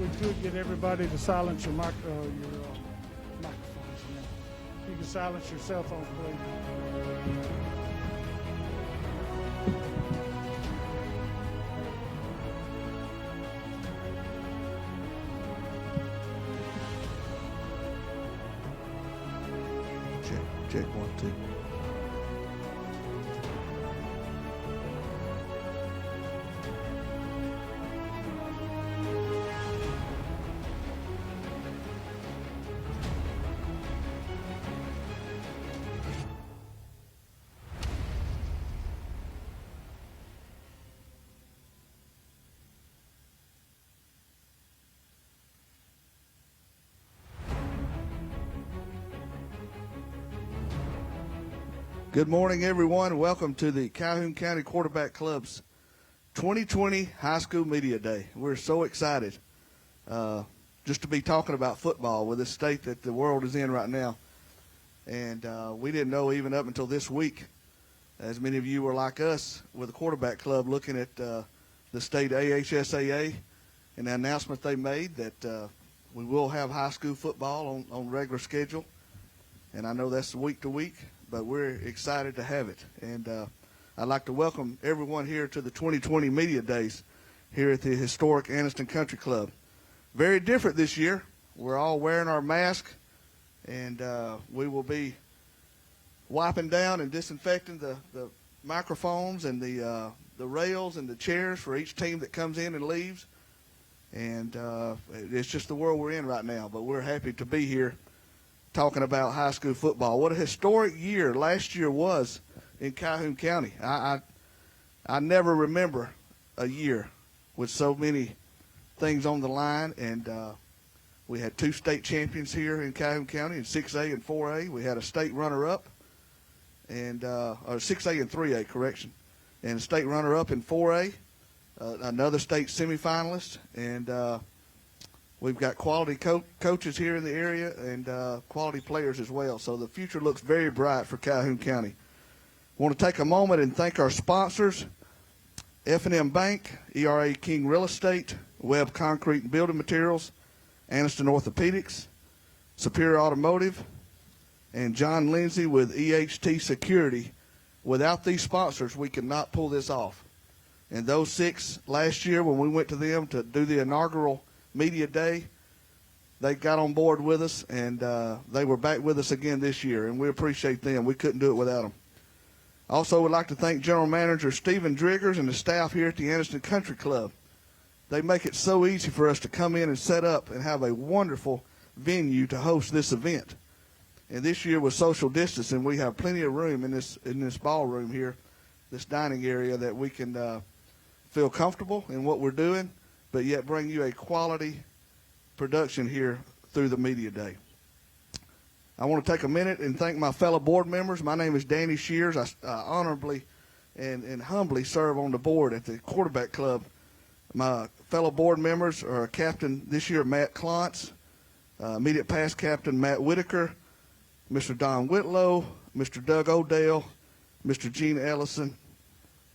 We could get everybody to silence your microphones. You can silence your cell phones, please. Check 1, 2. Good morning, everyone. Welcome to the Calhoun County Quarterback Club's 2020 High School Media Day. We're so excited just to be talking about football with the state that the world is in right now. And we didn't know even up until this week, as many of you were like us with the quarterback club looking at the state AHSAA and the announcement they made that we will have high school football on regular schedule. And I know that's week to week, but we're excited to have it. And I'd like to welcome everyone here to the 2020 Media Days here at the historic Anniston Country Club. Very different this year. We're all wearing our mask, and we will be wiping down and disinfecting the microphones and the rails and the chairs for each team that comes in and leaves. And it's just the world we're in right now, but we're happy to be here talking about high school football. What a historic year last year was in Calhoun County. I never remember a year with so many things on the line, and we had 2 state champions here in Calhoun County in 6A and 4A. We had a state runner-up, and or 6A and 3A, correction, and a state runner-up in 4A, another state semifinalist, and we've got quality coaches here in the area and quality players as well. So the future looks very bright for Calhoun County. I want to take a moment and thank our sponsors, F&M Bank, ERA King Real Estate, Webb Concrete and Building Materials, Anniston Orthopedics, Superior Automotive, and John Lindsay with EHT Security. Without these sponsors, we could not pull this off. And those 6 last year when we went to them to do the inaugural Media Day, they got on board with us, and they were back with us again this year, and we appreciate them. We couldn't do it without them. Also, would like to thank General Manager Stephen Driggers and the staff here at the Anniston Country Club. They make it so easy for us to come in and set up and have a wonderful venue to host this event. And this year with social distancing, we have plenty of room in this ballroom here, this dining area, that we can feel comfortable in what we're doing, but yet bring you a quality production here through the Media Day. I want to take a minute and thank my fellow board members. My name is Danny Shears. I honorably and humbly serve on the board at the Quarterback Club. My fellow board members are Captain this year, Matt Klontz, immediate past Captain Matt Whitaker, Mr. Don Whitlow, Mr. Doug Odell, Mr. Gene Ellison.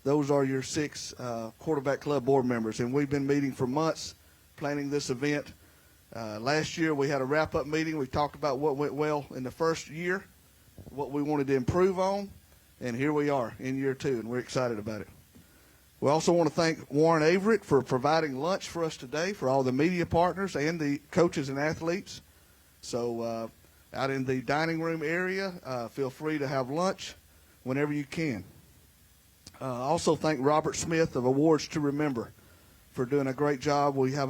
Those are your 6 Quarterback Club board members, and we've been meeting for months planning this event. Last year we had a wrap-up meeting. We talked about what went well in the first year, what we wanted to improve on, and here we are in year 2, and we're excited about it. We also want to thank Warren Averett for providing lunch for us today for all the media partners and the coaches and athletes. So out in the dining room area, feel free to have lunch whenever you can. Also thank Robert Smith of Awards to Remember for doing a great job. We have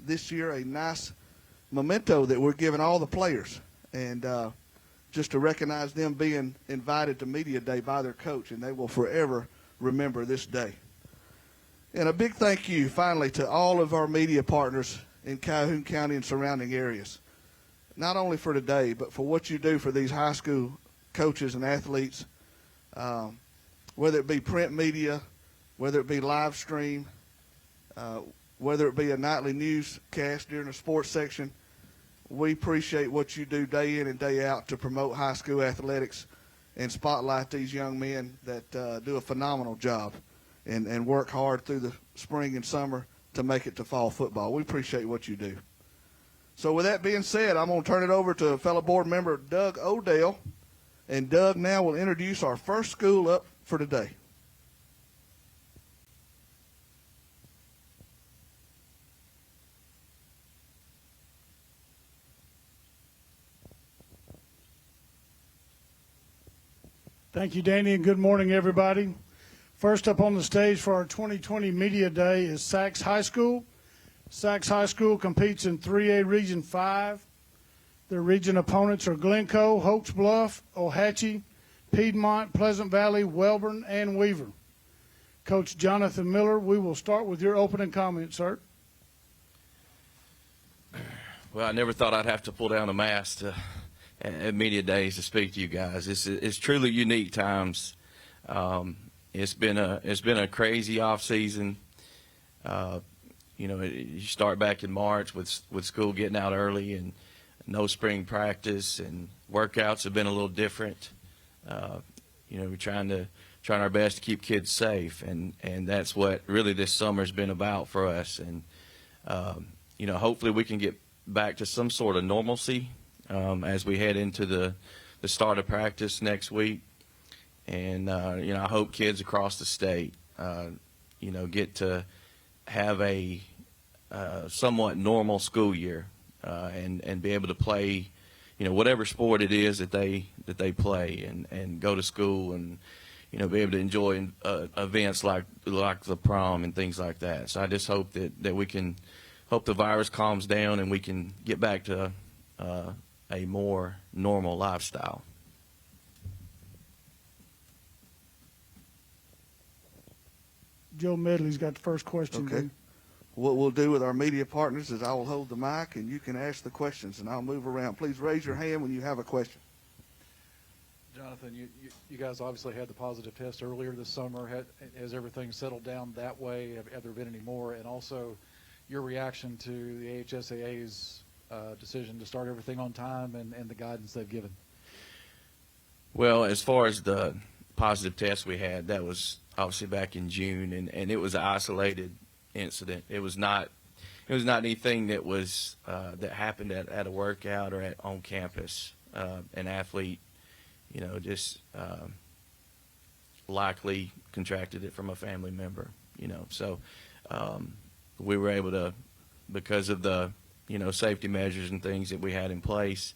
this year a nice memento that we're giving all the players, and just to recognize them being invited to Media Day by their coach, and they will forever remember this day. And a big thank you, finally, to all of our media partners in Calhoun County and surrounding areas, not only for today, but for what you do for these high school coaches and athletes, whether it be print media, whether it be live stream, whether it be a nightly newscast during the sports section. We appreciate what you do day in and day out to promote high school athletics and spotlight these young men that do a phenomenal job and work hard through the spring and summer to make it to fall football. We appreciate what you do. So with that being said, I'm going to turn it over to fellow board member Doug Odell, and Doug now will introduce our first school up for today. Thank you, Danny, and good morning, everybody. First up on the stage for our 2020 Media Day is Sachs High School. Sachs High School competes in 3A Region 5. Their region opponents are Glencoe, Hoax Bluff, Ohatchee, Piedmont, Pleasant Valley, Welborn, and Weaver. Coach Jonathan Miller, we will start with your opening comments, sir. Well, I never thought I'd have to pull down a mask at Media Days to speak to you guys. It's truly unique times. It's been a crazy off season. You start back in March with school getting out early and no spring practice, and workouts have been a little different. We're trying our best to keep kids safe, and that's what really this summer's been about for us. And hopefully we can get back to some sort of normalcy as we head into the start of practice next week. And I hope kids across the state get to have a somewhat normal school year and be able to play whatever sport it is that they play, and go to school and be able to enjoy events like the prom and things like that. So I just hope that we can hope the virus calms down and we can get back to a more normal lifestyle. Joe Medley's got the first question. Okay. What we'll do with our media partners is I will hold the mic and you can ask the questions, and I'll move around. Please raise your hand when you have a question. Jonathan, you guys obviously had the positive test earlier this summer. Has everything settled down that way? Have there been any more? And also, your reaction to the AHSAA's decision to start everything on time and the guidance they've given? Well, as far as the positive test we had, that was obviously back in June, and it was an isolated incident. It was not anything that was that happened at a workout or on campus. An athlete, just likely contracted it from a family member. So we were able to, because of the safety measures and things that we had in place,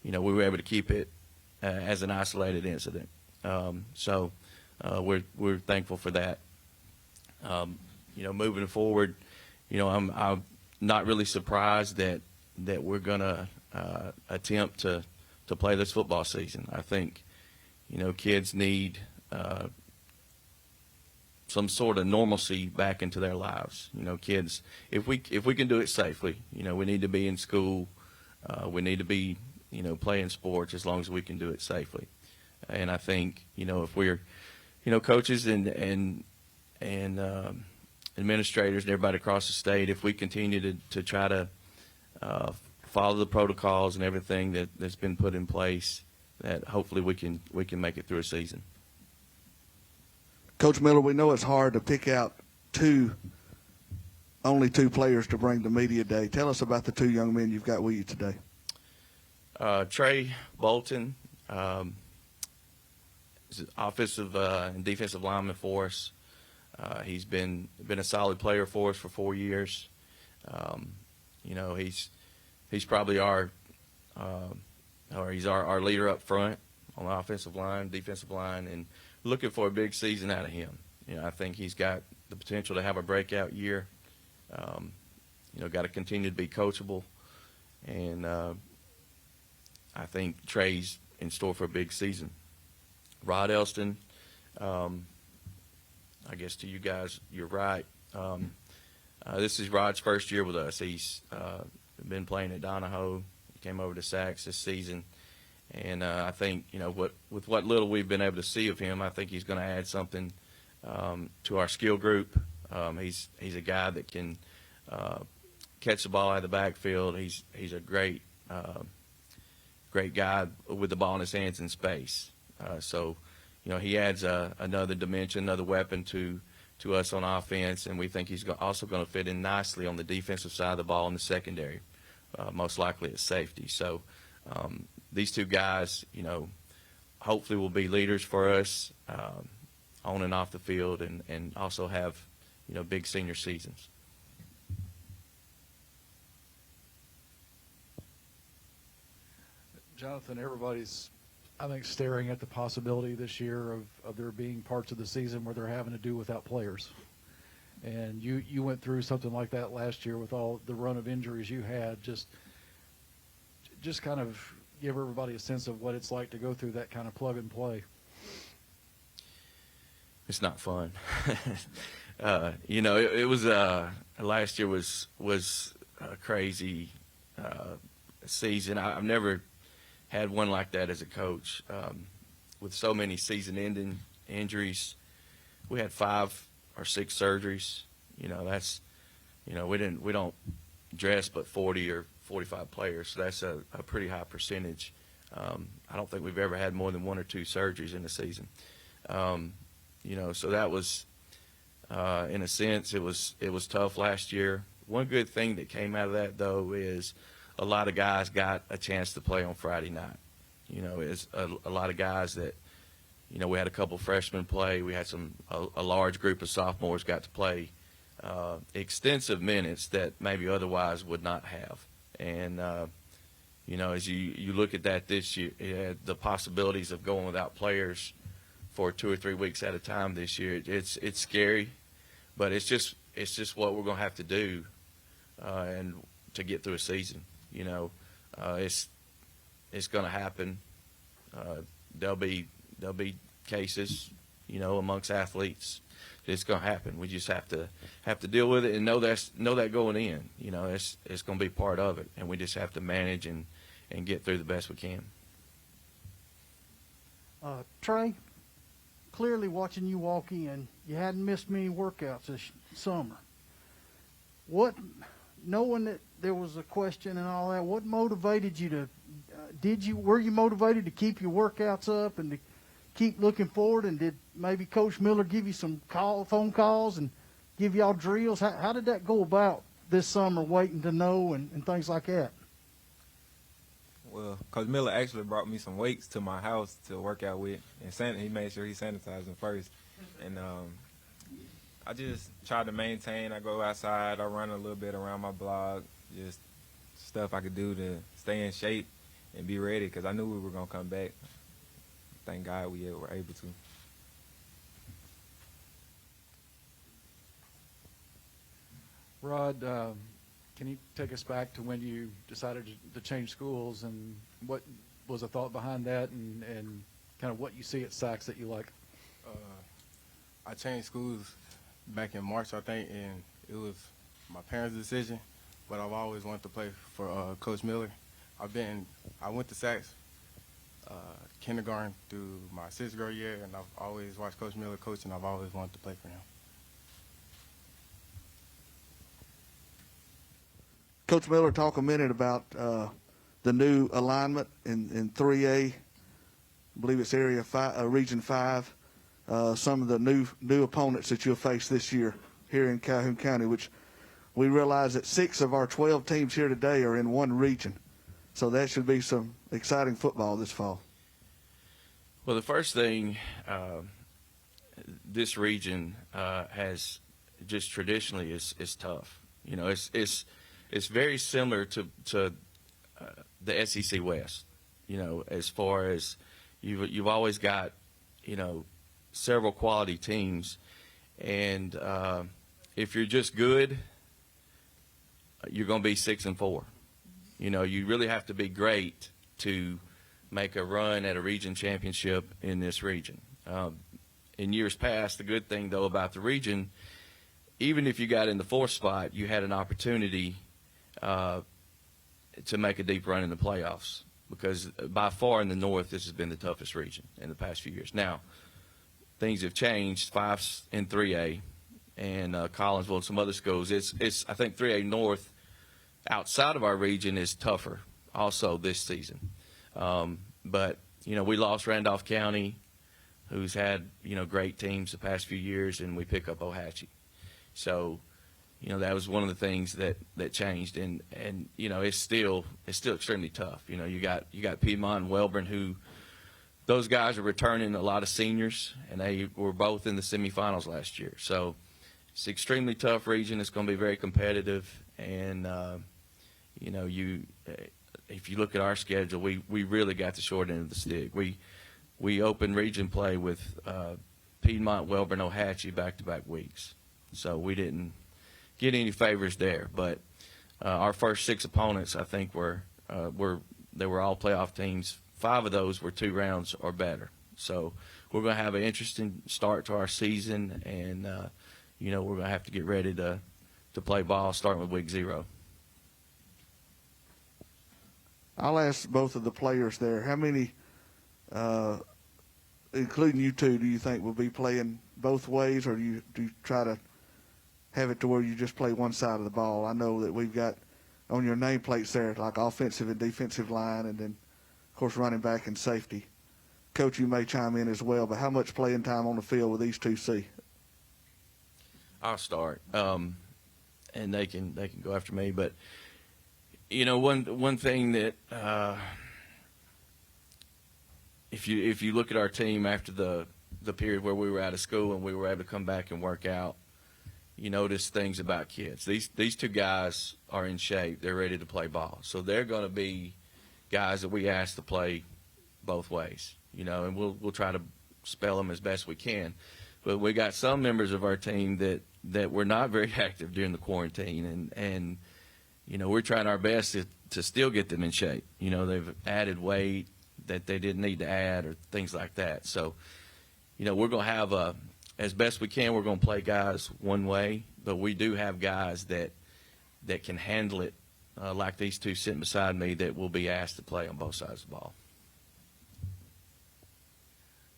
we were able to keep it as an isolated incident. So we're thankful for that. Moving forward, I'm not really surprised that we're going to attempt to play this football season. I think, kids need some sort of normalcy back into their lives. Kids, if we can do it safely, we need to be in school. We need to be, playing sports as long as we can do it safely. And I think, if we're, coaches and administrators and everybody across the state, if we continue to try to follow the protocols and everything that's been put in place, that hopefully we can make it through a season. Coach Miller, we know it's hard to pick out only two players to bring to Media Day. Tell us about the two young men you've got with you today. Trey Bolton is an offensive and defensive lineman for us. He's been a solid player for us for 4 years. He's probably he's our leader up front on the offensive line, defensive line, and looking for a big season out of him. I think he's got the potential to have a breakout year. got to continue to be coachable. And I think Trey's in store for a big season. Rod Elston, I guess to you guys, you're right. This is Rod's first year with us. He's been playing at Donahoe. He came over to Sacs this season. And I think, with what little we've been able to see of him, I think he's going to add something to our skill group. He's a guy that can catch the ball out of the backfield. He's a great guy with the ball in his hands in space. So he adds another dimension, another weapon to us on offense, and we think he's also going to fit in nicely on the defensive side of the ball in the secondary, most likely at safety. So these two guys, hopefully will be leaders for us on and off the field, and also have, big senior seasons. Jonathan, everybody's, I think, staring at the possibility this year of there being parts of the season where they're having to do without players. And you went through something like that last year with all the run of injuries you had. Just kind of give everybody a sense of what it's like to go through that kind of plug and play. It's not fun. It was last year was a crazy season. I've never had one like that as a coach, with so many season-ending injuries. We had 5 or 6 surgeries. That's, we don't dress but 40 or 45 players, so that's a pretty high percentage. I don't think we've ever had more than 1 or 2 surgeries in a season. So that was, in a sense, it was tough last year. One good thing that came out of that, though, is a lot of guys got a chance to play on Friday night. It's a lot of guys that, we had a couple freshmen play. We had a large group of sophomores got to play extensive minutes that maybe otherwise would not have. And, as you look at that this year, the possibilities of going without players for 2 or 3 weeks at a time this year, it's scary, but it's just what we're going to have to do, and to get through a season. It's going to happen. There'll be cases, amongst athletes. It's going to happen. We just have to deal with it and know that going in. It's going to be part of it, and we just have to manage and get through the best we can. Trey, clearly watching you walk in, you hadn't missed many workouts this summer. Knowing that there was a question and all that, what motivated you to, were you motivated to keep your workouts up and to keep looking forward? And did maybe Coach Miller give you some phone calls and give y'all drills? How did that go about this summer, waiting to know and things like that? Well, Coach Miller actually brought me some weights to my house to work out with, and he made sure he sanitized them first. And I just try to maintain. I go outside. I run a little bit around my block, just stuff I could do to stay in shape and be ready, because I knew we were going to come back. Thank God we were able to. Rod, can you take us back to when you decided to change schools, and what was the thought behind that, and kind of what you see at Sacs that you like? I changed schools back in March, I think, and it was my parents' decision, but I've always wanted to play for Coach Miller. I went to Sacs kindergarten through my 6th grade year, and I've always watched Coach Miller coach, and I've always wanted to play for him. Coach Miller, talk a minute about the new alignment in 3A. I believe it's Region 5. Some of the new opponents that you'll face this year here in Calhoun County, which we realize that 6 of our 12 teams here today are in one region. So that should be some exciting football this fall. Well, the first thing, this region has just traditionally is tough. It's very similar to the SEC West. As far as you've always got, several quality teams, and if you're just good, you're going to be 6-4. You know, you really have to be great to make a run at a region championship in this region. In years past, the good thing, though, about the region, even if you got in the 4th spot, you had an opportunity to make a deep run in the playoffs, because by far in the North, this has been the toughest region in the past few years. Now, things have changed. 5's in 3A, and Collinsville and some other schools. It's I think 3A North outside of our region is tougher also this season. But, you know, we lost Randolph County, who's had, you know, great teams the past few years, and we pick up Ohatchee. So, you know, that was one of the things that changed, and you know, it's still extremely tough. You know, you got Piedmont and Welborn, who those guys are returning a lot of seniors, and they were both in the semifinals last year. So it's an extremely tough region. It's going to be very competitive, and you know, if you look at our schedule, we really got the short end of the stick. We opened region play with Piedmont, Welborn, Ohatchee back-to-back weeks, so we didn't get any favors there. But our first 6 opponents, I think, they were all playoff teams. 5 of those were 2 rounds or better. So we're going to have an interesting start to our season, and you know, we're going to have to get ready to play ball starting with week 0. I'll ask both of the players there, how many, including you two, do you think will be playing both ways, or do you try to have it to where you just play one side of the ball? I know that we've got on your nameplates there like offensive and defensive line, and then, of course, running back and safety. Coach, you may chime in as well, but how much playing time on the field will these two see? I'll start, and they can go after me. But you know, one thing that if you look at our team after the period where we were out of school and we were able to come back and work out, you notice things about kids. These 2 guys are in shape. They're ready to play ball. So they're going to be guys that we ask to play both ways, you know, and we'll try to spell them as best we can. But we got some members of our team that were not very active during the quarantine, and you know, we're trying our best to still get them in shape. You know, they've added weight that they didn't need to add or things like that. So, you know, we're going to have as best we can, we're going to play guys one way, but we do have guys that can handle it, like these 2 sitting beside me, that will be asked to play on both sides of the ball.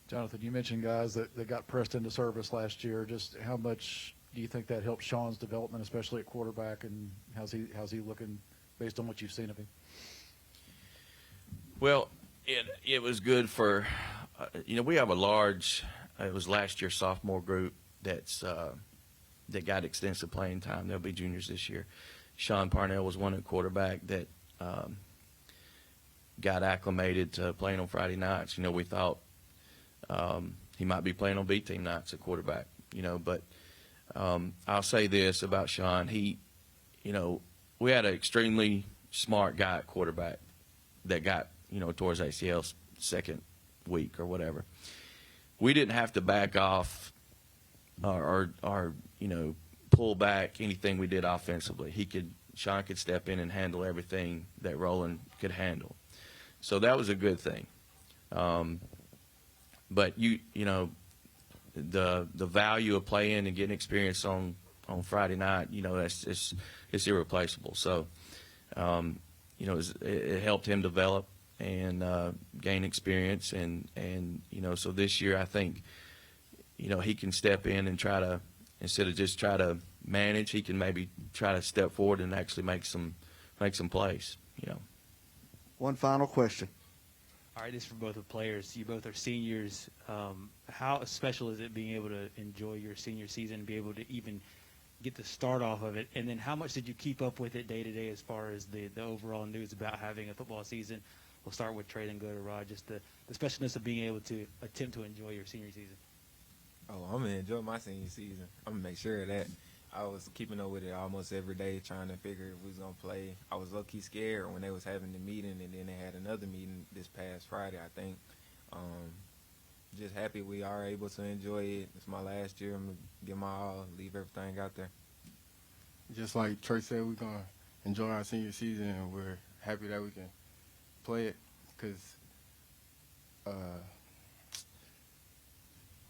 Jonathan, you mentioned guys that got pressed into service last year. Just how much do you think that helped Sean's development, especially at quarterback, and how's he looking based on what you've seen of him? Well, it was good for, you know, we have a large, it was last year's sophomore group that got extensive playing time. They'll be juniors this year. Sean Parnell was one at quarterback that got acclimated to playing on Friday nights. You know, we thought he might be playing on B team nights at quarterback, you know, but I'll say this about Sean. You know, we had an extremely smart guy at quarterback that got, you know, towards ACL's 2nd week or whatever. We didn't have to back off or you know, pull back anything we did offensively. Sean could step in and handle everything that Roland could handle. So that was a good thing. But you know, the value of playing and getting experience on Friday night, you know, it's irreplaceable. So, you know, it helped him develop and gain experience, and you know, so this year I think, you know, he can step in and try to, instead of just try to manage, he can maybe try to step forward and actually make some plays, you know. One final question. All right, this is for both the players. You both are seniors. How special is it being able to enjoy your senior season and be able to even get the start off of it? And then how much did you keep up with it day to day as far as the overall news about having a football season? We'll start with Trey and go to Rod. Just the specialness of being able to attempt to enjoy your senior season. Oh, I'm going to enjoy my senior season. I'm going to make sure of that. I was keeping up with it almost every day, trying to figure if we was going to play. I was low-key scared when they was having the meeting, and then they had another meeting this past Friday, I think. Just happy we are able to enjoy it. It's my last year. I'm going to give my all, leave everything out there. Just like Trey said, we're going to enjoying our senior season, and we're happy that we can play it because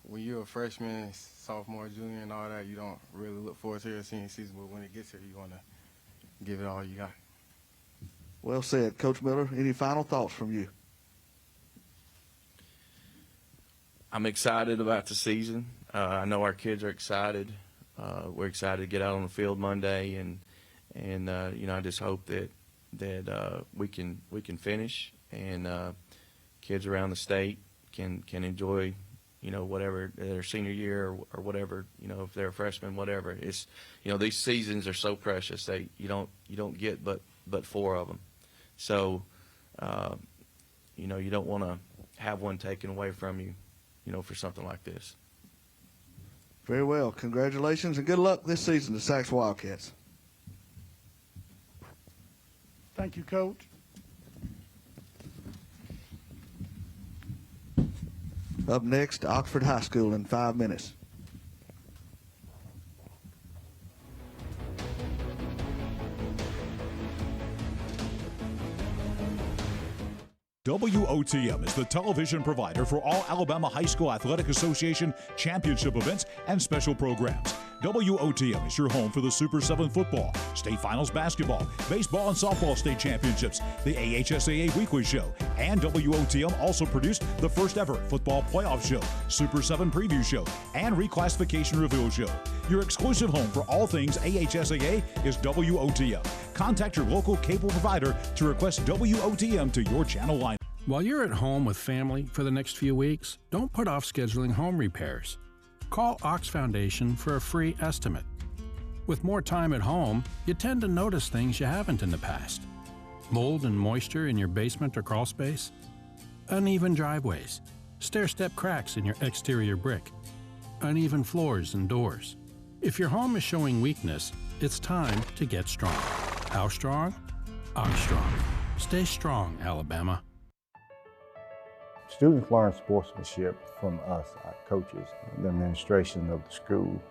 when you're a freshman, sophomore, junior, and all that, you don't really look forward to your senior season, but when it gets here, you want to give it all you got. Well said. Coach Miller, any final thoughts from you? I'm excited about the season. I know our kids are excited. We're excited to get out on the field Monday, and you know, I just hope that we can finish, and kids around the state can enjoy, you know, whatever their senior year or whatever, you know, if they're a freshman, whatever. It's, you know, these seasons are so precious. You don't get but 4 of them. So, you know, you don't want to have one taken away from you, you know, for something like this. Very well. Congratulations and good luck this season to Sacs Wildcats. Thank you, Coach. Up next, Oxford High School in 5 minutes. WOTM is the television provider for all Alabama High School Athletic Association championship events and special programs. WOTM is your home for the Super 7 football, state finals basketball, baseball and softball state championships, the AHSAA weekly show, and WOTM also produced the first ever football playoff show, Super 7 preview show, and reclassification reveal show. Your exclusive home for all things AHSAA is WOTM. Contact your local cable provider to request WOTM to your channel line. While you're at home with family for the next few weeks, don't put off scheduling home repairs. Call Ox Foundation for a free estimate. With more time at home, you tend to notice things you haven't in the past. Mold and moisture in your basement or crawl space, uneven driveways, stair-step cracks in your exterior brick, uneven floors and doors. If your home is showing weakness, it's time to get strong. How strong? Ox Strong. Stay strong, Alabama. Students learn sportsmanship from us, our coaches, the administration of the school,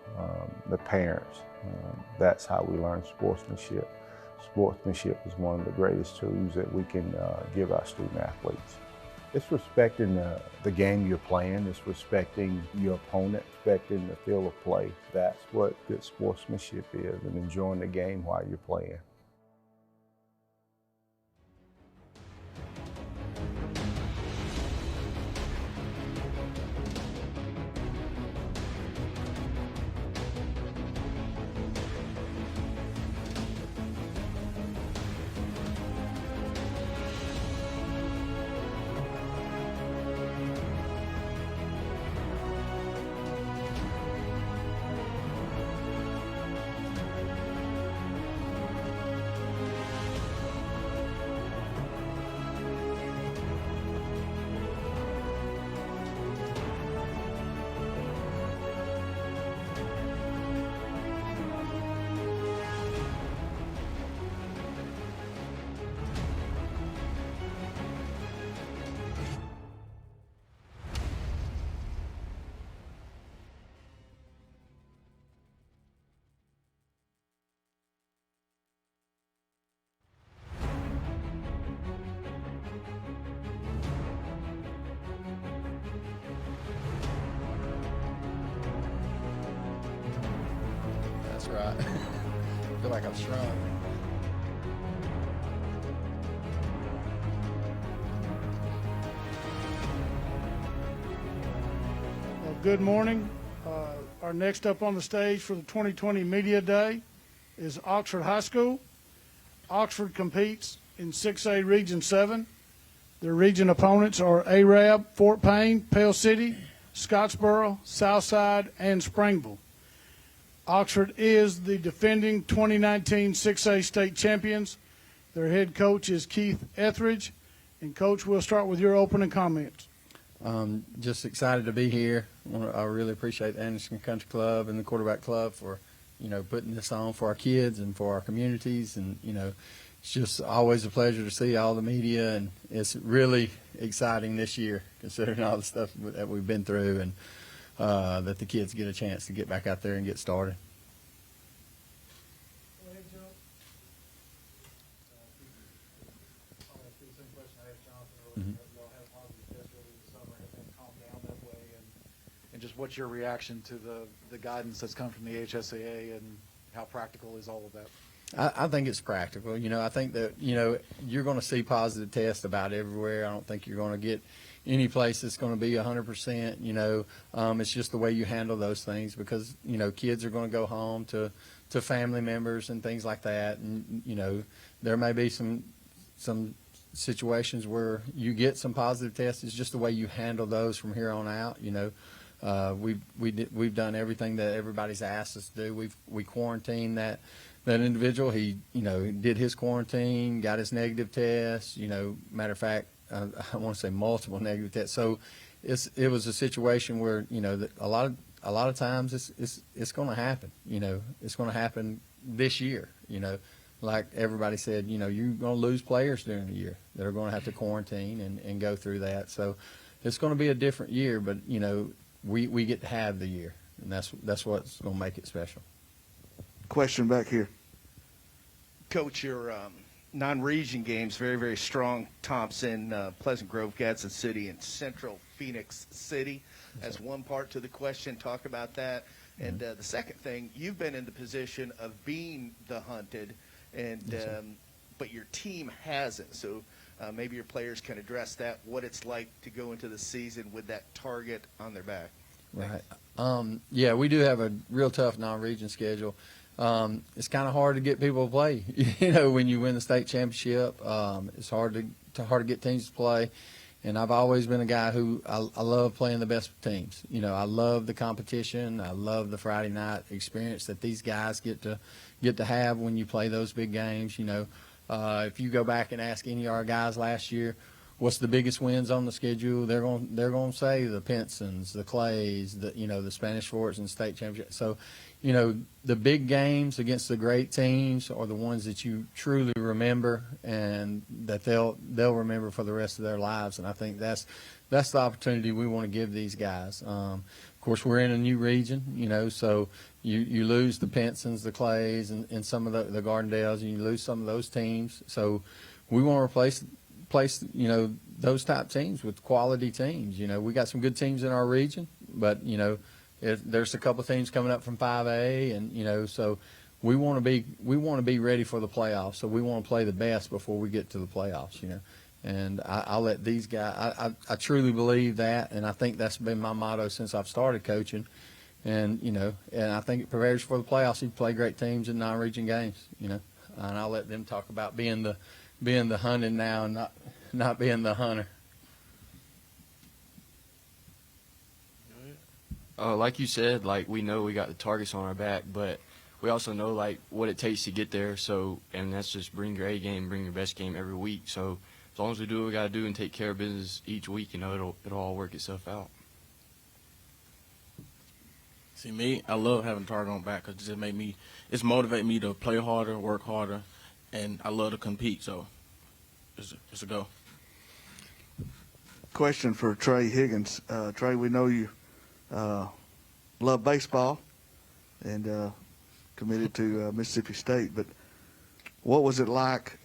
the parents. That's how we learn sportsmanship. Sportsmanship is one of the greatest tools that we can give our student athletes. It's respecting the game you're playing. It's respecting your opponent, respecting the field of play. That's what good sportsmanship is, and enjoying the game while you're playing. That's right. I feel like I'm shrunk. Well, good morning. Our next up on the stage for the 2020 Media Day is Oxford High School. Oxford competes in 6A Region 7. Their region opponents are Arab, Fort Payne, Pale City, Scottsboro, Southside, and Springville. Oxford is the defending 2019 6A state champions. Their head coach is Keith Etheridge. And, Coach, we'll start with your opening comments. Just excited to be here. I really appreciate the Anderson Country Club and the Quarterback Club for, putting this on for our kids and for our communities. And, it's just always a pleasure to see all the media, and it's really exciting this year considering all the stuff that we've been through, and that the kids get a chance to get back out there and get started. what's your reaction to the guidance that's come from the HSAA, and how practical is all of that? I think it's practical. I think that, you're going to see positive tests about everywhere. I don't think you're going to get any place that's going to be 100%. It's just the way you handle those things, because, kids are going to go home to family members and things like that. And, there may be some situations where you get some positive tests. It's just the way you handle those from here on out. We've done everything that everybody's asked us to do. We quarantined that individual. He did his quarantine, got his negative test. Matter of fact, I want to say multiple negative tests. So it was a situation where that a lot of times it's going to happen. It's going to happen this year. Like everybody said, you're going to lose players during the year that are going to have to quarantine and go through that. So it's going to be a different year, but we get to have the year, and that's what's going to make it special. Question back here. Coach, your non-region games, very, very strong. Thompson, Pleasant Grove, Gadsden City, and Central Phoenix City. As one part to the question, talk about that. And the second thing, you've been in the position of being the hunted, and but your team hasn't. So maybe your players can address that, what it's like to go into the season with that target on their back. Right. Yeah, we do have a real tough non-region schedule. It's kind of hard to get people to play. When you win the state championship, it's hard to get teams to play. And I've always been a guy who I love playing the best teams. I love the competition. I love the Friday night experience that these guys get to have when you play those big games. If you go back and ask any of our guys last year, what's the biggest wins on the schedule? They're going to say the Pensons, the Clays, the Spanish Forts and state championship. So, the big games against the great teams are the ones that you truly remember, and that they'll remember for the rest of their lives. And I think that's the opportunity we want to give these guys. Of course, we're in a new region, so you lose the Pensons, the Clays, and some of the Gardendales, and you lose some of those teams. So we want to replace those type teams with quality teams. We got some good teams in our region, but there's a couple of teams coming up from 5A, and so we want to be ready for the playoffs. So we want to play the best before we get to the playoffs. And I'll let these guys. I truly believe that, and I think that's been my motto since I've started coaching. And and I think it prepares for the playoffs. You play great teams in non-region games. And I'll let them talk about being the hunted now and not being the hunter. Like you said, we know we got the targets on our back, but we also know what it takes to get there. So, and that's just bring your A game, bring your best game every week. So as long as we do what we got to do and take care of business each week, it'll all work itself out. See, me, I love having a target on back because it's motivate me to play harder, work harder, and I love to compete. So it's a go. Question for Trey Higgins. Trey, we know you love baseball and committed to Mississippi State, but what was it like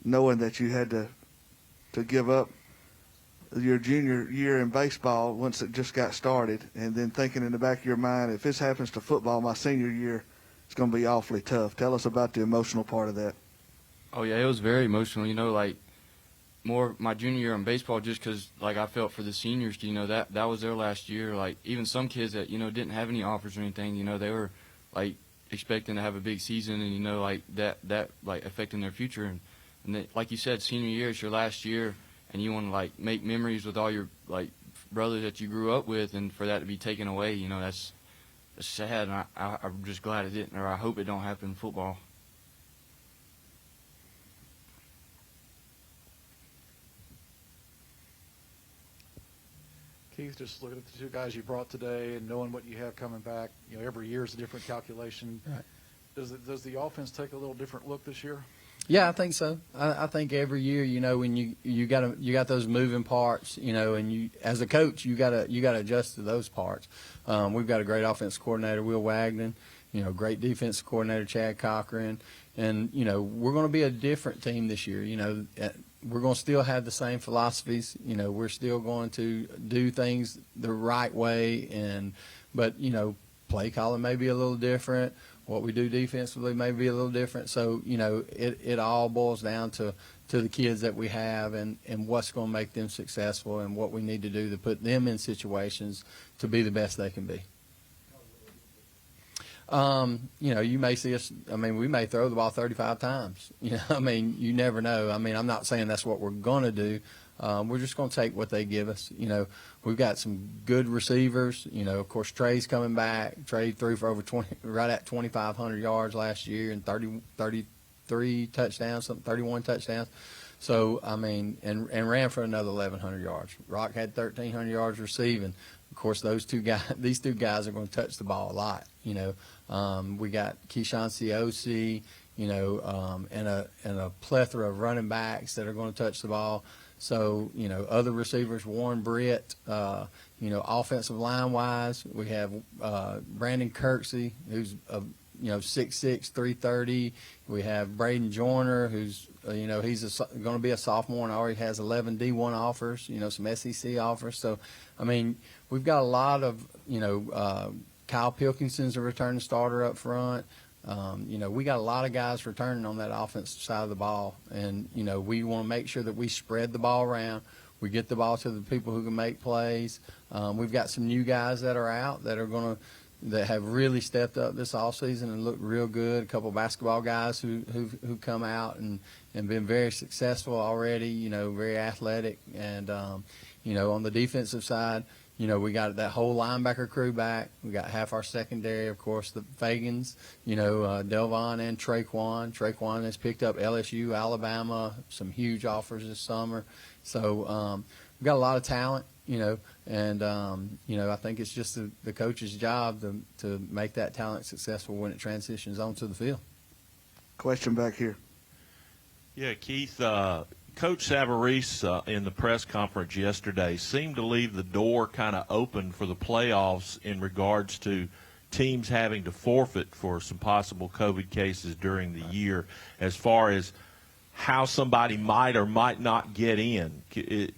knowing that you had to give up your junior year in baseball once it just got started, and then thinking in the back of your mind, if this happens to football my senior year, it's going to be awfully tough? Tell us about the emotional part of that. Oh, yeah, it was very emotional, more my junior year in baseball, just because I felt for the seniors, that was their last year. Even some kids that didn't have any offers or anything, they were expecting to have a big season, and that affecting their future. And they, like you said, senior year is your last year, and you want to make memories with all your brothers that you grew up with, and for that to be taken away, that's sad. And I'm just glad it didn't, or I hope it don't happen in football. Keith, just looking at the two guys you brought today and knowing what you have coming back, every year is a different calculation. Right. Does the offense take a little different look this year? Yeah, I think so. I think every year, when you got those moving parts, and you as a coach, you gotta adjust to those parts. We've got a great offense coordinator, Will Wagner, great defense coordinator, Chad Cochran, and we're going to be a different team this year. we're going to still have the same philosophies. You know, we're still going to do things the right way, but you know, play calling may be a little different. What we do defensively may be a little different. So, you know, it all boils down to the kids that we have and what's going to make them successful and what we need to do to put them in situations to be the best they can be. You know, you may see us, I mean, we may throw the ball 35 times. You know, I mean, you never know. I mean, I'm not saying that's what we're going to do. We're just going to take what they give us. You know, we've got some good receivers. You know, of course, Trey's coming back. Trey threw for over 20, right at 2,500 yards last year and 33 touchdowns, 31 touchdowns. So, I mean, and ran for another 1,100 yards. Rock had 1,300 yards receiving. Of course, these two guys are going to touch the ball a lot. You know, we got Keyshawn Ciosi, you know, and a plethora of running backs that are going to touch the ball. So, you know, other receivers, Warren Britt, you know, offensive line-wise, we have Brandon Kirksey, who's, you know, 6'6", 330. We have Braden Joyner, who's, you know, he's going to be a sophomore and already has 11 D1 offers, you know, some SEC offers. So, I mean, we've got a lot of, you know, Kyle Pilkinson's a returning starter up front. You know, we got a lot of guys returning on that offensive side of the ball, and you know, we want to make sure that we spread the ball around. We get the ball to the people who can make plays. We've got some new guys that are out that have really stepped up this offseason and looked real good. A couple of basketball guys who've come out and been very successful already. You know, very athletic, and you know, on the defensive side, you know, we got that whole linebacker crew back. We got half our secondary, of course, the Fagans, you know, Delvon and Traquan. Traquan has picked up LSU, Alabama, some huge offers this summer. So we've got a lot of talent, you know, and, you know, I think it's just the coach's job to make that talent successful when it transitions onto the field. Question back here. Yeah, Keith, Coach Savarese in the press conference yesterday seemed to leave the door kind of open for the playoffs in regards to teams having to forfeit for some possible COVID cases during the year as far as how somebody might or might not get in.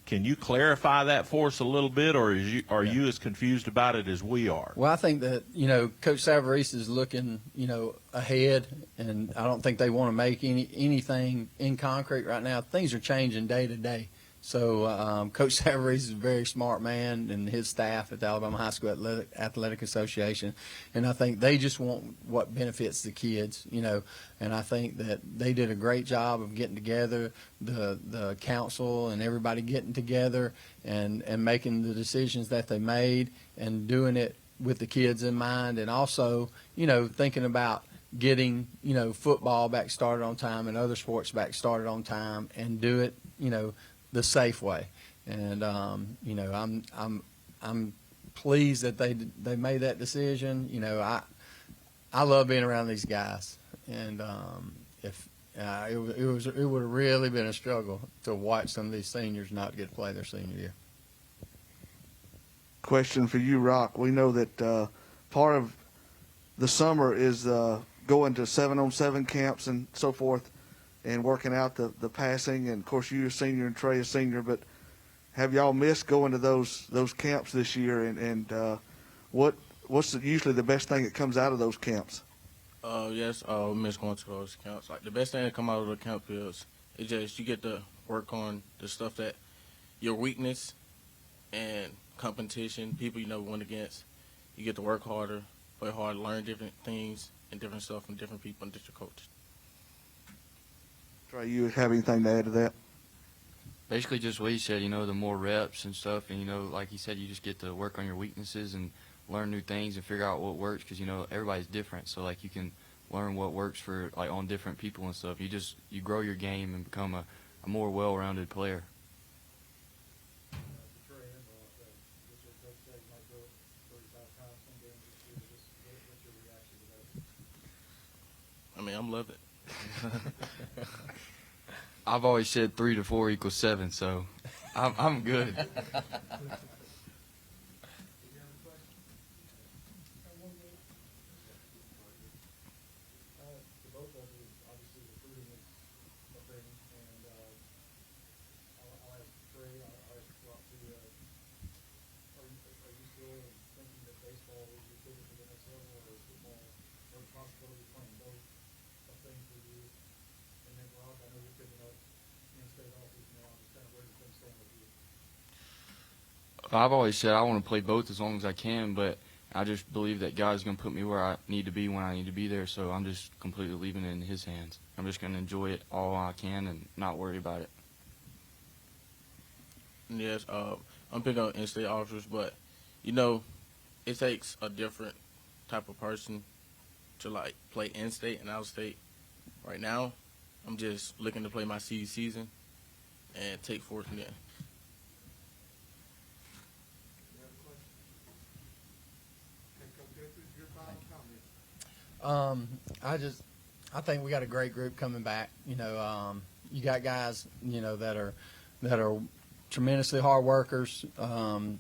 Can you clarify that for us a little bit, or are you as confused about it as we are? Well, I think that, you know, Coach Savarese is looking, you know, ahead, and I don't think they want to make anything in concrete right now. Things are changing day to day. So Coach Savarese is a very smart man, and his staff at the Alabama High School Athletic Association, and I think they just want what benefits the kids, you know. And I think that they did a great job of getting together, the council and everybody getting together and making the decisions that they made and doing it with the kids in mind, and also, you know, thinking about getting, you know, football back started on time and other sports back started on time, and do it, you know, the safe way. And you know, I'm pleased that they made that decision. You know, I love being around these guys, and if it would have really been a struggle to watch some of these seniors not get to play their senior year. Question for you, Rock. We know that part of the summer is going to 7-on-7 camps and so forth, and working out the passing. And of course, you're a senior and Trey a senior, but have y'all missed going to those camps this year? And what's usually the best thing that comes out of those camps? Yes, we miss going to those camps. Like, the best thing that come out of the camp is just you get to work on the stuff that your weakness and competition, people you never went against. You get to work harder, play harder, learn different things and different stuff from different people and different coaches. Trey, you have anything to add to that? Basically just what he said, you know, the more reps and stuff, and, you know, like he said, you just get to work on your weaknesses and learn new things and figure out what works, because, you know, everybody's different. So, like, you can learn what works for, like, on different people and stuff. You grow your game and become a more well-rounded player. I mean, I'm loving it. I've always said 3 to 4 equals 7, so I'm good. I've always said I want to play both as long as I can, but I just believe that God's going to put me where I need to be when I need to be there, so I'm just completely leaving it in His hands. I'm just going to enjoy it all I can and not worry about it. Yes, I'm picking up in-state offers, but, you know, it takes a different type of person to, like, play in-state and out-state. Right now, I'm just looking to play my season and take forth from there. I think we got a great group coming back. You got guys, that are tremendously hard workers.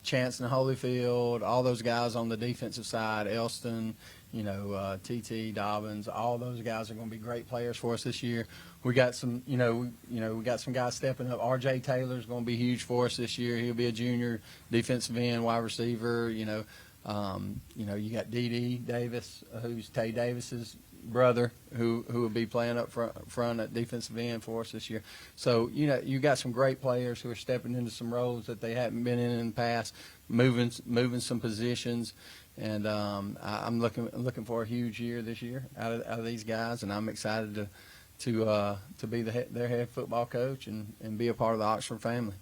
Chance and Holyfield, all those guys on the defensive side, Elston, TT, Dobbins, all those guys are going to be great players for us this year. We got some, we got some guys stepping up. R.J. Taylor's going to be huge for us this year. He'll be a junior defensive end, wide receiver. You got D.D. Davis, who's Tay Davis's brother, who will be playing up front at defensive end for us this year. So, you got some great players who are stepping into some roles that they haven't been in the past, moving some positions. And I'm looking for a huge year this year out of these guys, and I'm excited to be their head football coach and be a part of the Oxford family.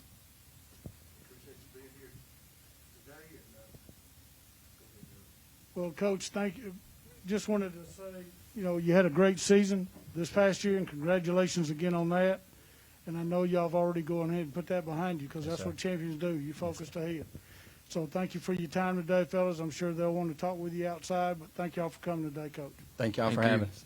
Well, Coach, thank you. Just wanted to say, you had a great season this past year, and congratulations again on that. And I know y'all have already gone ahead and put that behind you, because that's what champions do. You focused ahead. So thank you for your time today, fellas. I'm sure they'll want to talk with you outside, but thank y'all for coming today, Coach. Thank y'all for having us.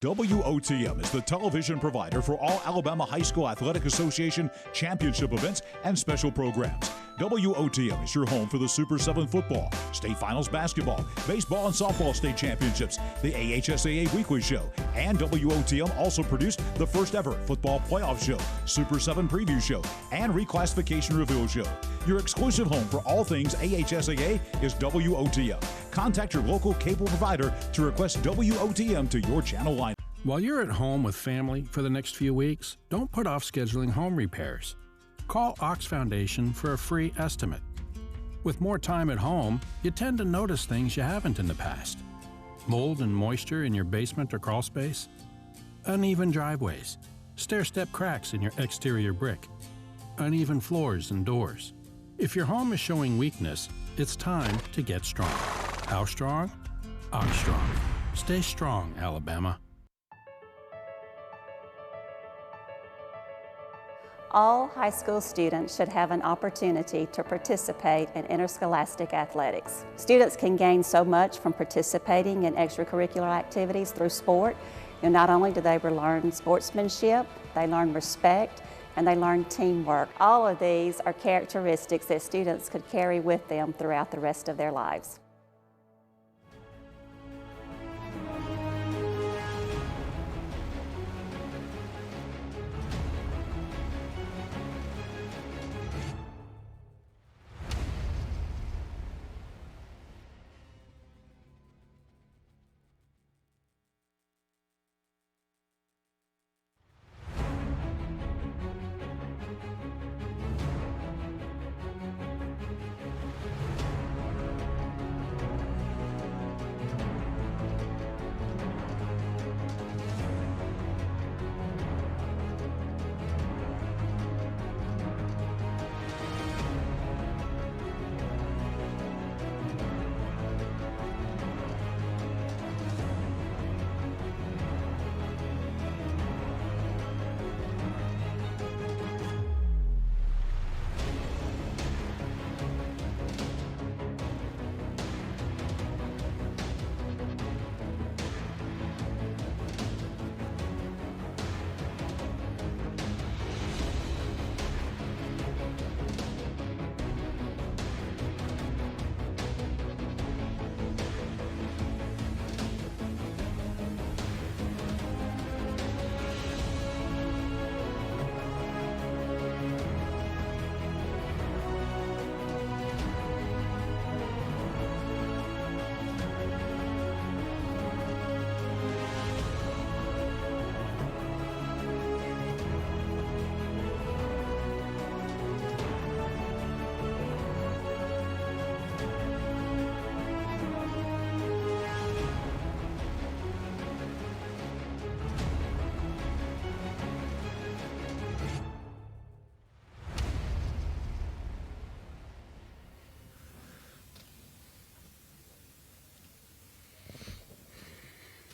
WOTM is the television provider for all Alabama High School Athletic Association championship events and special programs. WOTM is your home for the Super 7 football, state finals basketball, baseball and softball state championships, the AHSAA weekly show, and WOTM also produced the first ever football playoff show, Super 7 preview show, and reclassification reveal show. Your exclusive home for all things AHSAA is WOTM. Contact your local cable provider to request WOTM to your channel line. While you're at home with family for the next few weeks, don't put off scheduling home repairs. Call Ox Foundation for a free estimate. With more time at home, you tend to notice things you haven't in the past. Mold and moisture in your basement or crawl space, uneven driveways, stair-step cracks in your exterior brick, uneven floors and doors. If your home is showing weakness, it's time to get strong. How strong? Ox Strong. Stay strong, Alabama. All high school students should have an opportunity to participate in interscholastic athletics. Students can gain so much from participating in extracurricular activities through sport. Not only do they learn sportsmanship, they learn respect, and they learn teamwork. All of these are characteristics that students could carry with them throughout the rest of their lives.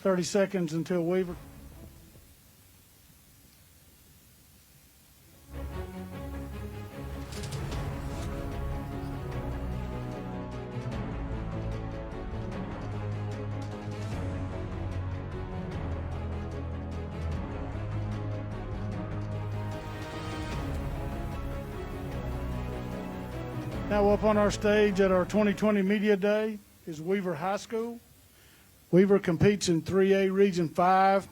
30 seconds until Weaver. Now up on our stage at our 2020 Media Day is Weaver High School. Weaver competes in 3A Region 5.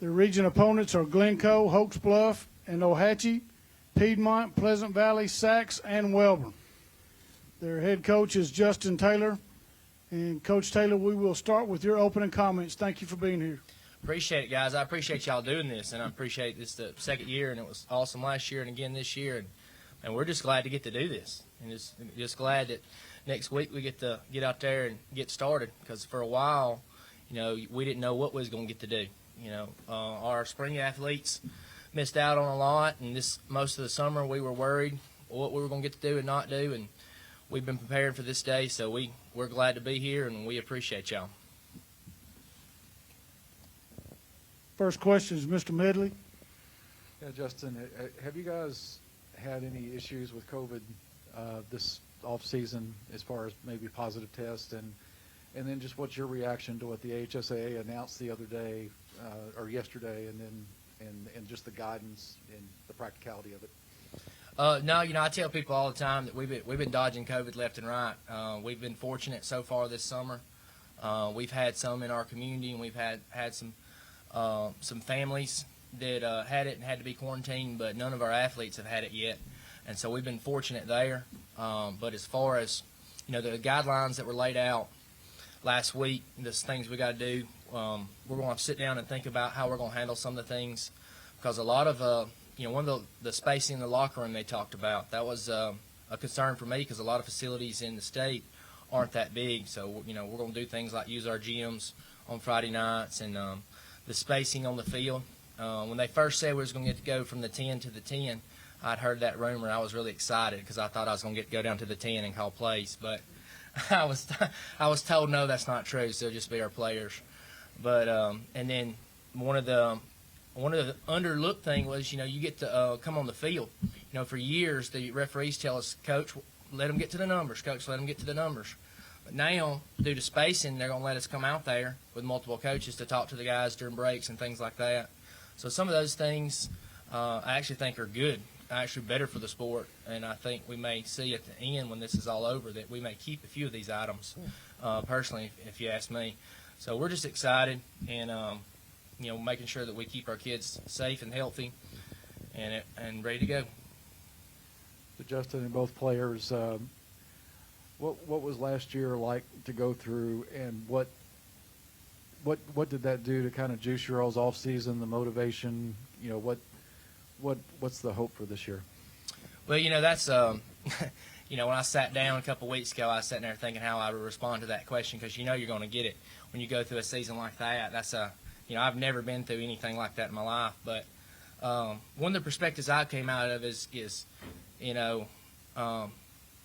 Their region opponents are Glencoe, Hoax Bluff, and Ohatchee, Piedmont, Pleasant Valley, Sacs, and Welborn. Their head coach is Justin Taylor. And Coach Taylor, we will start with your opening comments. Thank you for being here. Appreciate it, guys. I appreciate y'all doing this, and I appreciate this the second year, and it was awesome last year and again this year. And we're just glad to get to do this, and just glad that next week we get to get out there and get started, because for a while, we didn't know what we was going to get to do. Our spring athletes missed out on a lot, and most of the summer we were worried what we were going to get to do and not do, and we've been preparing for this day, so we're glad to be here, and we appreciate y'all. First question is Mr. Medley. Yeah, Justin, have you guys had any issues with COVID this off season as far as maybe positive tests, and then just what's your reaction to what the AHSAA announced the other day or yesterday, and just the guidance and the practicality of it? No, I tell people all the time that we've been dodging COVID left and right. We've been fortunate so far this summer. We've had some in our community, and we've had some families that had it and had to be quarantined, but none of our athletes have had it yet, and so we've been fortunate there. But as far as the guidelines that were laid out last week, the things we got to do, we're going to sit down and think about how we're going to handle some of the things, because a lot of one of the spacing in the locker room they talked about, that was a concern for me, because a lot of facilities in the state aren't that big. So we're going to do things like use our gyms on Friday nights, and the spacing on the field. When they first said we was going to get to go from the 10 to the 10, I'd heard that rumor, and I was really excited because I thought I was going to get to go down to the 10 and call plays. But I was told no, that's not true. So it'll just be our players. But and then one of the underlooked thing was you get to come on the field. For years the referees tell us, Coach, let them get to the numbers. Coach, let them get to the numbers. But now, due to spacing, they're going to let us come out there with multiple coaches to talk to the guys during breaks and things like that. So some of those things I actually think are good, actually better for the sport, and I think we may see at the end when this is all over that we may keep a few of these items, personally, if you ask me. So we're just excited and, making sure that we keep our kids safe and healthy and ready to go. So Justin and both players, what was last year like to go through, and what did that do to kind of juice your all's off season, the motivation? What's the hope for this year? Well, that's when I sat down a couple of weeks ago, I was sitting there thinking how I would respond to that question, because you're going to get it when you go through a season like that. That's I've never been through anything like that in my life, but one of the perspectives I came out of is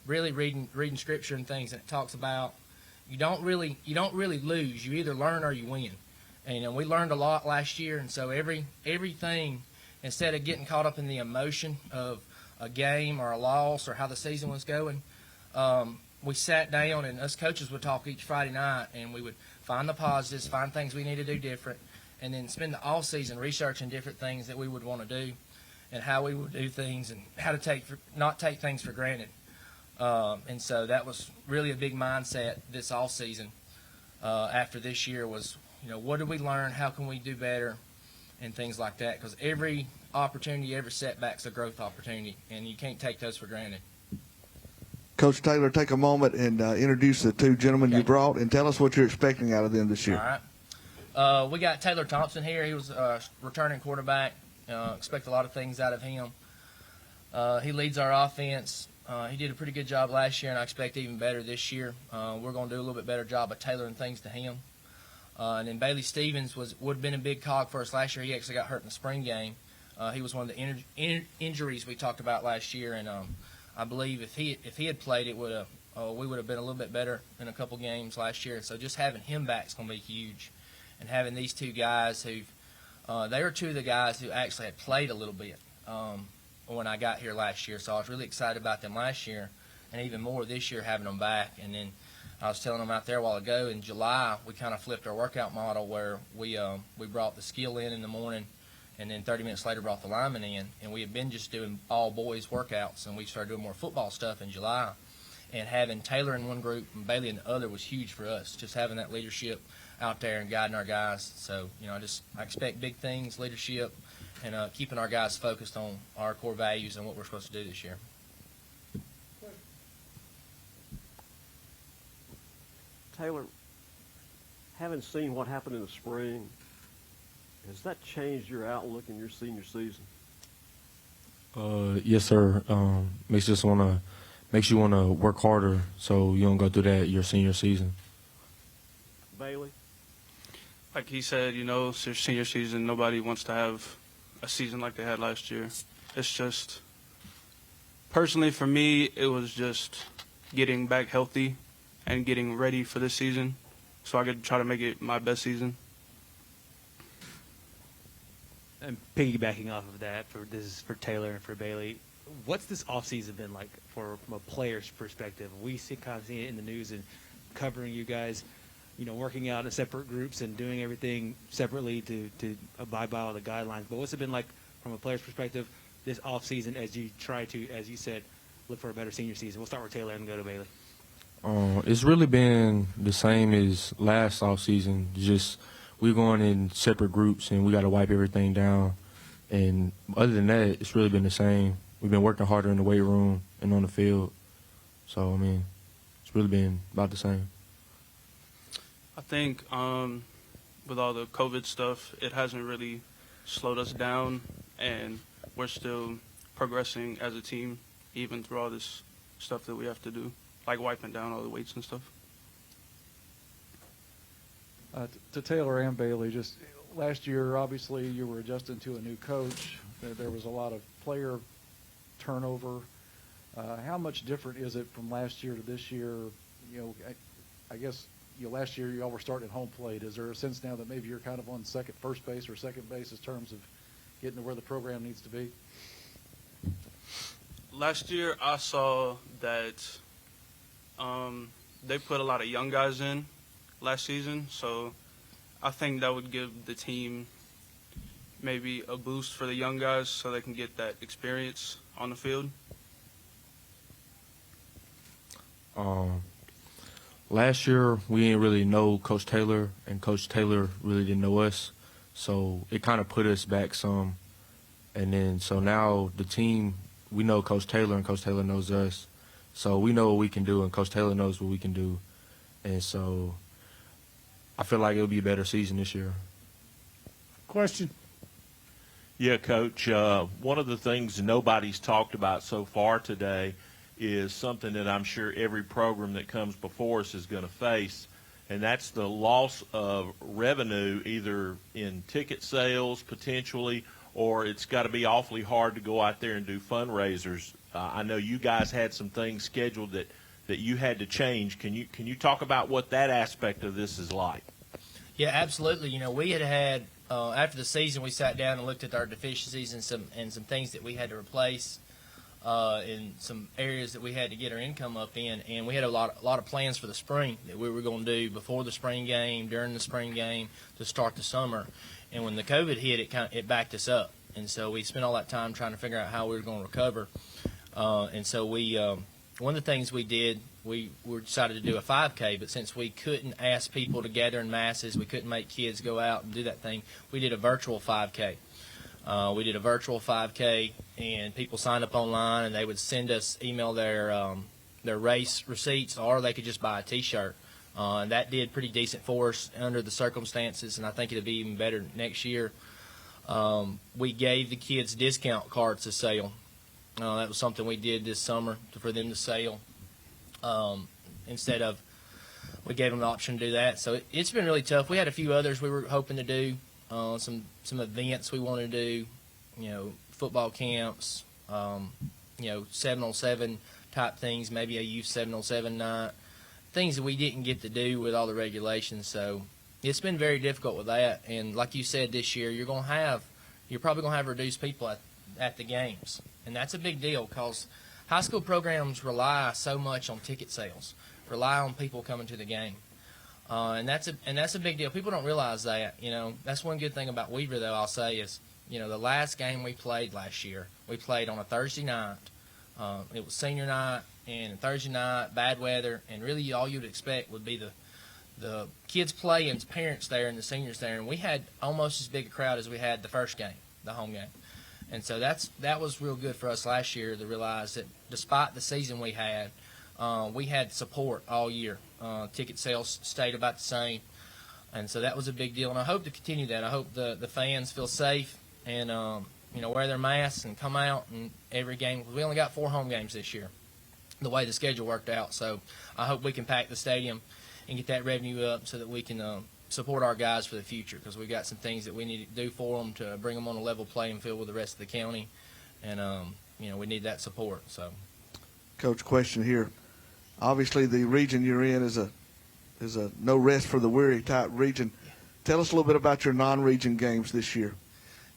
really reading scripture and things, and it talks about you don't really lose. You either learn or you win. And we learned a lot last year, and so everything, instead of getting caught up in the emotion of a game or a loss or how the season was going, we sat down and us coaches would talk each Friday night, and we would find the positives, find things we need to do different, and then spend the all season researching different things that we would want to do and how we would do things and how to not take things for granted. And so that was really a big mindset this off season after this year was, what did we learn? How can we do better? And things like that, because every opportunity, every setback's a growth opportunity, and you can't take those for granted. Coach Taylor, take a moment and introduce the two gentlemen you brought, and tell us what you're expecting out of them this year. All right. We got Taylor Thompson here. He was a returning quarterback. Expect a lot of things out of him. He leads our offense. He did a pretty good job last year, and I expect even better this year. We're going to do a little bit better job of tailoring things to him. And then Bailey Stevens would have been a big cog for us last year. He actually got hurt in the spring game. He was one of the injuries we talked about last year, and I believe if he had played, we would have been a little bit better in a couple games last year. And so just having him back is going to be huge. and having these two guys who they were two of the guys who actually had played a little bit when I got here last year. So I was really excited about them last year, and even more this year having them back. And then I was telling them out there a while ago, in July, we kind of flipped our workout model where we brought the skill in the morning, and then 30 minutes later brought the linemen in. And we had been just doing all boys workouts, and we started doing more football stuff in July. And having Taylor in one group and Bailey in the other was huge for us, just having that leadership out there and guiding our guys. So, I expect big things, leadership, and keeping our guys focused on our core values and what we're supposed to do this year. Taylor, having seen what happened in the spring, has that changed your outlook in your senior season? Yes, sir. Makes you want to work harder so you don't go through that your senior season. Bailey? Like he said, it's your senior season. Nobody wants to have a season like they had last year. It's just, personally for me, it was just getting back healthy and getting ready for this season so I could try to make it my best season. And piggybacking off of that, this is for Taylor and for Bailey, what's this offseason been like from a player's perspective? We kind of see it in the news and covering you guys, working out in separate groups and doing everything separately to abide by all the guidelines. But what's it been like from a player's perspective this offseason as you try to, as you said, look for a better senior season? We'll start with Taylor and go to Bailey. It's really been the same as last offseason. Just we're going in separate groups and we got to wipe everything down. And other than that, it's really been the same. We've been working harder in the weight room and on the field. So, it's really been about the same. I think with all the COVID stuff, it hasn't really slowed us down, and we're still progressing as a team, even through all this stuff that we have to do, like wiping down all the weights and stuff. To Taylor and Bailey, just last year, obviously, you were adjusting to a new coach. There was a lot of player turnover. How much different is it from last year to this year? I guess last year y'all were starting at home plate. Is there a sense now that maybe you're kind of on first base or second base in terms of getting to where the program needs to be? Last year, I saw that they put a lot of young guys in last season, so I think that would give the team maybe a boost for the young guys so they can get that experience on the field. Last year, we didn't really know Coach Taylor, and Coach Taylor really didn't know us. So it kind of put us back some. And then so now the team, we know Coach Taylor, and Coach Taylor knows us. So we know what we can do, and Coach Taylor knows what we can do. And so I feel like it'll be a better season this year. Question? Yeah, Coach. One of the things nobody's talked about so far today is something that I'm sure every program that comes before us is going to face, and that's the loss of revenue either in ticket sales potentially, or it's got to be awfully hard to go out there and do fundraisers. I know you guys had some things scheduled that you had to change. Can you talk about what that aspect of this is like? Yeah, absolutely. We had after the season, we sat down and looked at our deficiencies and some things that we had to replace. In some areas that we had to get our income up in, and we had a lot of plans for the spring that we were going to do before the spring game, during the spring game, to start the summer. And when the COVID hit, it backed us up, and so we spent all that time trying to figure out how we were going to recover. And so we one of the things we did, we decided to do a 5K, but since we couldn't ask people to gather in masses, we couldn't make kids go out and do that thing, we did a virtual 5K. We did a virtual 5K, and people signed up online, and they would send us, email their race receipts, or they could just buy a T-shirt. And that did pretty decent for us under the circumstances, and I think it'll be even better next year. We gave the kids discount cards to sell. That was something we did this summer for them to sell. Instead of, we gave them the option to do that. So it's been really tough. We had a few others we were hoping to do. Some events we want to do, football camps, 7-on-7 type things, maybe a youth 7-on-7 night, things that we didn't get to do with all the regulations. So it's been very difficult with that. And like you said, this year you're probably going to have reduced people at the games, and that's a big deal because high school programs rely so much on ticket sales, rely on people coming to the game, and that's a big deal. People don't realize that. That's one good thing about Weaver, though. I'll say is, the last game we played last year, we played on a Thursday night. It was senior night and Thursday night, bad weather, and really all you'd expect would be the kids playing, parents there, and the seniors there, and we had almost as big a crowd as we had the first game, the home game. And so that was real good for us last year to realize that despite the season we had support all year. Ticket sales stayed about the same, and so that was a big deal. And I hope to continue that. I hope the fans feel safe and wear their masks and come out in every game. We only got 4 home games this year, the way the schedule worked out. So I hope we can pack the stadium and get that revenue up so that we can support our guys for the future, because we got some things that we need to do for them to bring them on a level playing field with the rest of the county, and we need that support. So, Coach, question here. Obviously, the region you're in is a no rest for the weary type region. Tell us a little bit about your non-region games this year.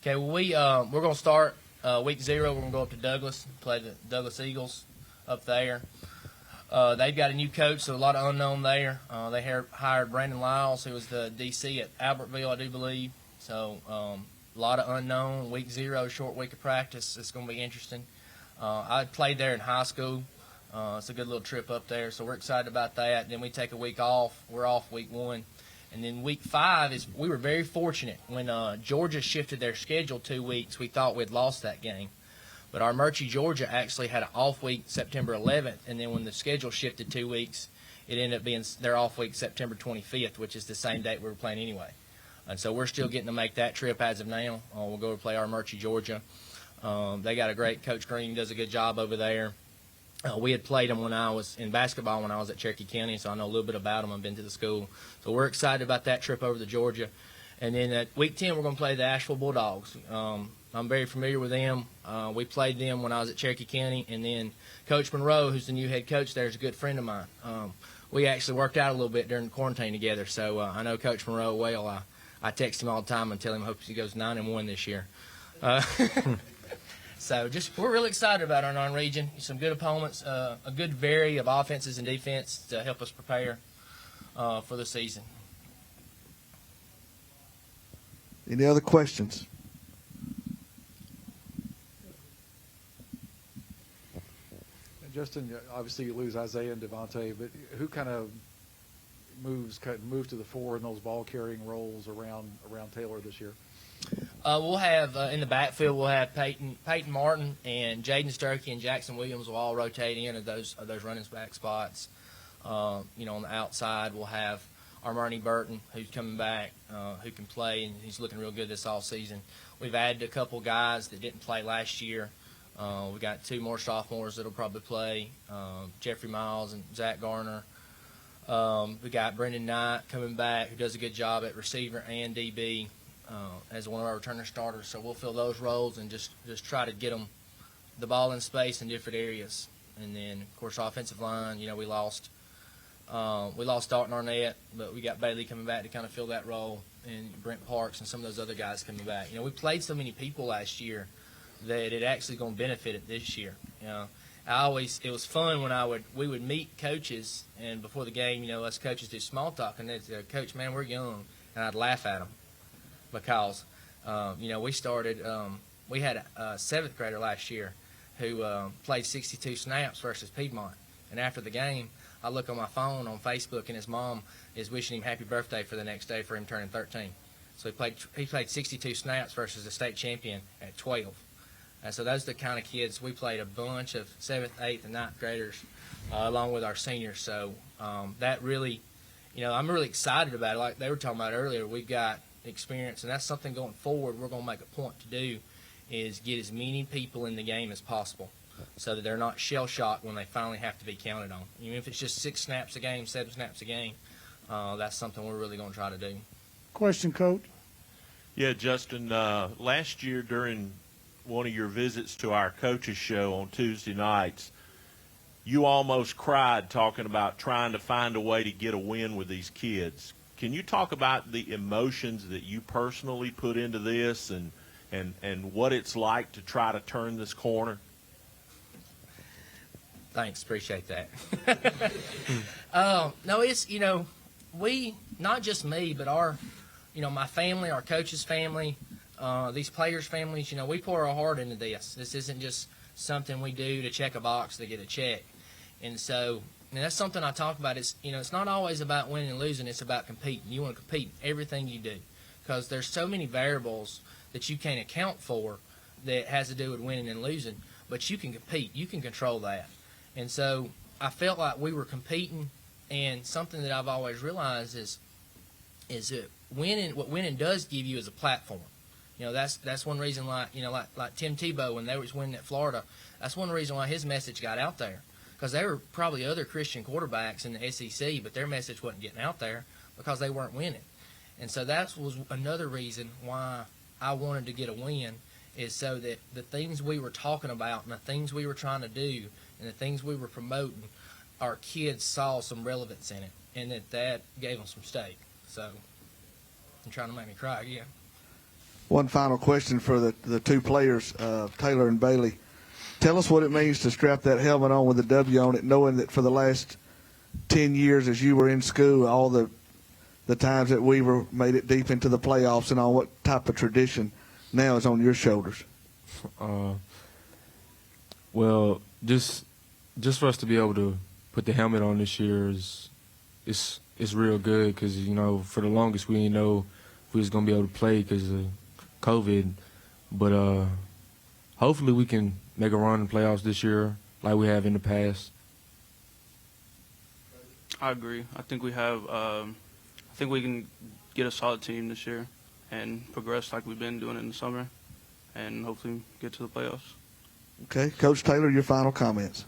Okay, well we're going to start week 0. We're going to go up to Douglas, play the Douglas Eagles up there. They've got a new coach, so a lot of unknown there. They hired Brandon Lyles, who was the DC at Albertville, I do believe. So a lot of unknown. Week 0, short week of practice. It's going to be interesting. I played there in high school. It's a good little trip up there, so we're excited about that. Then we take a week off. We're off week 1. And then week 5 we were very fortunate. When Georgia shifted their schedule 2 weeks, we thought we'd lost that game. But our Murchie, Georgia, actually had an off week September 11th, and then when the schedule shifted 2 weeks, it ended up being their off week September 25th, which is the same date we were playing anyway. And so we're still getting to make that trip as of now. We'll go to play our Murchie, Georgia. They got a great Coach Green, does a good job over there. We had played them when I was in basketball when I was at Cherokee County, so I know a little bit about them. I've been to the school. So we're excited about that trip over to Georgia. And then at week 10, we're going to play the Asheville Bulldogs. I'm very familiar with them. We played them when I was at Cherokee County, and then Coach Monroe, who's the new head coach there, is a good friend of mine. We actually worked out a little bit during the quarantine together, so I know Coach Monroe well. I text him all the time and tell him I hope he goes 9-1 this year. So we're really excited about our non-region. Some good opponents, a good vary of offenses and defense to help us prepare for the season. Any other questions? And Justin, obviously you lose Isaiah and Devontae, but who kind of moves to the fore in those ball carrying roles around Taylor this year? We'll have in the backfield. We'll have Peyton Martin and Jaden Sturkey and Jackson Williams will all rotate in at those running back spots. On the outside, we'll have Armani Burton, who's coming back, who can play, and he's looking real good this all season. We've added a couple guys that didn't play last year. We got 2 more sophomores that'll probably play, Jeffrey Miles and Zach Garner. We got Brendan Knight coming back, who does a good job at receiver and DB. As one of our returning starters, so we'll fill those roles and just try to get them the ball in space in different areas. And then, of course, offensive line. We lost Dalton Arnett, but we got Bailey coming back to kind of fill that role, and Brent Parks and some of those other guys coming back. We played so many people last year that it actually going to benefit it this year. It was fun when we would meet coaches, and before the game, us coaches do small talk, and they'd say, "Coach, man, we're young," and I'd laugh at them. Because, we started, we had a 7th grader last year who played 62 snaps versus Piedmont. And after the game, I look on my phone on Facebook, and his mom is wishing him happy birthday for the next day for him turning 13. So he played 62 snaps versus the state champion at 12. And so those are the kind of kids. We played a bunch of 7th, 8th, and 9th graders along with our seniors. So that really, I'm really excited about it. Like they were talking about earlier, we've got experience, and that's something going forward we're going to make a point to do, is get as many people in the game as possible so that they're not shell-shocked when they finally have to be counted on. Even if it's just 6 snaps a game, 7 snaps a game, that's something we're really going to try to do. Question, Coach. Yeah, Justin, last year during one of your visits to our coaches show on Tuesday nights, you almost cried talking about trying to find a way to get a win with these kids. Can you talk about the emotions that you personally put into this and what it's like to try to turn this corner? Thanks, appreciate that. No, it's, we, not just me, but our, my family, our coaches' family, these players' families, we pour our heart into this. This isn't just something we do to check a box to get a check. And so, that's something I talk about. It's, it's not always about winning and losing. It's about competing. You want to compete in everything you do because there's so many variables that you can't account for that has to do with winning and losing. But you can compete. You can control that. And so I felt like we were competing, and something that I've always realized is that what winning does give you is a platform. That's one reason, like Tim Tebow when they was winning at Florida, that's one reason why his message got out there. Because there were probably other Christian quarterbacks in the SEC, but their message wasn't getting out there because they weren't winning. And so that was another reason why I wanted to get a win, is so that the things we were talking about and the things we were trying to do and the things we were promoting, our kids saw some relevance in it, and that gave them some stake. So I'm trying to make me cry again. One final question for the two players, Taylor and Bailey. Tell us what it means to strap that helmet on with a W on it, knowing that for the last 10 years as you were in school, all the times that we made it deep into the playoffs and all, what type of tradition now is on your shoulders? Well, just for us to be able to put the helmet on this year it's real good because, for the longest we didn't know if we was going to be able to play because of COVID. But hopefully we can make a run in playoffs this year like we have in the past. I agree. I think we have. I think we can get a solid team this year and progress like we've been doing in the summer, and hopefully get to the playoffs. Okay, Coach Taylor, your final comments.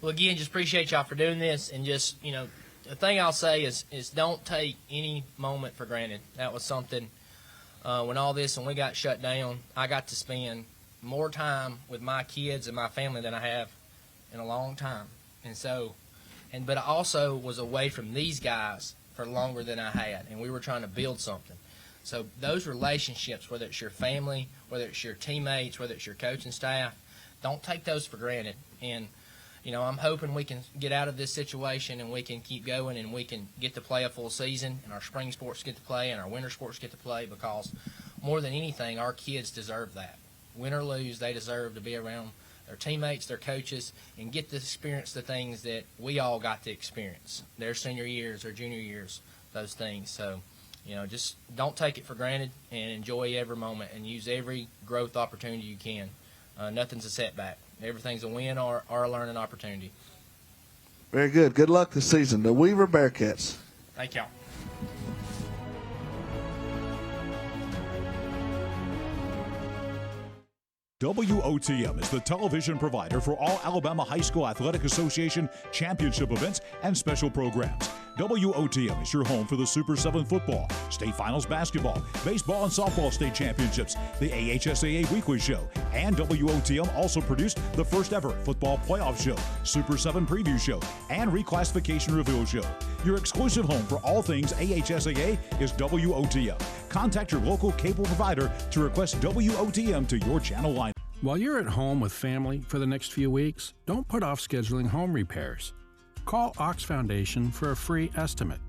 Well, again, just appreciate y'all for doing this, and just the thing I'll say is don't take any moment for granted. That was something when we got shut down, I got to spend more time with my kids and my family than I have in a long time. And so, but I also was away from these guys for longer than I had, and we were trying to build something. So those relationships, whether it's your family, whether it's your teammates, whether it's your coaching staff, don't take those for granted. And, I'm hoping we can get out of this situation and we can keep going and we can get to play a full season, and our spring sports get to play and our winter sports get to play, because more than anything, our kids deserve that. Win or lose, they deserve to be around their teammates, their coaches, and get to experience the things that we all got to experience, their senior years, their junior years, those things. So, just don't take it for granted and enjoy every moment and use every growth opportunity you can. Nothing's a setback. Everything's a win or a learning opportunity. Very good. Good luck this season. The Weaver Bearcats. Thank y'all. WOTM is the television provider for all Alabama High School Athletic Association championship events and special programs. WOTM is your home for the Super 7 football, state finals basketball, baseball and softball state championships, the AHSAA weekly show, and WOTM also produced the first ever football playoff show, Super 7 preview show, and reclassification reveal show. Your exclusive home for all things AHSAA is WOTM. Contact your local cable provider to request WOTM to your channel line. While you're at home with family for the next few weeks, don't put off scheduling home repairs. Call Ox Foundation for a free estimate.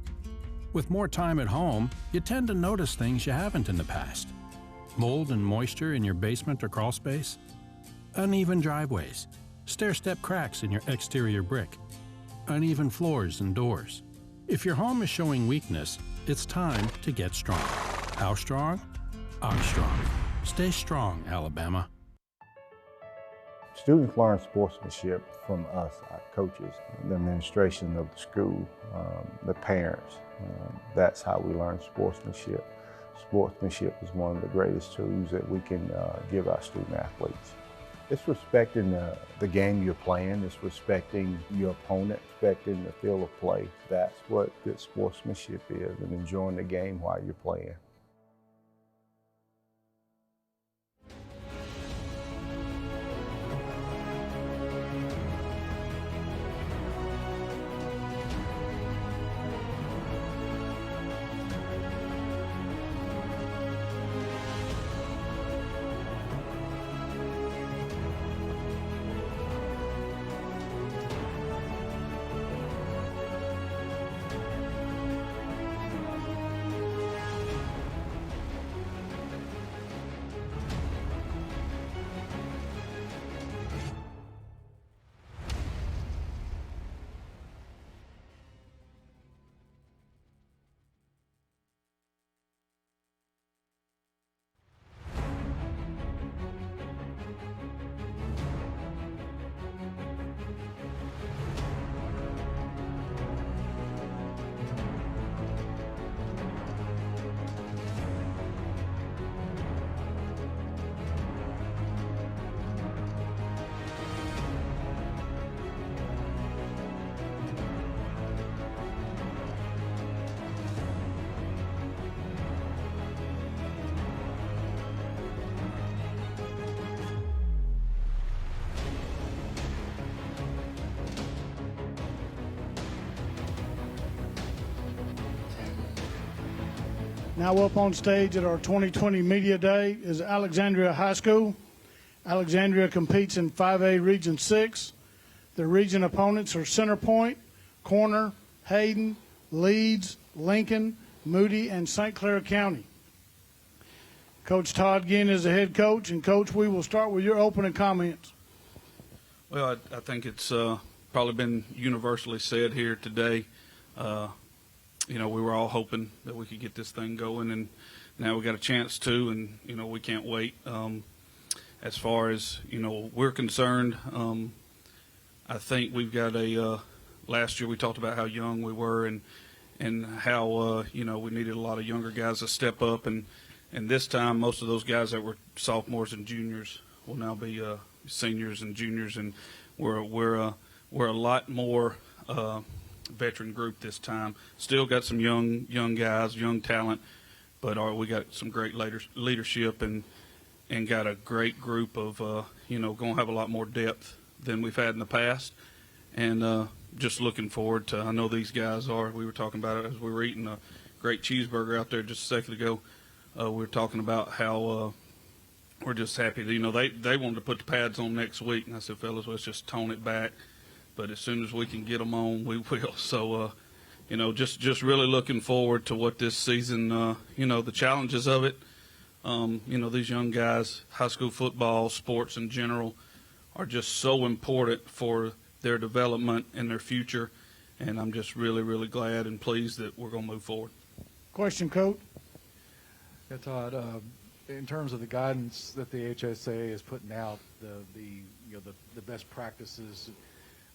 With more time at home, you tend to notice things you haven't in the past. Mold and moisture in your basement or crawl space, uneven driveways, stair-step cracks in your exterior brick, uneven floors and doors. If your home is showing weakness, it's time to get strong. How strong? Ox Strong. Stay strong, Alabama. Students learn sportsmanship from us, our coaches, the administration of the school, the parents. That's how we learn sportsmanship. Sportsmanship is one of the greatest tools that we can give our student athletes. It's respecting the game you're playing. It's respecting your opponent, respecting the field of play. That's what good sportsmanship is, and enjoying the game while you're playing. Now up on stage at our 2020 Media Day is Alexandria High School. Alexandria competes in 5A Region 6. The region opponents are Center Point, Corner, Hayden, Leeds, Lincoln, Moody, and St. Clair County. Coach Todd Ginn is the head coach, and Coach, we will start with your opening comments. Well, I think it's probably been universally said here today. We were all hoping that we could get this thing going, and now we got a chance to, and, we can't wait. As far as, we're concerned, I think we've got last year we talked about how young we were and how, we needed a lot of younger guys to step up, and this time most of those guys that were sophomores and juniors will now be seniors and juniors, and we're a lot more veteran group this time. Still got some young guys, young talent, but we got some great leadership and got a great group of going to have a lot more depth than we've had in the past, and just looking forward to. I know these guys are. We were talking about it as we were eating a great cheeseburger out there just a second ago. We were talking about how we're just happy that, they wanted to put the pads on next week, and I said, fellas, let's just tone it back. But as soon as we can get them on, we will. So, just really looking forward to what this season, the challenges of it. These young guys, high school football, sports in general, are just so important for their development and their future. And I'm just really, really glad and pleased that we're going to move forward. Question, Coach. Yeah, Todd, in terms of the guidance that the HSA is putting out, the best practices,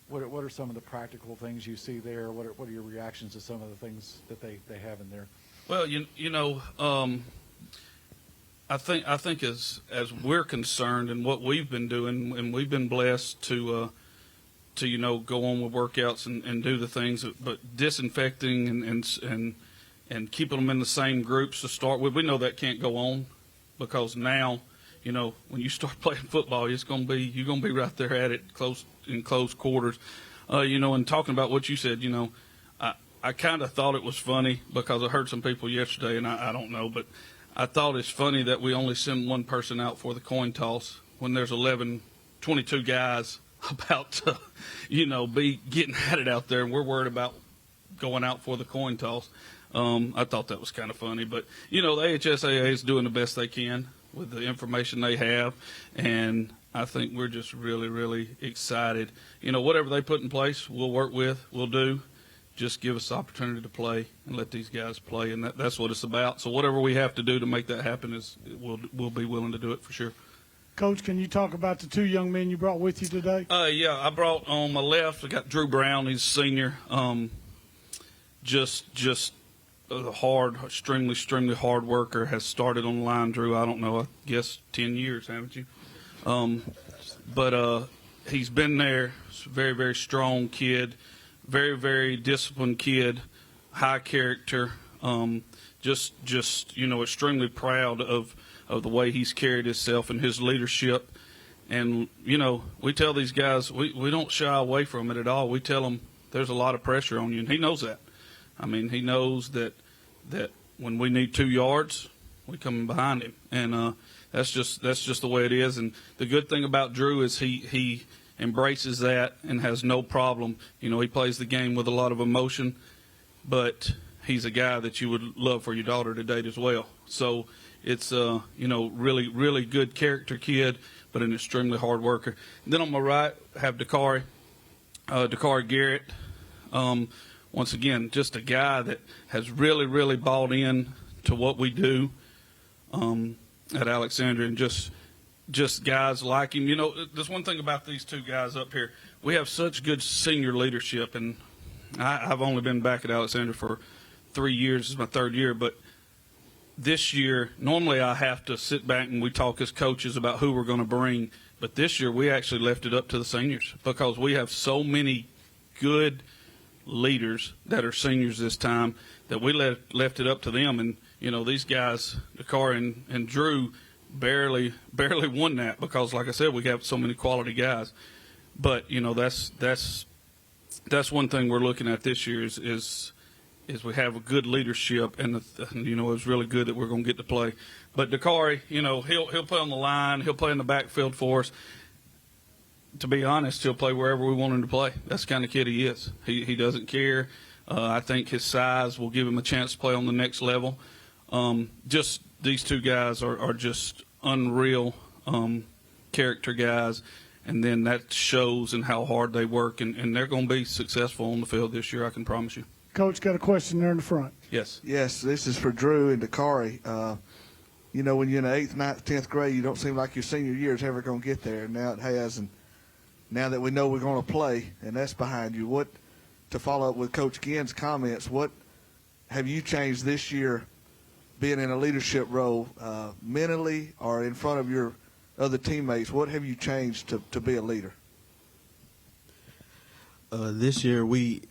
what are some of the practical things you see there? What are your reactions to some of the things that they have in there? Well, I think as we're concerned and what we've been doing, and we've been blessed to go on with workouts and do the things, but disinfecting and keeping them in the same groups to start with, we know that can't go on, because now, when you start playing football, you're going to be right there at it, in close quarters. And talking about what you said, I kind of thought it was funny because I heard some people yesterday, and I don't know, but I thought it's funny that we only send one person out for the coin toss when there's 22 guys about to, be getting at it out there, and we're worried about going out for the coin toss. I thought that was kind of funny, but the AHSAA is doing the best they can with the information they have, and I think we're just really, really excited. Whatever they put in place, we'll work with, we'll do. Just give us the opportunity to play and let these guys play, and that's what it's about. So whatever we have to do to make that happen we'll be willing to do it for sure. Coach, can you talk about the two young men you brought with you today? Yeah, I brought on my left. I got Drew Brown. He's a senior. Just a extremely hard worker. Has started on the line, Drew. I don't know. I guess 10 years, haven't you? But he's been there. He's a very, very strong kid. Very, very disciplined kid, high character, just extremely proud of the way he's carried himself and his leadership. And, we tell these guys, we don't shy away from it at all. We tell them there's a lot of pressure on you, and he knows that. I mean, he knows that when we need 2 yards, we come in behind him. And that's just the way it is. And the good thing about Drew is he embraces that and has no problem. He plays the game with a lot of emotion, but he's a guy that you would love for your daughter to date as well. So it's really, really good character kid, but an extremely hard worker. And then on my right, I have Dakari Garrett. Once again, just a guy that has really, really bought in to what we do at Alexandria, and just guys like him. There's one thing about these two guys up here. We have such good senior leadership, and I've only been back at Alexandria for 3 years. This is my third year, but this year, normally I have to sit back and we talk as coaches about who we're going to bring, but this year we actually left it up to the seniors because we have so many good leaders that are seniors this time that we left it up to them. And, these guys, Dakari and Drew, barely won that because, like I said, we have so many quality guys. But that's one thing we're looking at this year is is we have a good leadership, and it's really good that we're going to get to play. But Dakari, he'll play on the line, he'll play in the backfield for us. To be honest, he'll play wherever we want him to play. That's the kind of kid he is. He doesn't care. I think his size will give him a chance to play on the next level. Just these two guys are just unreal character guys, and then that shows in how hard they work, and they're going to be successful on the field this year, I can promise you. Coach got a question there in the front. Yes. Yes, this is for Drew and Dakari. When you're in the 8th, 9th, 10th grade, you don't seem like your senior year is ever going to get there. Now it has, and now that we know we're going to play, and that's behind you, to follow up with Coach Ginn's comments, what have you changed this year being in a leadership role mentally or in front of your other teammates? What have you changed to be a leader? This year, me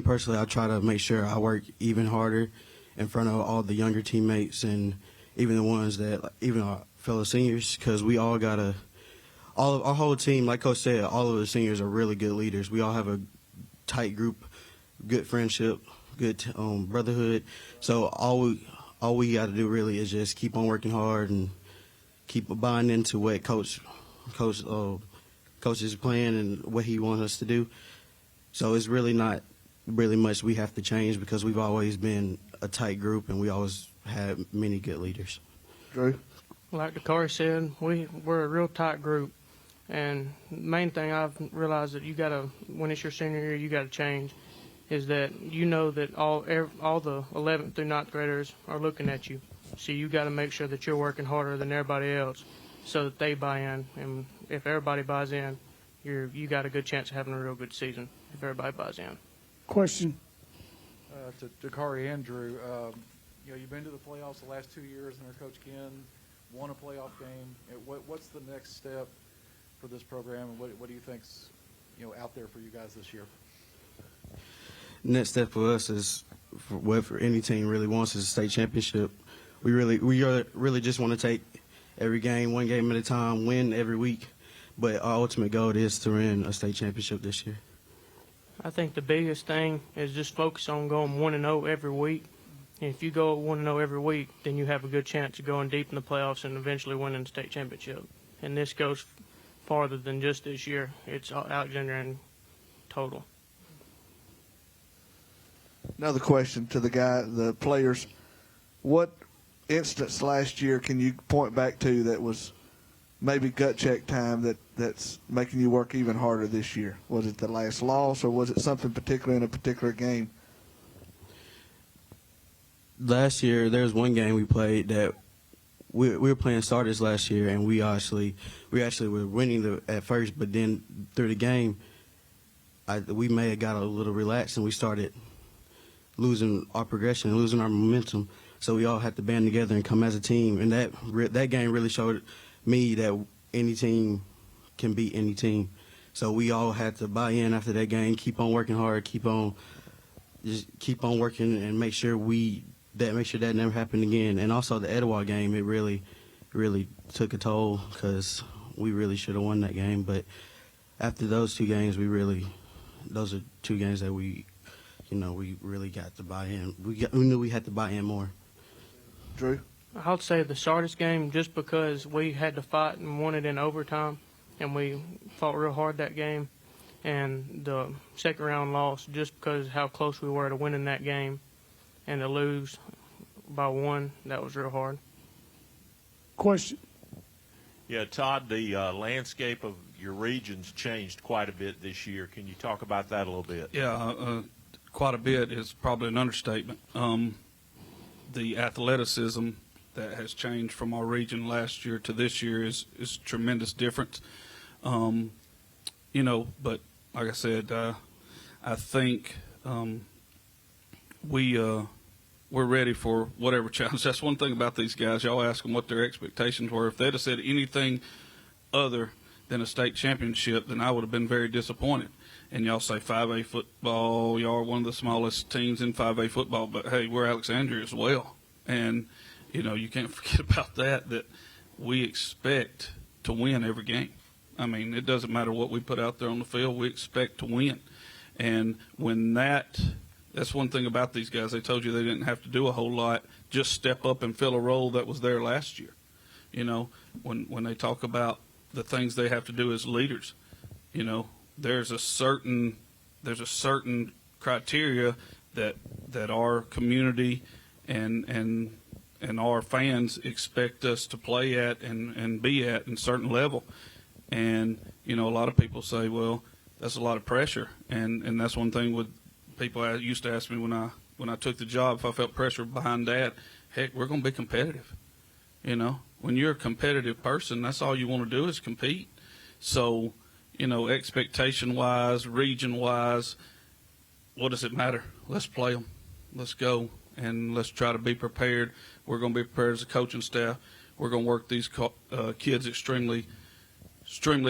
personally, I try to make sure I work even harder in front of all the younger teammates and even the ones that, even our fellow seniors, because we all got our whole team, like Coach said, all of the seniors are really good leaders. We all have a tight group, good friendship, good brotherhood. So all we got to do really is just keep on working hard and keep buying into what Coach is playing and what he wants us to do. So it's really not really much we have to change because we've always been a tight group and we always had many good leaders. Drew? Like Dakari said, we're a real tight group. And the main thing I've realized that when it's your senior year, you got to change, is that that all the 11th through 9th graders are looking at you. So you got to make sure that you're working harder than everybody else so that they buy in. And if everybody buys in, you got a good chance of having a real good season if everybody buys in. Question. To Dakari and Drew, you've been to the playoffs the last 2 years under Coach Ginn, won a playoff game. What's the next step for this program, and what do you think's out there for you guys this year? Next step for us is what any team really wants is a state championship. We really just want to take every game, one game at a time, win every week. But our ultimate goal is to win a state championship this year. I think the biggest thing is just focus on going 1-0 every week. And if you go 1-0 every week, then you have a good chance of going deep in the playoffs and eventually winning the state championship. And this goes farther than just this year. It's Alexander and total. Another question to the players. What instance last year can you point back to that was maybe gut check time that's making you work even harder this year? Was it the last loss, or was it something particular in a particular game? Last year, there was one game we played that we were playing starters last year, and we actually were winning at first, but then through the game, we may have got a little relaxed, and we started losing our progression, losing our momentum. So we all had to band together and come as a team, and that game really showed me that any team can beat any team. So we all had to buy in after that game, keep on working hard, keep on working, and make sure that never happened again. And also the Etowah game, it really took a toll because we really should have won that game. But after those two games, those are two games that we really got to buy in. We knew we had to buy in more. Drew? I would say the Sardis game, just because we had to fight and won it in overtime, and we fought real hard that game. And the second round loss, just because how close we were to winning that game, and to lose by one, that was real hard. Question. Yeah, Todd, the landscape of your region's changed quite a bit this year. Can you talk about that a little bit? Yeah, quite a bit is probably an understatement. The athleticism that has changed from our region last year to this year is tremendous difference. But like I said, I think we're ready for whatever challenge. That's one thing about these guys. Y'all ask them what their expectations were. If they'd have said anything other than a state championship, then I would have been very disappointed. And y'all say 5A football, y'all are one of the smallest teams in 5A football, but hey, we're Alexandria as well. And, you can't forget about that we expect to win every game. I mean, it doesn't matter what we put out there on the field, we expect to win. And when that That's one thing about these guys. They told you they didn't have to do a whole lot, just step up and fill a role that was there last year. You know, when they talk about the things they have to do as leaders, you know, there's a certain criteria that our community and our fans expect us to play at and be at in certain level. And, you know, a lot of people say, well, that's a lot of pressure. And that's one thing with people used to ask me when I took the job, if I felt pressure behind that. Heck, we're going to be competitive. You know, when you're a competitive person, that's all you want to do is compete. So, you know, expectation-wise, region-wise, what does it matter? Let's play them. Let's go, and let's try to be prepared. We're going to be prepared as a coaching staff. We're going to work these kids extremely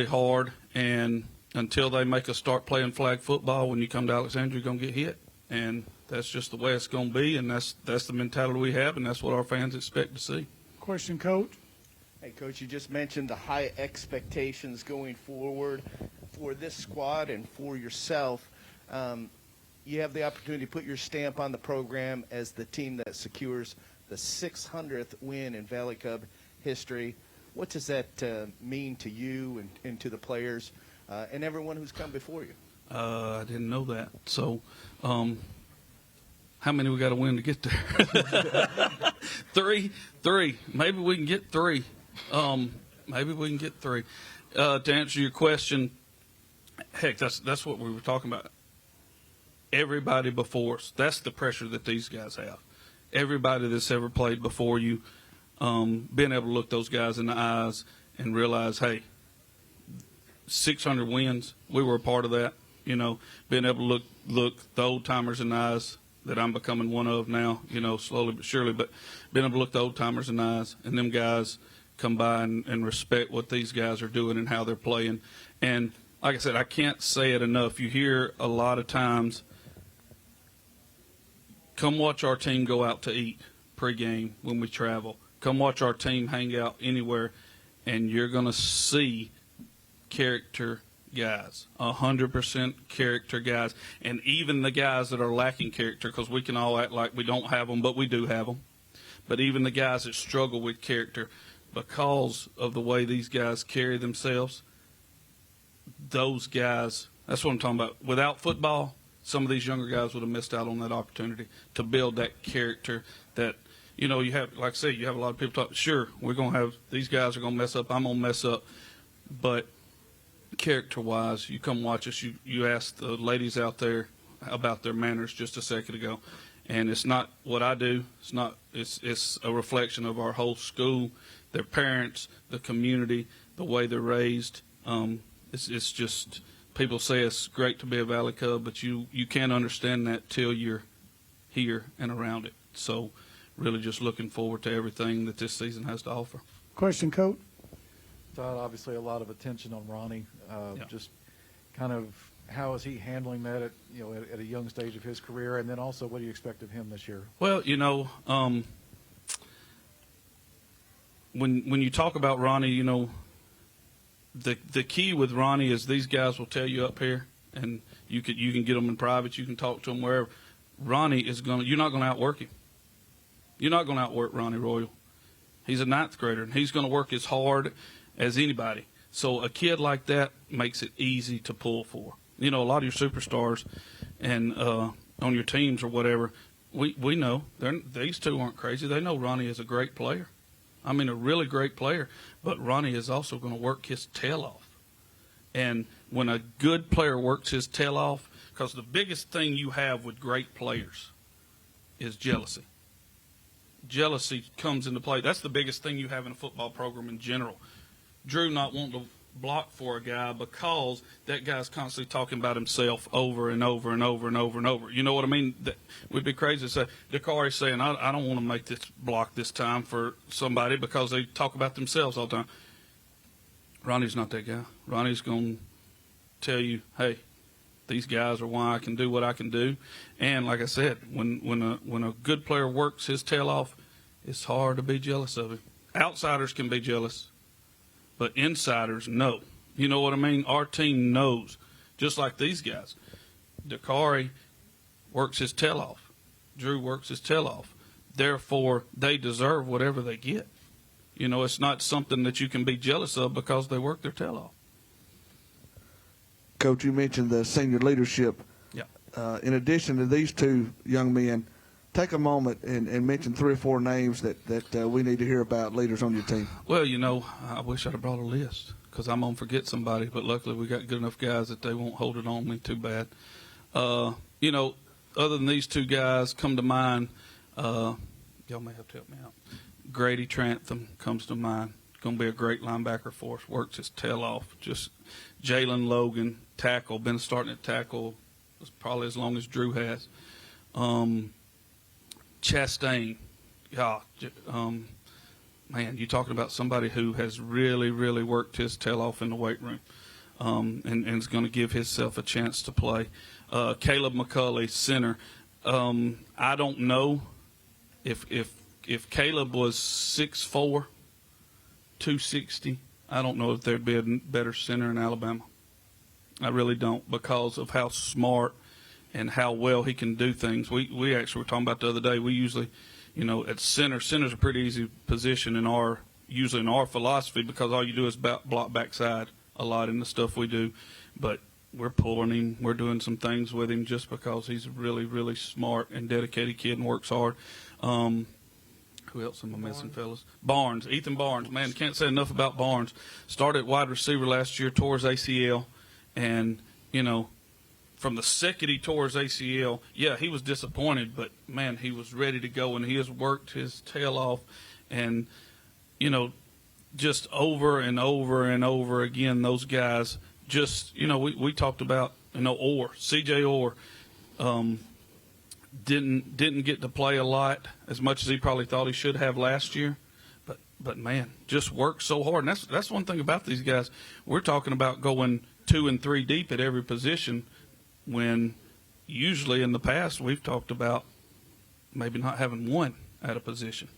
hard, and until they make us start playing flag football, when you come to Alexandria, you're going to get hit. And that's just the way it's going to be, and that's the mentality we have, and that's what our fans expect to see. Question, Coach. Hey, Coach, you just mentioned the high expectations going forward for this squad and for yourself. You have the opportunity to put your stamp on the program as the team that secures the 600th win in Valley Cub history. What does that mean to you and to the players and everyone who's come before you? I didn't know that. So, how many we got to win to get there? Three. Maybe we can get three. Maybe we can get three. To answer your question, heck, that's what we were talking about. Everybody before us. That's the pressure that these guys have. Everybody that's ever played before you, being able to look those guys in the eyes and realize, hey, 600 wins, we were a part of that. You know, being able to look the old timers in the eyes that I'm becoming one of now, you know, slowly but surely, but being able to look the old timers in the eyes and them guys come by and respect what these guys are doing and how they're playing. And like I said, I can't say it enough. You hear a lot of times, come watch our team go out to eat pregame when we travel. Come watch our team hang out anywhere, and you're going to see character guys, 100% character guys, and even the guys that are lacking character, because we can all act like we don't have them, but we do have them. But even the guys that struggle with character, because of the way these guys carry themselves, those guys, that's what I'm talking about. Without football, some of these younger guys would have missed out on that opportunity to build that character that, you know, you have, like I say, you have a lot of people talk, sure, we're going to have, these guys are going to mess up, I'm going to mess up, but character-wise, you come watch us, you ask the ladies out there about their manners just a second ago, and it's not what I do, it's a reflection of our whole school, their parents, the community, the way they're raised. It's just, people say it's great to be a Valley Cub, but you can't understand that till you're here and around it. So really just looking forward to everything that this season has to offer. Question, Coach. Todd, obviously a lot of attention on Ronnie. Just kind of how is he handling that at a young stage of his career, and then also what do you expect of him this year? Well, you know, when you talk about Ronnie, you know, the key with Ronnie is these guys will tell you up here, and you can get them in private, you can talk to them wherever. Ronnie is you're not going to outwork him. You're not going to outwork Ronnie Royal. He's a 9th grader, and he's going to work as hard as anybody. So a kid like that makes it easy to pull for. You know, a lot of your superstars and on your teams or whatever, we know these two aren't crazy. They know Ronnie is a great player. I mean, a really great player. But Ronnie is also going to work his tail off. And when a good player works his tail off, because the biggest thing you have with great players is jealousy. Jealousy comes into play. That's the biggest thing you have in a football program in general. Drew not wanting to block for a guy because that guy's constantly talking about himself over and over and over and over and over. You know what I mean? We'd be crazy to say, Dakari's saying, I don't want to make this block this time for somebody because they talk about themselves all the time. Ronnie's not that guy. Ronnie's going to tell you, hey, these guys are why I can do what I can do. And like I said, when a good player works his tail off, it's hard to be jealous of him. Outsiders can be jealous, but insiders know. You know what I mean? Our team knows, just like these guys. Dakari, works his tail off. Drew works his tail off. Therefore, they deserve whatever they get. You know, it's not something that you can be jealous of because they work their tail off. Coach, you mentioned the senior leadership. Yeah. In addition to these two young men, take a moment and mention 3 or 4 names that we need to hear about, leaders on your team. Well, you know, I wish I'd have brought a list because I'm going to forget somebody, but luckily we got good enough guys that they won't hold it on me too bad. You know, other than these two guys come to mind, y'all may have to help me out. Grady Trantham comes to mind. Going to be a great linebacker for us. Works his tail off. Just Jalen Logan, tackle. Been starting at tackle probably as long as Drew has. Chastain. Yeah. Man, you're talking about somebody who has really, really worked his tail off in the weight room and is going to give himself a chance to play. Caleb McCulley, center. I don't know if Caleb was 6'4", 260, I don't know if there'd be a better center in Alabama. I really don't, because of how smart and how well he can do things. We actually were talking about the other day, we usually, you know, at center's a pretty easy position usually in our philosophy, because all you do is block backside a lot in the stuff we do. But we're pulling him. We're doing some things with him just because he's a really, really smart and dedicated kid and works hard. Who else am I missing, fellas? Barnes, Ethan Barnes. Man, can't say enough about Barnes. Started wide receiver last year, tore his ACL. And, you know, from the second he tore his ACL, yeah, he was disappointed. But, man, he was ready to go, and he has worked his tail off. And, you know, just over and over and over again, those guys just, you know, we talked about, you know, Orr, C.J. Orr. Didn't get to play a lot, as much as he probably thought he should have last year, but man, just worked so hard. And that's one thing about these guys. We're talking about going 2 and 3 deep at every position, when usually in the past we've talked about maybe not having one at a position,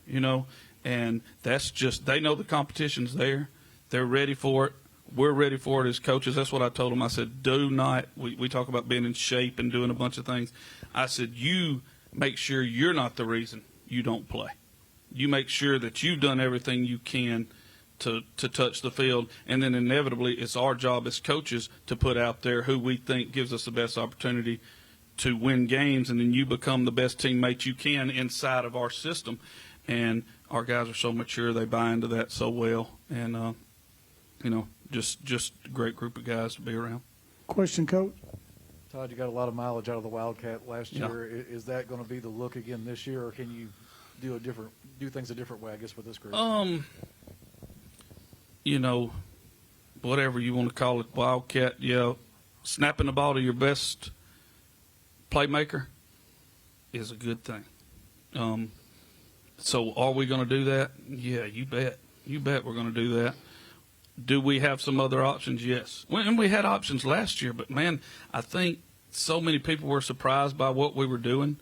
you know. And that's just, they know the competition's there. They're ready for it. We're ready for it as coaches. That's what I told them. I said, do not, we talk about being in shape and doing a bunch of things. I said, you make sure you're not the reason you don't play. You make sure that you've done everything you can to touch the field, and then inevitably it's our job as coaches to put out there who we think gives us the best opportunity to win games, and then you become the best teammate you can inside of our system. And our guys are so mature, they buy into that so well, and you know, just a great group of guys to be around. Question, Coach? Todd, you got a lot of mileage out of the Wildcat last Yeah. year. Is that going to be the look again this year, or can you do things a different way, I guess, with this group? You know, whatever you want to call it, Wildcat, yeah, snapping the ball to your best playmaker is a good thing. So are we going to do that? Yeah, you bet. You bet we're going to do that. Do we have some other options? Yes. And we had options last year, but, man, I think so many people were surprised by what we were doing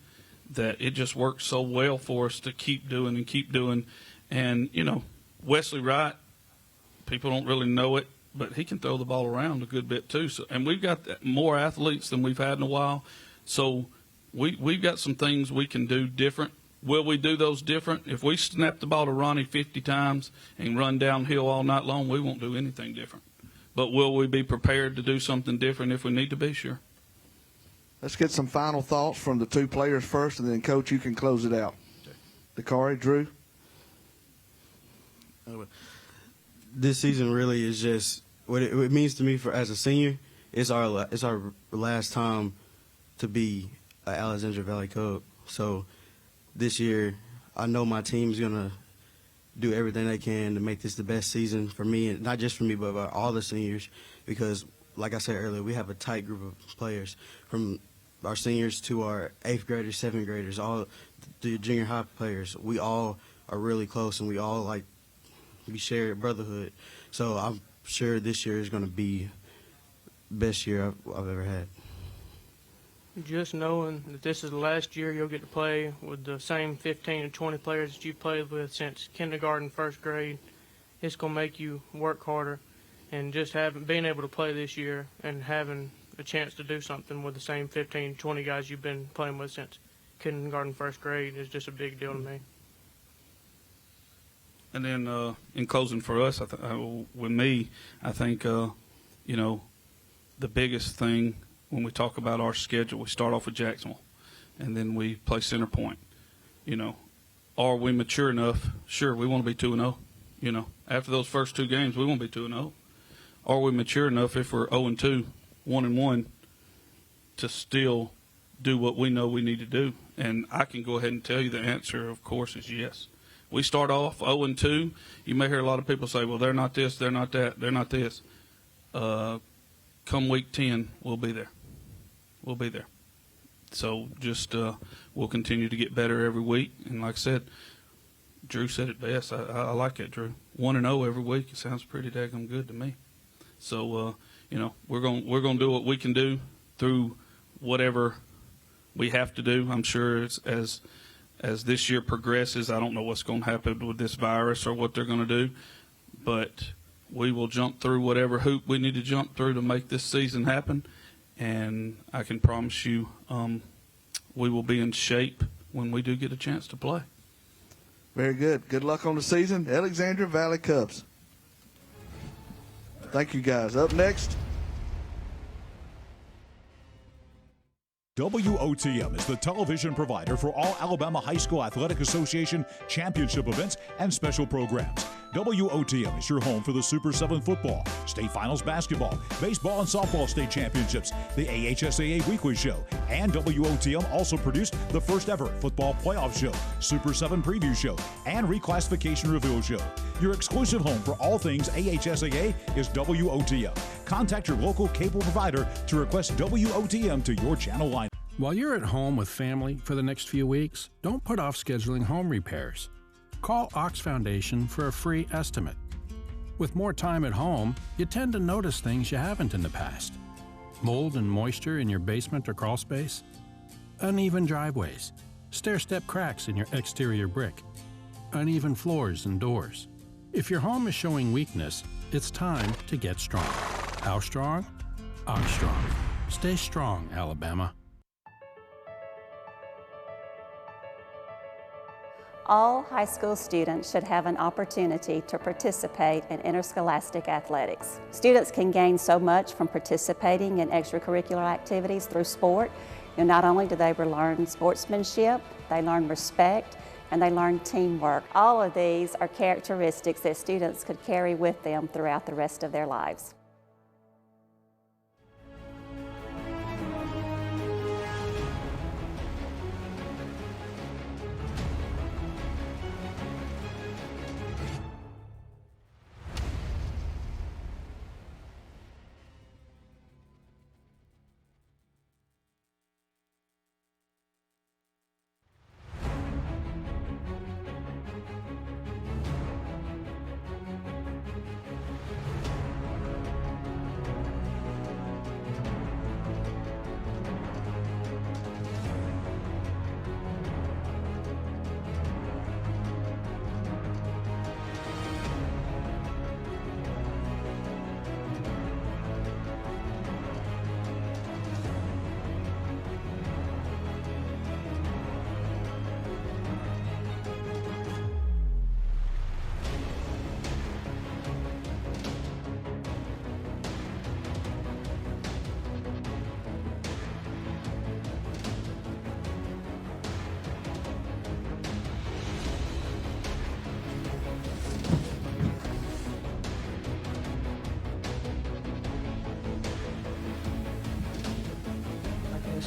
that it just worked so well for us to keep doing and keep doing. And, you know, Wesley Wright, people don't really know it, but he can throw the ball around a good bit too. So, and we've got more athletes than we've had in a while. So we've got some things we can do different. Will we do those different? If we snap the ball to Ronnie 50 times and run downhill all night long, we won't do anything different. But will we be prepared to do something different if we need to be? Sure. Let's get some final thoughts from the two players first, and then, Coach, you can close it out. Dakari, Drew? This season really is just what it means to me for as a senior. It's our last time to be an Alexandria Valley Cub. So this year, I know my team's gonna do everything they can to make this the best season for me, and not just for me, but all the seniors. Because, like I said earlier, we have a tight group of players, from our seniors to our 8th graders, 7th graders, all the junior high players. We all are really close, and we share brotherhood. So I'm sure this year is going to be the best year I've ever had. Just knowing that this is the last year you'll get to play with the same 15 to 20 players that you've played with since kindergarten, 1st grade, it's going to make you work harder. And just being able to play this year and having a chance to do something with the same 15, 20 guys you've been playing with since kindergarten, first grade is just a big deal to me. And then in closing for us, with me, I think, you know, the biggest thing when we talk about our schedule, we start off with Jacksonville, and then we play Center Point. You know, are we mature enough? Sure, we want to be 2-0. You know, after those first two games, we want to be 2-0. Are we mature enough if we're 0-2, 1-1, to still do what we know we need to do? And I can go ahead and tell you the answer, of course, is yes. We start off 0-2. You may hear a lot of people say, well, they're not this, they're not that, they're not this. Come week 10, we'll be there. We'll be there. So just we'll continue to get better every week. And like I said, Drew said it best. I like that, Drew. 1-0 every week. It sounds pretty daggum good to me. So you know, we're gonna do what we can do through whatever we have to do. I'm sure as this year progresses, I don't know what's going to happen with this virus or what they're going to do, but we will jump through whatever hoop we need to jump through to make this season happen. And I can promise you we will be in shape when we do get a chance to play. Very good. Good luck on the season. Alexandria Valley Cubs. Thank you, guys. Up next. WOTM is the television provider for all Alabama High School Athletic Association championship events and special programs. WOTM is your home for the Super 7 football, state finals basketball, baseball and softball state championships, the AHSAA weekly show, and WOTM also produced the first ever football playoff show, Super 7 preview show, and reclassification reveal show. Your exclusive home for all things AHSAA is WOTM. Contact your local cable provider to request WOTM to your channel line. While you're at home with family for the next few weeks, don't put off scheduling home repairs. Call Ox Foundation for a free estimate. With more time at home, you tend to notice things you haven't in the past. Mold and moisture in your basement or crawl space, uneven driveways, stair-step cracks in your exterior brick, uneven floors and doors. If your home is showing weakness, it's time to get strong. How strong? Ox Strong. Stay strong, Alabama. All high school students should have an opportunity to participate in interscholastic athletics. Students can gain so much from participating in extracurricular activities through sport. Not only do they learn sportsmanship, they learn respect, and they learn teamwork. All of these are characteristics that students could carry with them throughout the rest of their lives.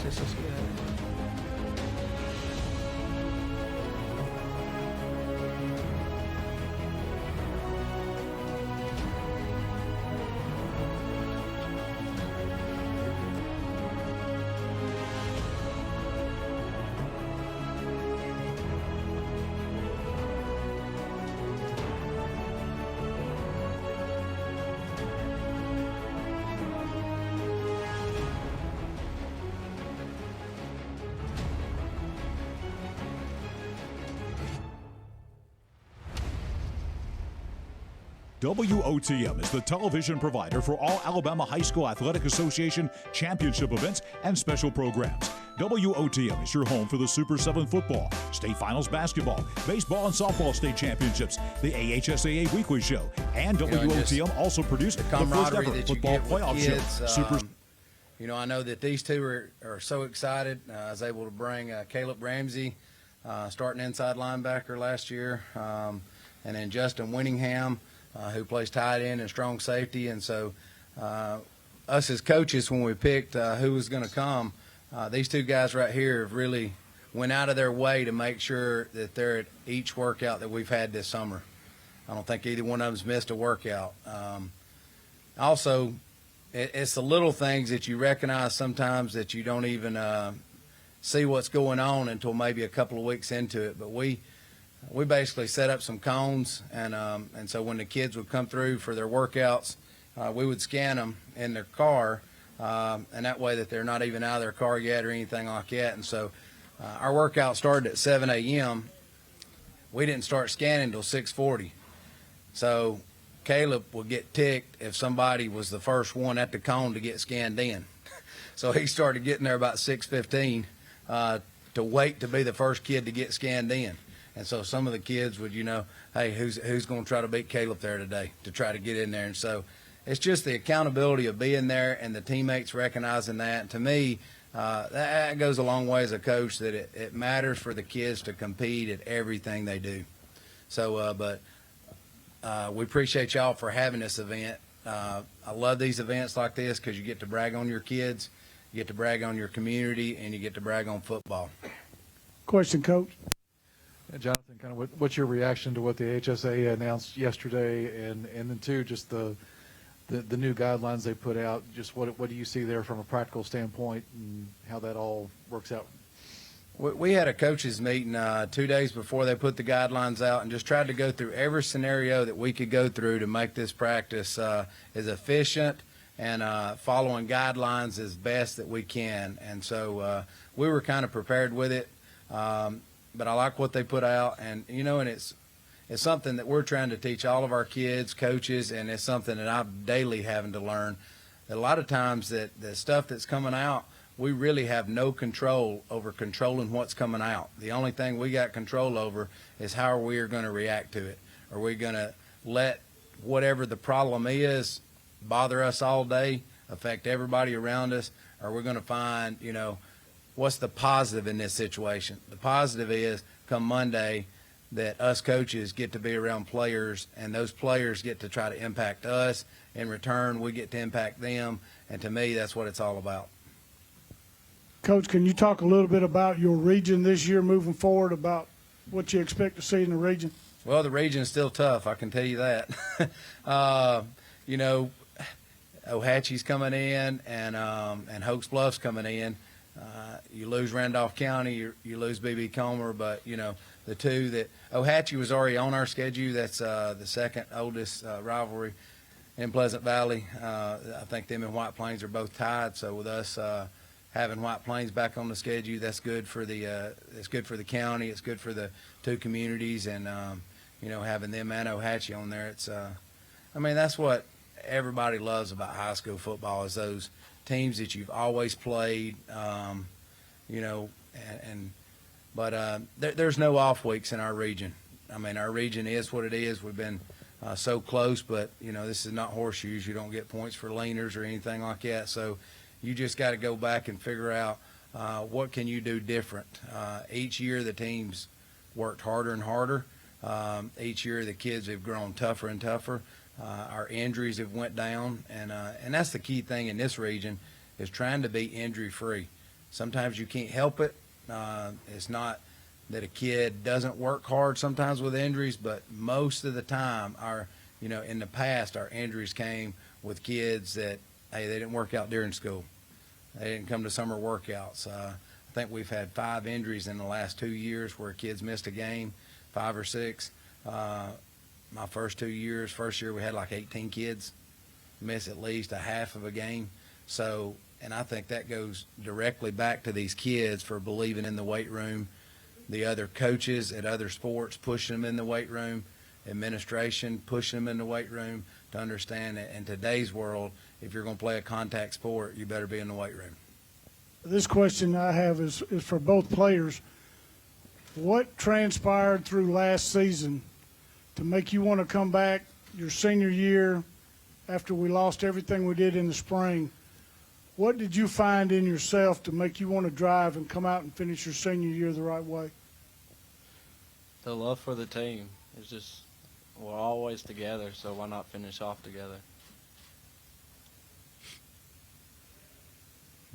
This is good. WOTM is the television provider for all Alabama High School Athletic Association championship events and special programs. WOTM is your home for the Super 7 football, state finals basketball, baseball and softball state championships, the AHSAA weekly show, and WOTM also produced the first ever football playoff show. Super. I know that these two are so excited. I was able to bring Caleb Ramsey, starting inside linebacker last year, and then Justin Winningham, who plays tight end and strong safety. And so us as coaches, when we picked who was going to come, these two guys right here have really went out of their way to make sure that they're at each workout that we've had this summer. I don't think either one of them's missed a workout. Also, it's the little things that you recognize sometimes that you don't even see what's going on until maybe a couple of weeks into it. But we basically set up some cones, and so when the kids would come through for their workouts, we would scan them in their car, and that way that they're not even out of their car yet or anything like that. And so our workout started at 7 a.m. We didn't start scanning until 6:40. So Caleb would get ticked if somebody was the first one at the cone to get scanned in. So he started getting there about 6:15 to wait to be the first kid to get scanned in. And so some of the kids would, hey, who's going to try to beat Caleb there today to try to get in there? And so it's just the accountability of being there and the teammates recognizing that. And to me, that goes a long way as a coach, that it matters for the kids to compete at everything they do. So, we appreciate y'all for having this event. I love these events like this because you get to brag on your kids, you get to brag on your community, and you get to brag on football. Question, Coach. And Jonathan, kind of what's your reaction to what the HSA announced yesterday, and then too just the new guidelines they put out? Just what do you see there from a practical standpoint and how that all works out? We had a coaches meeting 2 days before they put the guidelines out, and just tried to go through every scenario that we could go through to make this practice as efficient and following guidelines as best that we can. And so we were kind of prepared with it. But I like what they put out, and and it's something that we're trying to teach all of our kids, coaches, and it's something that I'm daily having to learn. That a lot of times that the stuff that's coming out, we really have no control over controlling what's coming out. The only thing we got control over is how we are going to react to it. Are we going to let whatever the problem is bother us all day, affect everybody around us? Or are we going to find, what's the positive in this situation? The positive is, come Monday, that us coaches get to be around players, and those players get to try to impact us. In return, we get to impact them, and to me, that's what it's all about. Coach, can you talk a little bit about your region this year moving forward, about what you expect to see in the region? Well, the region is still tough, I can tell you that. Ohatchee's coming in, and Hoax Bluff's coming in. You lose Randolph County, you lose B.B. Comer, but, the two that Ohatchee was already on our schedule. That's the second oldest rivalry in Pleasant Valley. I think them and White Plains are both tied. So with us having White Plains back on the schedule, that's good for the county. It's good for the two communities, and having them and Ohatchee on there. It's that's what everybody loves about high school football, is those teams that you've always played. But there's no off weeks in our region. Our region is what it is. We've been so close, but this is not horseshoes. You don't get points for leaners or anything like that. So you just got to go back and figure out what can you do different. Each year the teams worked harder and harder. Each year the kids have grown tougher and tougher. Our injuries have went down, and that's the key thing in this region, is trying to be injury free. Sometimes you can't help it. It's not that a kid doesn't work hard sometimes with injuries, but most of the time in the past, our injuries came with kids that, hey, they didn't work out during school. They didn't come to summer workouts. I think we've had 5 injuries in the last 2 years where kids missed a game, 5 or 6. My first 2 years, first year we had like 18 kids miss at least a half of a game. So, and I think that goes directly back to these kids for believing in the weight room, the other coaches at other sports pushing them in the weight room. administration, pushing them in the weight room to understand that in today's world, if you're going to play a contact sport, you better be in the weight room. This question I have is for both players. What transpired through last season to make you want to come back your senior year after we lost everything we did in the spring? What did you find in yourself to make you want to drive and come out and finish your senior year the right way? The love for the team. It's just, we're always together, so why not finish off together?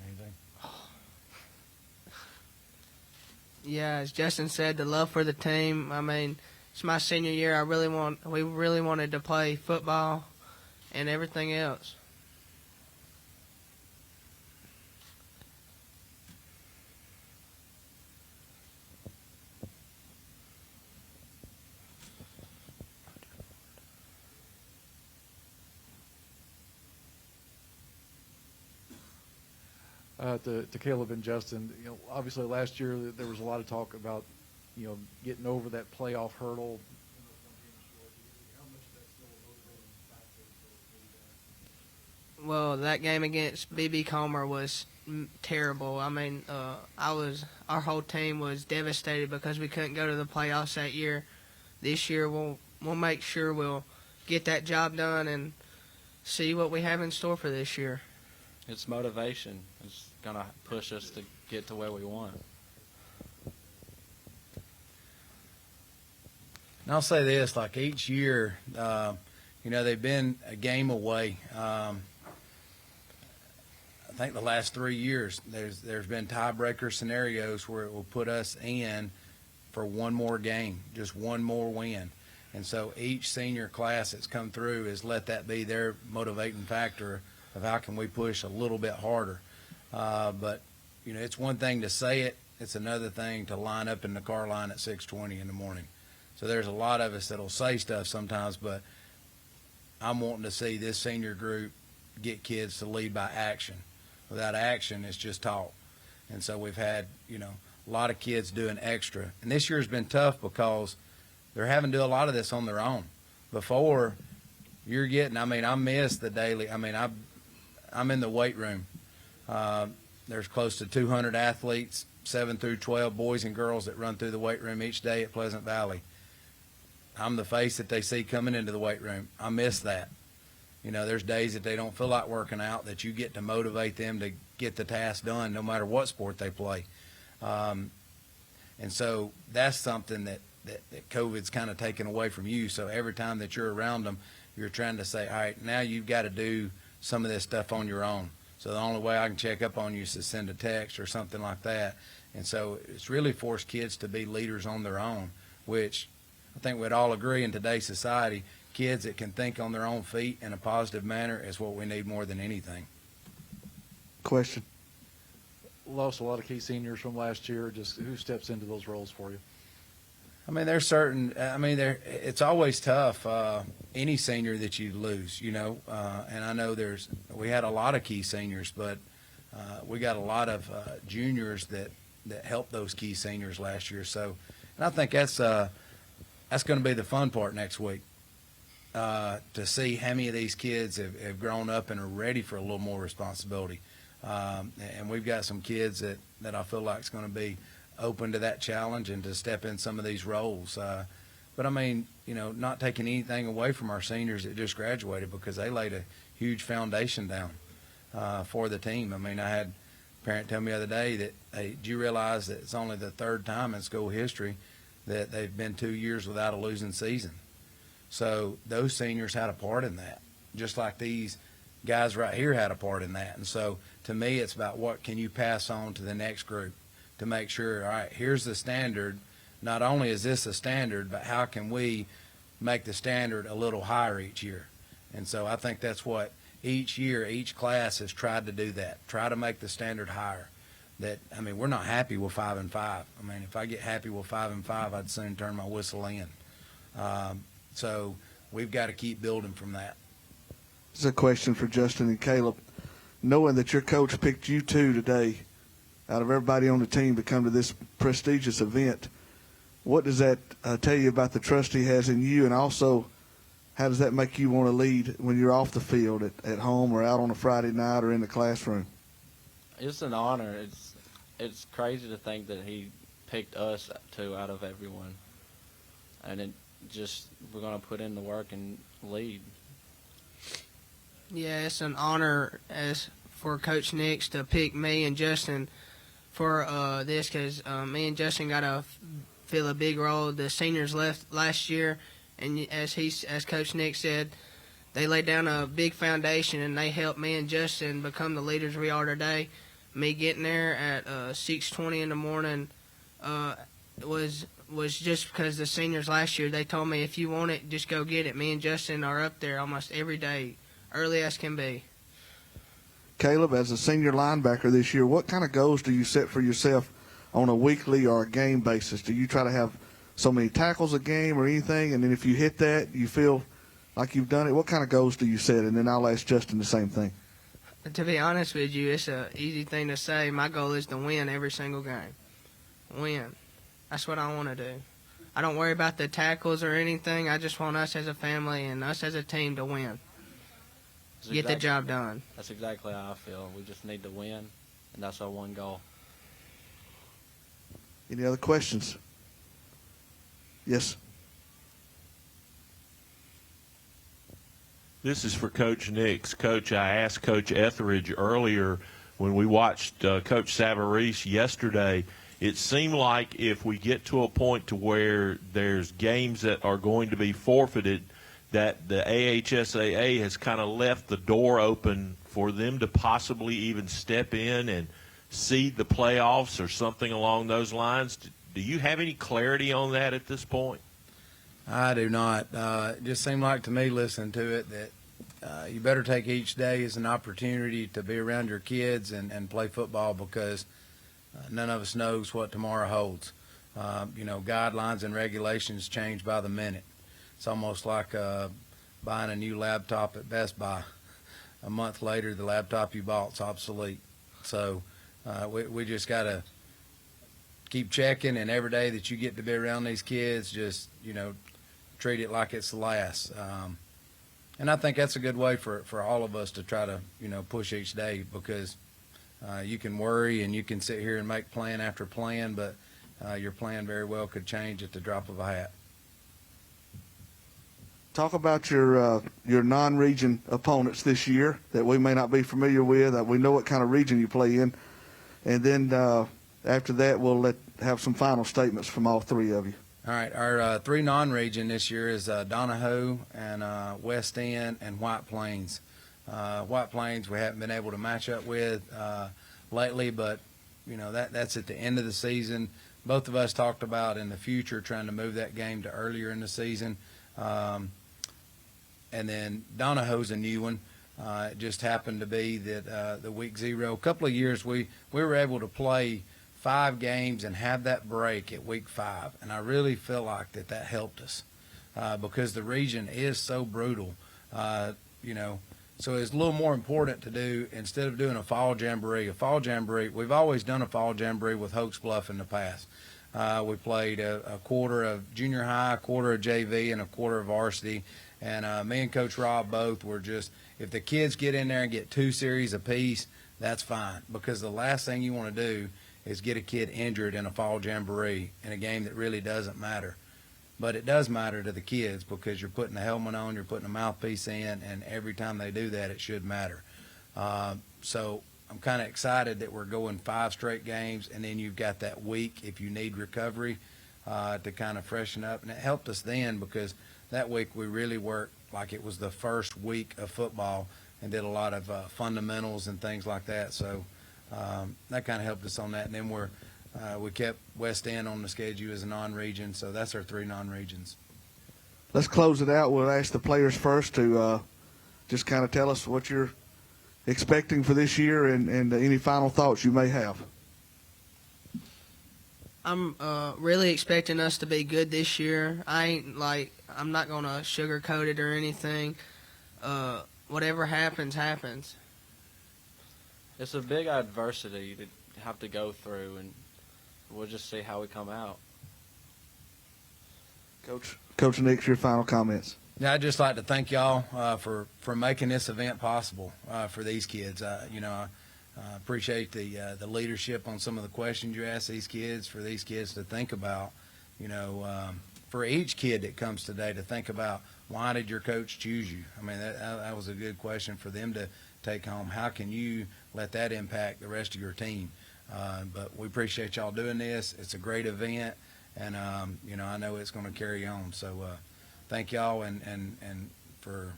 Anything? Yeah, as Justin said, the love for the team. I mean, it's my senior year. We really wanted to play football and everything else. To Caleb and Justin, obviously last year there was a lot of talk about, getting over that playoff hurdle. Well, that game against BB Comer was terrible. I mean, our whole team was devastated because we couldn't go to the playoffs that year. This year we'll make sure we'll get that job done and see what we have in store for this year. It's motivation. It's going to push us to get to where we want. And I'll say this, like each year, they've been a game away. I think the last 3 years, there's been tiebreaker scenarios where it will put us in for one more game, just one more win. And so each senior class that's come through has let that be their motivating factor of how can we push a little bit harder. But, it's one thing to say it. It's another thing to line up in the car line at 6:20 in the morning. So there's a lot of us that'll say stuff sometimes, but I'm wanting to see this senior group get kids to lead by action. Without action, it's just talk. And so we've had, a lot of kids doing extra. And this year's been tough because they're having to do a lot of this on their own. Before, you're getting, I miss the daily, I'm in the weight room. There's close to 200 athletes, 7 through 12 boys and girls that run through the weight room each day at Pleasant Valley. I'm the face that they see coming into the weight room. I miss that. There's days that they don't feel like working out, that you get to motivate them to get the task done no matter what sport they play. And so that's something that COVID's kind of taken away from you. So every time that you're around them, you're trying to say, all right, now you've got to do some of this stuff on your own. So the only way I can check up on you is to send a text or something like that. And so it's really forced kids to be leaders on their own, which I think we'd all agree in today's society, kids that can think on their own feet in a positive manner is what we need more than anything. Question. Lost a lot of key seniors from last year. Just who steps into those roles for you? There's certain. It's always tough. Any senior that you lose, and I know we had a lot of key seniors, but we got a lot of juniors that helped those key seniors last year. So, and I think that's going to be the fun part next week. To see how many of these kids have grown up and are ready for a little more responsibility. And we've got some kids that I feel like is going to be open to that challenge and to step in some of these roles. But not taking anything away from our seniors that just graduated, because they laid a huge foundation down for the team. I had a parent tell me the other day that, hey, do you realize that it's only the third time in school history that they've been 2 years without a losing season? So those seniors had a part in that, just like these guys right here had a part in that. And so to me, it's about what can you pass on to the next group to make sure, all right, here's the standard. Not only is this a standard, but how can we make the standard a little higher each year? And so I think that's what each year, each class has tried to do, that, try to make the standard higher. That, we're not happy with 5-5. If I get happy with 5-5, I'd soon turn my whistle in. So we've got to keep building from that. This is a question for Justin and Caleb. Knowing that your coach picked you two today, out of everybody on the team, to come to this prestigious event, What does that tell you about the trust he has in you, and also how does that make you want to lead when you're off the field at home or out on a Friday night or in the classroom? It's an honor. It's crazy to think that he picked us two out of everyone, and we're gonna put in the work and lead. Yeah, it's an honor as for Coach Nix to pick me and Justin for this, because me and Justin got to fill a big role. The seniors left last year, and as Coach Nix said, they laid down a big foundation, and they helped me and Justin become the leaders we are today. Me getting there at 6:20 in the morning was just because the seniors last year, they told me, if you want it, just go get it. Me and Justin are up there almost every day, early as can be. Caleb, as a senior linebacker this year, what kind of goals do you set for yourself on a weekly or a game basis? Do you try to have so many tackles a game or anything, and then if you hit that, you feel like you've done it? What kind of goals do you set? And then I'll ask Justin the same thing. To be honest with you, it's an easy thing to say. My goal is to win every single game. Win. That's what I want to do. I don't worry about the tackles or anything. I just want us as a family and us as a team to win. Get the job done. That's exactly how I feel. We just need to win, and that's our one goal. Any other questions? Yes. This is for Coach Nix. Coach, I asked Coach Etheridge earlier when we watched Coach Savarese yesterday, it seemed like if we get to a point to where there's games that are going to be forfeited, that the AHSAA has kind of left the door open for them to possibly even step in and seed the playoffs or something along those lines. Do you have any clarity on that at this point? I do not. It just seemed like to me, listening to it, that you better take each day as an opportunity to be around your kids and play football, because none of us knows what tomorrow holds. Guidelines and regulations change by the minute. It's almost like buying a new laptop at Best Buy. A month later, the laptop you bought's obsolete. So we just got to keep checking, and every day that you get to be around these kids, just, treat it like it's the last. And I think that's a good way for all of us to try to, push each day, because you can worry and you can sit here and make plan after plan, but your plan very well could change at the drop of a hat. Talk about your non-region opponents this year that we may not be familiar with. We know what kind of region you play in. And then after that, we'll have some final statements from all three of you. All right, our three non-region this year is Donahoe and West End and White Plains. White Plains we haven't been able to match up with lately, but that's at the end of the season. Both of us talked about in the future trying to move that game to earlier in the season. And then Donahoe's a new one. It just happened to be that the week 0, a couple of years we were able to play 5 games and have that break at week 5, and I really feel like that helped us because the region is so brutal, so it's a little more important to do, instead of doing a fall jamboree. We've always done a fall jamboree with Hoax Bluff in the past. We played a quarter of junior high, a quarter of JV, and a quarter of varsity. And me and Coach Rob both were just, if the kids get in there and get 2 series apiece, that's fine. Because the last thing you want to do is get a kid injured in a fall jamboree in a game that really doesn't matter. But it does matter to the kids, because you're putting a helmet on, you're putting a mouthpiece in, and every time they do that, it should matter. So I'm kind of excited that we're going 5 straight games, and then you've got that week if you need recovery to kind of freshen up. And it helped us then, because that week we really worked like it was the first week of football and did a lot of fundamentals and things like that. So that kind of helped us on that. And then we kept West End on the schedule as a non-region, so that's our 3 non-regions. Let's close it out. We'll ask the players first to just kind of tell us what you're expecting for this year and any final thoughts you may have. I'm really expecting us to be good this year. I'm not going to sugarcoat it or anything. Whatever happens, happens. It's a big adversity to have to go through, and we'll just see how we come out. Coach Nix, your final comments. Yeah, I'd just like to thank y'all for making this event possible for these kids. I appreciate the leadership on some of the questions you asked these kids, for these kids to think about. For each kid that comes today to think about, why did your coach choose you? I mean, that was a good question for them to take home. How can you let that impact the rest of your team? But we appreciate y'all doing this. It's a great event, and I know it's going to carry on. So thank y'all and for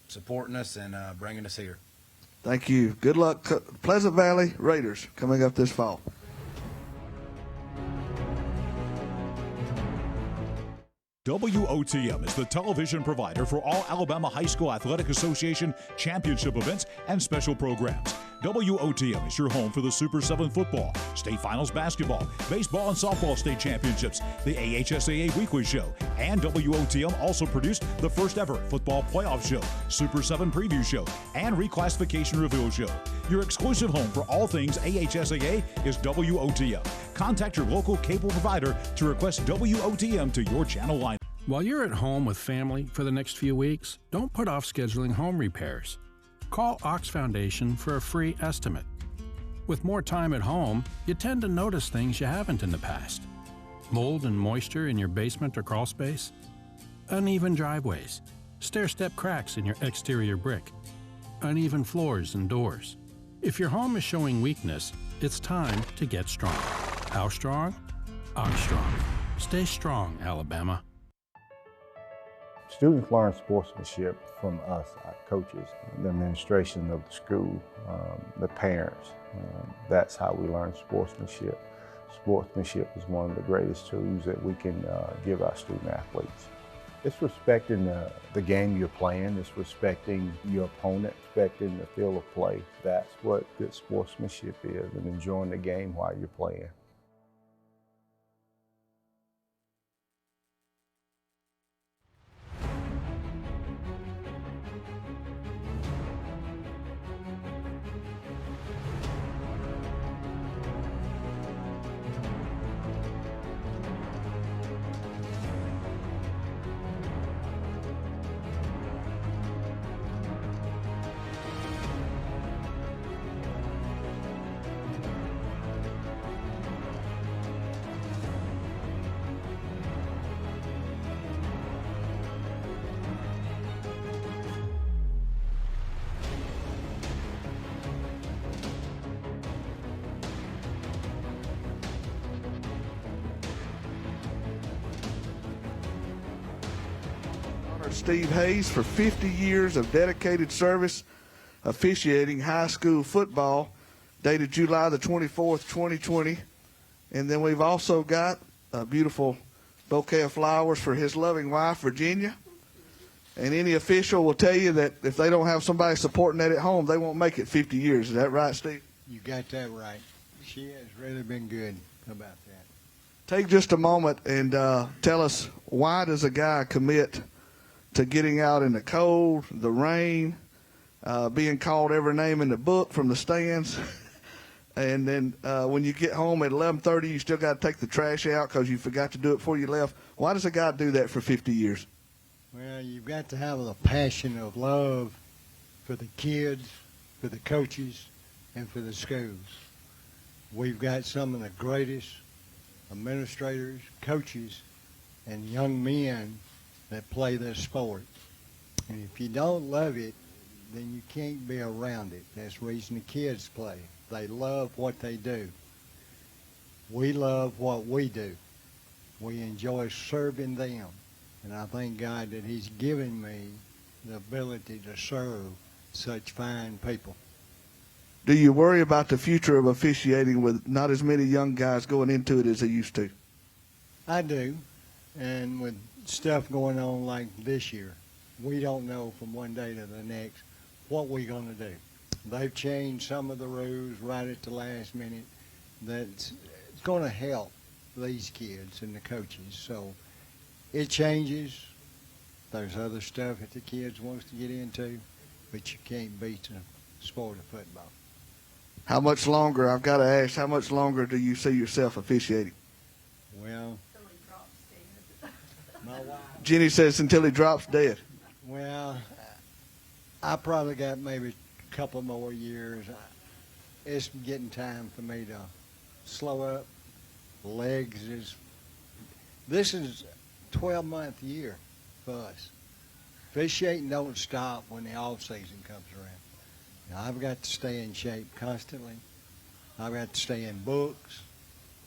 supporting us and bringing us here. Thank you. Good luck, Pleasant Valley Raiders, coming up this fall. WOTM is the television provider for all Alabama High School Athletic Association championship events and special programs. WOTM is your home for the Super 7 football, state finals basketball, baseball and softball state championships, the AHSAA weekly show, and WOTM also produced the first ever football playoff show, Super 7 preview show, and reclassification reveal show. Your exclusive home for all things AHSAA is WOTM. Contact your local cable provider to request WOTM to your channel line. While you're at home with family for the next few weeks, don't put off scheduling home repairs. Call Ox Foundation for a free estimate. With more time at home, you tend to notice things you haven't in the past. Mold and moisture in your basement or crawl space, uneven driveways, stair-step cracks in your exterior brick, uneven floors and doors. If your home is showing weakness, it's time to get strong. How strong? Ox Strong. Stay strong, Alabama. Students learn sportsmanship from us, our coaches, the administration of the school, the parents. That's how we learn sportsmanship. Sportsmanship is one of the greatest tools that we can give our student athletes. It's respecting the game you're playing. It's respecting your opponent, respecting the field of play. That's what good sportsmanship is, and enjoying the game while you're playing. Steve Hayes for 50 years of dedicated service officiating high school football, dated July the 24th, 2020. And then we've also got a beautiful bouquet of flowers for his loving wife, Virginia. And any official will tell you that if they don't have somebody supporting that at home, they won't make it 50 years. Is that right, Steve? You got that right. She has really been good about that. Take just a moment and tell us, why does a guy commit to getting out in the cold, the rain, being called every name in the book from the stands, and then when you get home at 11:30, you still got to take the trash out because you forgot to do it before you left? Why does a guy do that for 50 years? Well, you've got to have a passion of love for the kids, for the coaches, and for the schools. We've got some of the greatest administrators, coaches, and young men that play this sport. And if you don't love it, then you can't be around it. That's the reason the kids play. They love what they do. We love what we do. We enjoy serving them. And I thank God that He's given me the ability to serve such fine people. Do you worry about the future of officiating with not as many young guys going into it as they used to? I do. And with stuff going on like this year, we don't know from one day to the next what we're going to do. They've changed some of the rules right at the last minute that's going to help these kids and the coaches. So it changes. There's other stuff that the kids wants to get into, but you can't beat the sport of football. How much longer, I've got to ask, how much longer do you see yourself officiating? Well, my wife Jenny says until he drops dead. Well, I probably got maybe a couple more years. It's getting time for me to slow up. This is 12-month year for us. Officiating don't stop when the off season comes around. Now, I've got to stay in shape constantly. I've got to stay in books,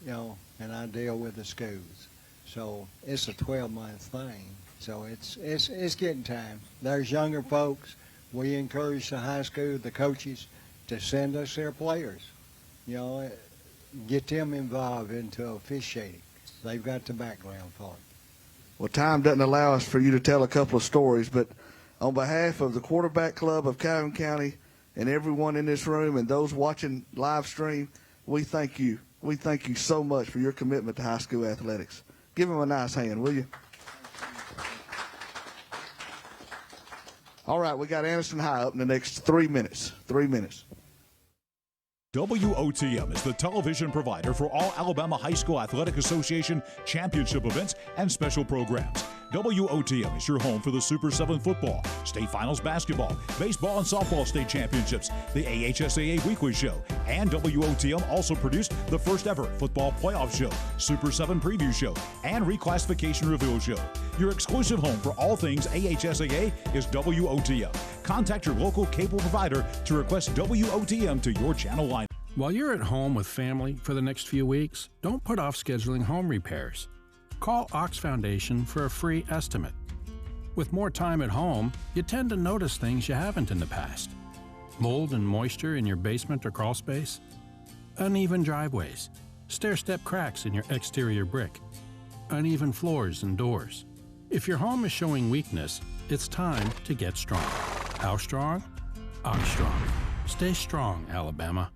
and I deal with the schools. So it's a 12-month thing. So it's getting time. There's younger folks. We encourage the high school, the coaches, to send us their players. Get them involved into officiating. They've got the background for it. Well, time doesn't allow us for you to tell a couple of stories, but on behalf of the Quarterback Club of Calhoun County and everyone in this room and those watching live stream, we thank you. We thank you so much for your commitment to high school athletics. Give them a nice hand, will you? All right, we got Anderson High up in the next 3 minutes. 3 minutes. WOTM is the television provider for all Alabama High School Athletic Association championship events and special programs. WOTM is your home for the Super 7 football, state finals basketball, baseball and softball state championships, the AHSAA weekly show, and WOTM also produced the first ever football playoff show, Super 7 preview show, and reclassification reveal show. Your exclusive home for all things AHSAA is WOTM. Contact your local cable provider to request WOTM to your channel line. While you're at home with family for the next few weeks, don't put off scheduling home repairs. Call Ox Foundation for a free estimate. With more time at home, you tend to notice things you haven't in the past. Mold and moisture in your basement or crawl space, uneven driveways, stair-step cracks in your exterior brick, uneven floors and doors. If your home is showing weakness, it's time to get strong. How strong? Ox Strong. Stay strong, Alabama.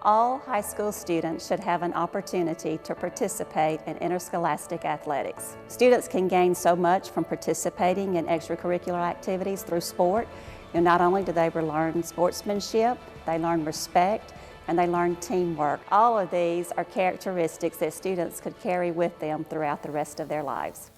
All high school students should have an opportunity to participate in interscholastic athletics. Students can gain so much from participating in extracurricular activities through sport. Not only do they learn sportsmanship, they learn respect, and they learn teamwork. All of these are characteristics that students could carry with them throughout the rest of their lives.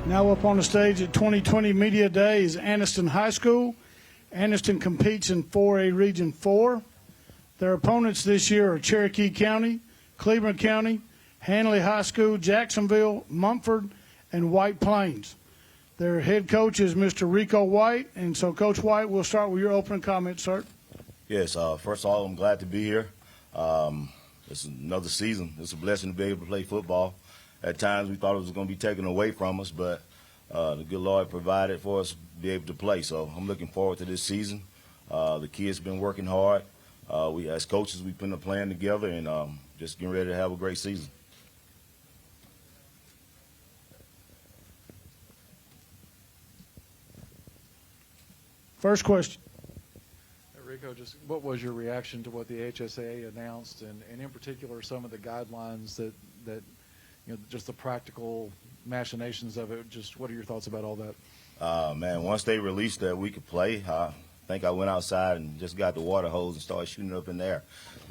Now up on the stage at 2020 Media Day is Anniston High School. Anniston competes in 4A Region 4. Their opponents this year are Cherokee County, Cleveland County, Hanley High School, Jacksonville, Mumford, and White Plains. Their head coach is Mr. Rico White. And so, Coach White, we'll start with your opening comments, sir. Yes, first of all, I'm glad to be here. It's another season. It's a blessing to be able to play football. At times we thought it was going to be taken away from us, but the good Lord provided for us to be able to play. So I'm looking forward to this season. The kids have been working hard. We, as coaches, we've been playing together and just getting ready to have a great season. First question. Rico, just what was your reaction to what the HSAA announced, and in particular some of the guidelines that just the practical machinations of it? Just what are your thoughts about all that? Man, once they released that we could play, I think I went outside and just got the water hose and started shooting it up in the air.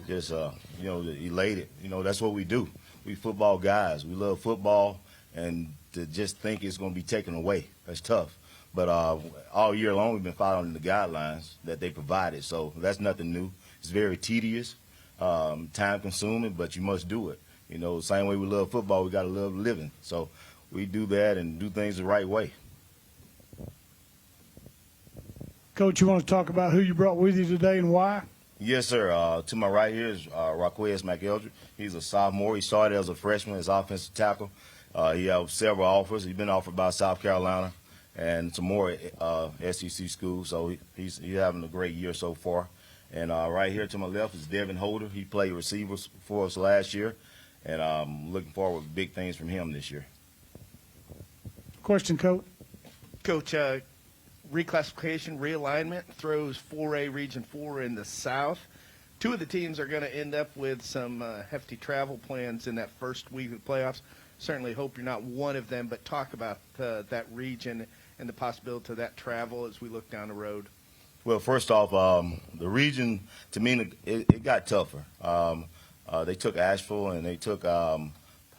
Just, elated. That's what we do. We football guys. We love football, and to just think it's going to be taken away, that's tough. But all year long we've been following the guidelines that they provided, so that's nothing new. It's very tedious, time-consuming, but you must do it. The same way we love football, we got to love living. So we do that and do things the right way. Coach, you want to talk about who you brought with you today and why? Yes, sir. To my right here is Raquez McEldry. He's a sophomore. He started as a freshman as offensive tackle. He has several offers. He's been offered by South Carolina and some more SEC schools. So he's having a great year so far. And right here to my left is Devin Holder. He played receivers for us last year. And I'm looking forward to big things from him this year. Question, Coach. Coach, reclassification, realignment throws 4A Region 4 in the South. Two of the teams are going to end up with some hefty travel plans in that first week of the playoffs. certainly hope you're not one of them, but talk about that region and the possibility of that travel as we look down the road. Well, first off, the region, to me, it got tougher. They took Asheville and they took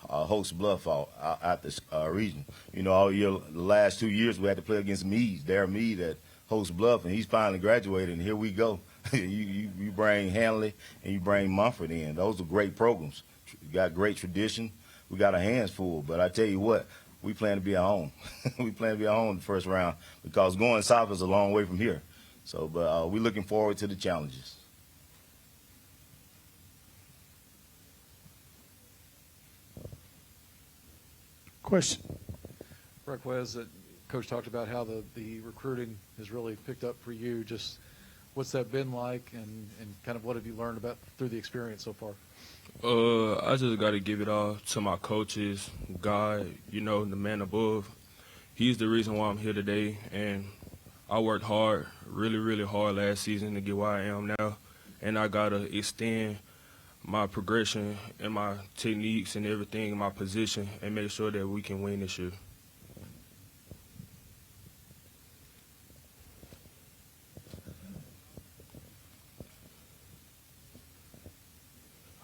Holt's Bluff out this region. You know, all year, the last 2 years, we had to play against Meade, Darren Meade at Holt's Bluff, and he's finally graduated, and here we go. you bring Hanley and you bring Mumford in. Those are great programs. We got great tradition. We got our hands full, but I tell you what, we plan to be at home. We plan to be at home in the first round because going south is a long way from here. So, but we're looking forward to the challenges. Question. Rick Wes, Coach talked about how the recruiting has really picked up for you. Just what's that been like, and kind of what have you learned about through the experience so far? I just got to give it all to my coaches, God, you know, the man above. He's the reason why I'm here today, and I worked hard, really, really hard last season to get where I am now, and I got to extend my progression and my techniques and everything in my position and make sure that we can win this year.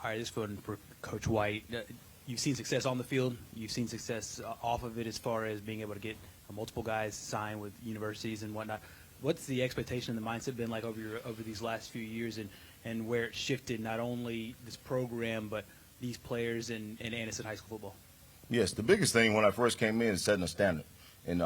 All right, this is for Coach White. You've seen success on the field. You've seen success off of it as far as being able to get multiple guys signed with universities and whatnot. What's the expectation and the mindset been like over these last few years, and where it shifted not only this program but these players in Anderson High School football? Yes, the biggest thing when I first came in is setting a standard and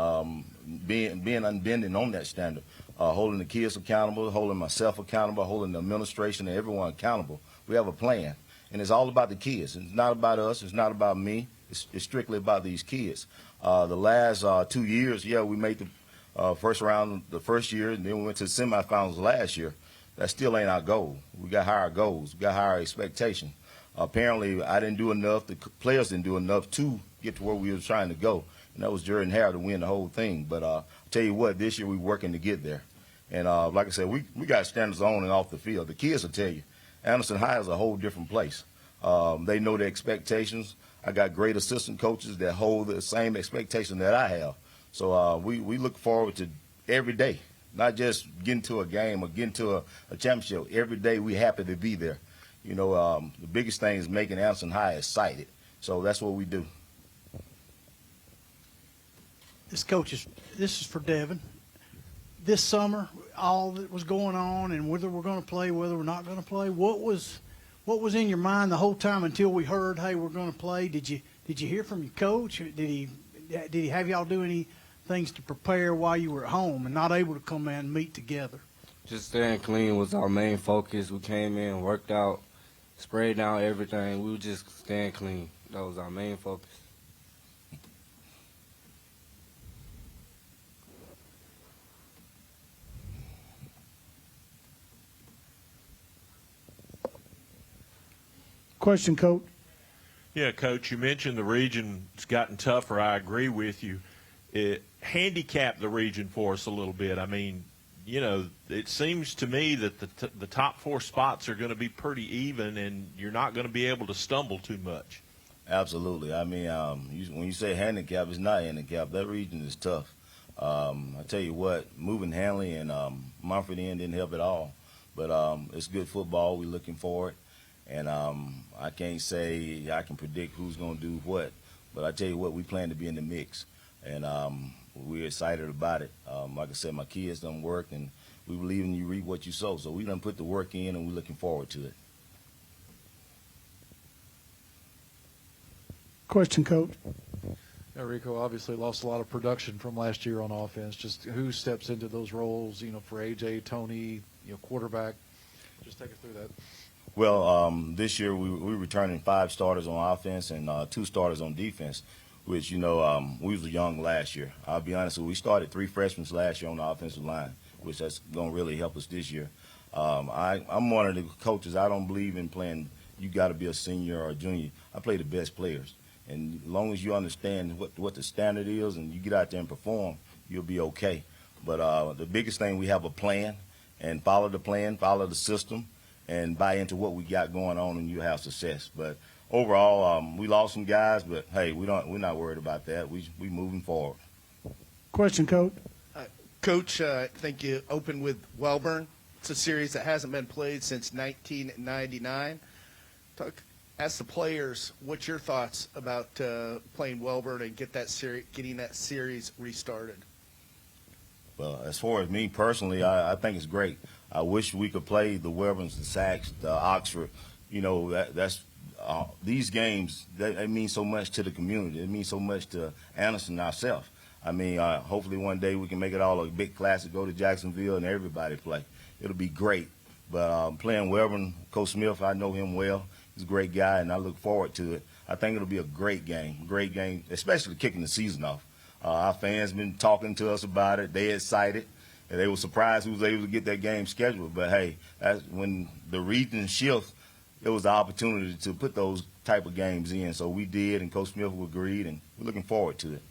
being unbending on that standard, holding the kids accountable, holding myself accountable, holding the administration and everyone accountable. We have a plan, and it's all about the kids. It's not about us. It's not about me. It's strictly about these kids. The last 2 years, yeah, we made the first round the first year, and then we went to the semifinals last year. That still ain't our goal. We got higher goals. We got higher expectations. Apparently, I didn't do enough. The players didn't do enough to get to where we were trying to go, and that was Jordan Harris to win the whole thing. But I'll tell you what, this year we're working to get there. And like I said, we got standards on and off the field. The kids will tell you, Anderson High is a whole different place. They know the expectations. I got great assistant coaches that hold the same expectation that I have. So we look forward to every day, not just getting to a game or getting to a championship. Every day we happy to be there. You know, the biggest thing is making Anderson High excited. So that's what we do. This is for Devin. This summer, all that was going on, and whether we're going to play, whether we're not going to play, what was in your mind the whole time until we heard, hey, we're going to play? Did you hear from your coach? Did he have y'all do any things to prepare while you were at home and not able to come in and meet together? Just staying clean was our main focus. We came in, worked out, sprayed down everything. We were just staying clean. That was our main focus. Question, Coach. Yeah, Coach, you mentioned the region's gotten tougher. I agree with you. It handicapped the region for us a little bit. I mean, you know, it seems to me that the top four spots are going to be pretty even, and you're not going to be able to stumble too much. Absolutely. I mean, when you say handicap, it's not handicap. That region is tough. I tell you what, moving Hanley and Mumford in didn't help at all. But it's good football. We're looking forward. And I can't say I can predict who's going to do what. But I tell you what, we plan to be in the mix. And we're excited about it. Like I said, my kids done worked, and we believe in you reap what you sow. So we done put the work in, and we're looking forward to it. Question, Coach. Rico obviously lost a lot of production from last year on offense. Just who steps into those roles, you know, for AJ, Tony, you know, quarterback? Just take us through that. Well, this year we're returning 5 starters on offense and 2 starters on defense, which, you know, we was young last year. I'll be honest with you, we started 3 freshmen last year on the offensive line, which that's going to really help us this year. I'm one of the coaches. I don't believe in playing you got to be a senior or a junior. I play the best players. And as long as you understand what the standard is and you get out there and perform, you'll be okay. But the biggest thing, we have a plan, and follow the plan, follow the system, and buy into what we got going on, and you have success. But overall, we lost some guys, but hey, we're not worried about that. We moving forward. Question, Coach. Coach, I think you opened with Welburn. It's a series that hasn't been played since 1999. Ask the players, what's your thoughts about playing Welburn and getting that series restarted? Well, as far as me personally, I think it's great. I wish we could play the Welburns, the Sacks, the Oxford. You know, that's these games, they mean so much to the community. It means so much to Anderson and ourselves. I mean, hopefully one day we can make it all a big classic, go to Jacksonville, and everybody play. It'll be great. But playing Welburn, Coach Smith, I know him well. He's a great guy, and I look forward to it. I think it'll be a great game, especially kicking the season off. Our fans been talking to us about it. They excited, and they were surprised we was able to get that game scheduled. But, hey, that's when the region shift, it was the opportunity to put those type of games in. So we did, and Coach Smith agreed, and we're looking forward to it.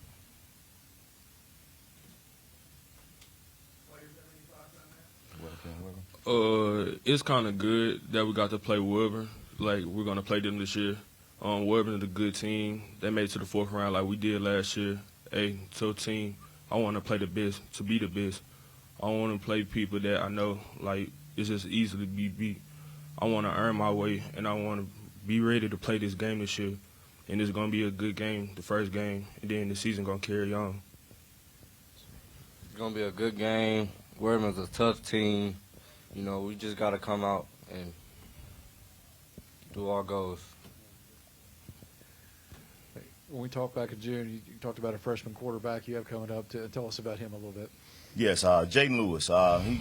It's kind of good that we got to play Wilburn. Like, we're going to play them this year. Wilburn is a good team. They made it to the fourth round like we did last year. Hey, so team, I want to play the best, to be the best. I want to play people that I know, like, it's just easily be beat. I want to earn my way, and I want to be ready to play this game this year. And it's going to be a good game, the first game, and then the season going to carry on. It's going to be a good game. Wilburn's a tough team. You know, we just got to come out and do our goals. When we talked back in June, you talked about a freshman quarterback you have coming up. Tell us about him a little bit. Yes, Jaden Lewis.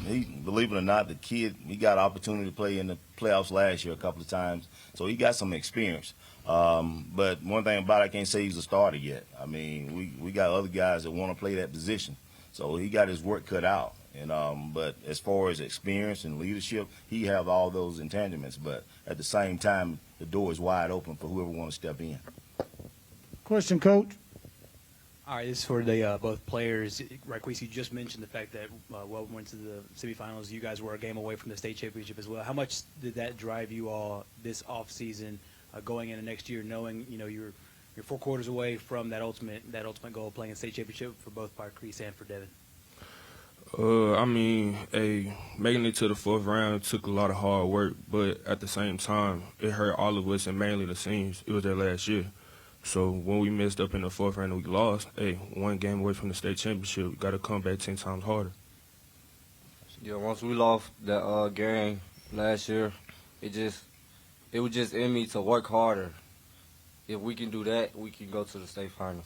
He, believe it or not, the kid, he got an opportunity to play in the playoffs last year a couple of times, so he got some experience. But one thing about it, I can't say he's a starter yet. I mean, we got other guys that want to play that position, so he got his work cut out. And but as far as experience and leadership, he have all those intangibles. But at the same time, the door is wide open for whoever wants to step in. Question, Coach. All right, this is for the both players. Raquise, you just mentioned the fact that Welburn went to the semifinals. You guys were a game away from the state championship as well. How much did that drive you all this off season, going into next year, knowing you're 4 quarters away from that ultimate goal of playing a state championship for both Raquise and for Devin? I mean, making it to the fourth round took a lot of hard work, but at the same time, it hurt all of us and mainly the seniors. It was their last year. So when we messed up in the fourth round and we lost, 1 game away from the state championship, we got to come back 10 times harder. Yeah, once we lost that game last year, it was just in me to work harder. If we can do that, we can go to the state finals.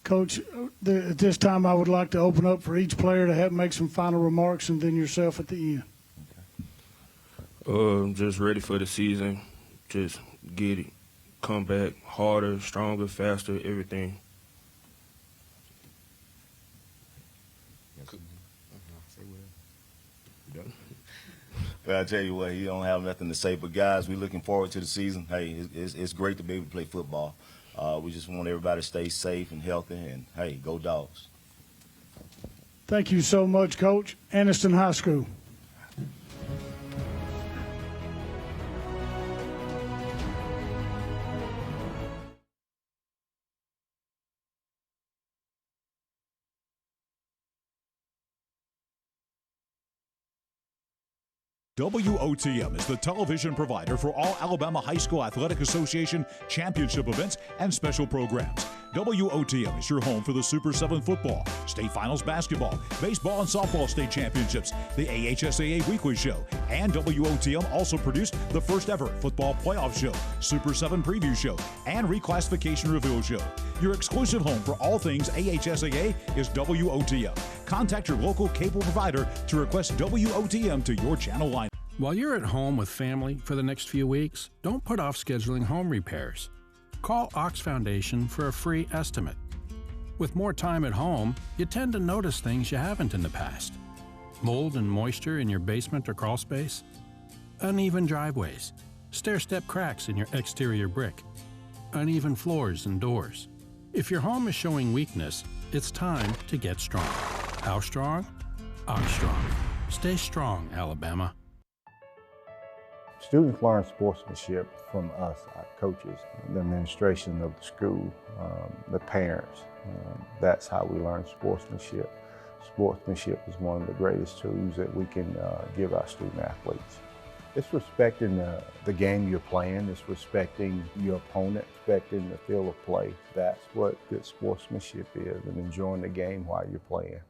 Coach, at this time I would like to open up for each player to make some final remarks, and then yourself at the end. Just ready for the season. Just get it. Come back harder, stronger, faster, everything. Well, I tell you what, he don't have nothing to say. But guys, we're looking forward to the season. Hey, it's great to be able to play football. We just want everybody to stay safe and healthy, and hey, go Dogs. Thank you so much, Coach. Anniston High School. WOTM is the television provider for all Alabama High School Athletic Association championship events and special programs. WOTM is your home for the Super 7 football, state finals basketball, baseball and softball state championships, the AHSAA weekly show, and WOTM also produced the first ever football playoff show, Super 7 preview show, and reclassification reveal show. Your exclusive home for all things AHSAA is WOTM. Contact your local cable provider to request WOTM to your channel line. While you're at home with family for the next few weeks, don't put off scheduling home repairs. Call Ox Foundation for a free estimate. With more time at home, you tend to notice things you haven't in the past. Mold and moisture in your basement or crawl space, uneven driveways, stair-step cracks in your exterior brick, uneven floors and doors. If your home is showing weakness, it's time to get strong. How strong? Strong. Stay strong, Alabama. Students learn sportsmanship from us, our coaches, the administration of the school, the parents. That's how we learn sportsmanship. Sportsmanship is one of the greatest tools that we can give our student athletes. It's respecting the game you're playing. It's respecting your opponent, respecting the field of play. That's what good sportsmanship is, and enjoying the game while you're playing.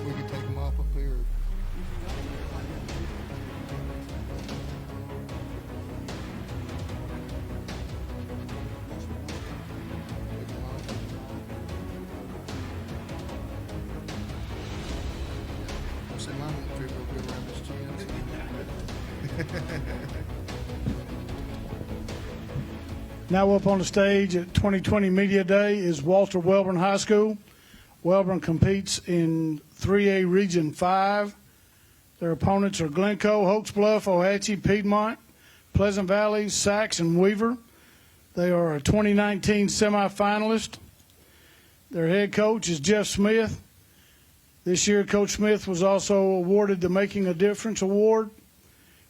We can take them off up here. See, mine won't trip real good around his chin. Now up on the stage at 2020 Media Day is Walter Welborn High School. Welborn competes in 3A Region 5. Their opponents are Glencoe, Hoax Bluff, Ohatchee, Piedmont, Pleasant Valley, Sax, and Weaver. They are a 2019 semifinalist. Their head coach is Jeff Smith. This year, Coach Smith was also awarded the Making a Difference Award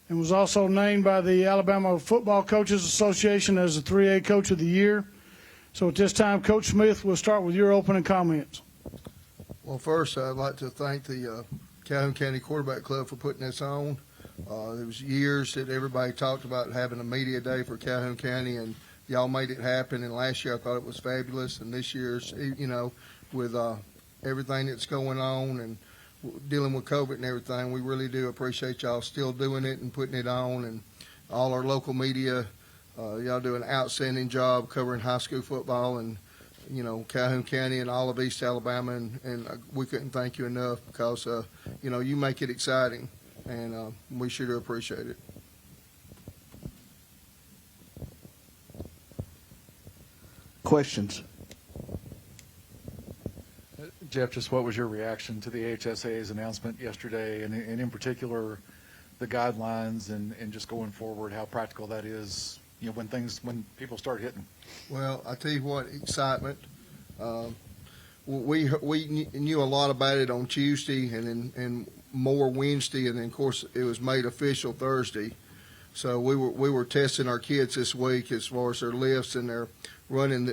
and was also named by the Alabama Football Coaches Association as the 3A Coach of the Year. So at this time, Coach Smith, we'll start with your opening comments. Well, first, I'd like to thank the Calhoun County Quarterback Club for putting this on. It was years that everybody talked about having a media day for Calhoun County, and y'all made it happen. And last year, I thought it was fabulous. And this year's, you know, with everything that's going on and dealing with COVID and everything, we really do appreciate y'all still doing it and putting it on. And all our local media, y'all do an outstanding job covering high school football and, you know, Calhoun County and all of East Alabama. And we couldn't thank you enough because, you know, you make it exciting. and we sure do appreciate it. Questions? Jeff, just what was your reaction to the HSAA's announcement yesterday, and in particular, the guidelines and just going forward, how practical that is, when people start hitting? Well, I tell you what, excitement. We knew a lot about it on Tuesday and more Wednesday, and then of course it was made official Thursday. So we were testing our kids this week as far as their lifts and their running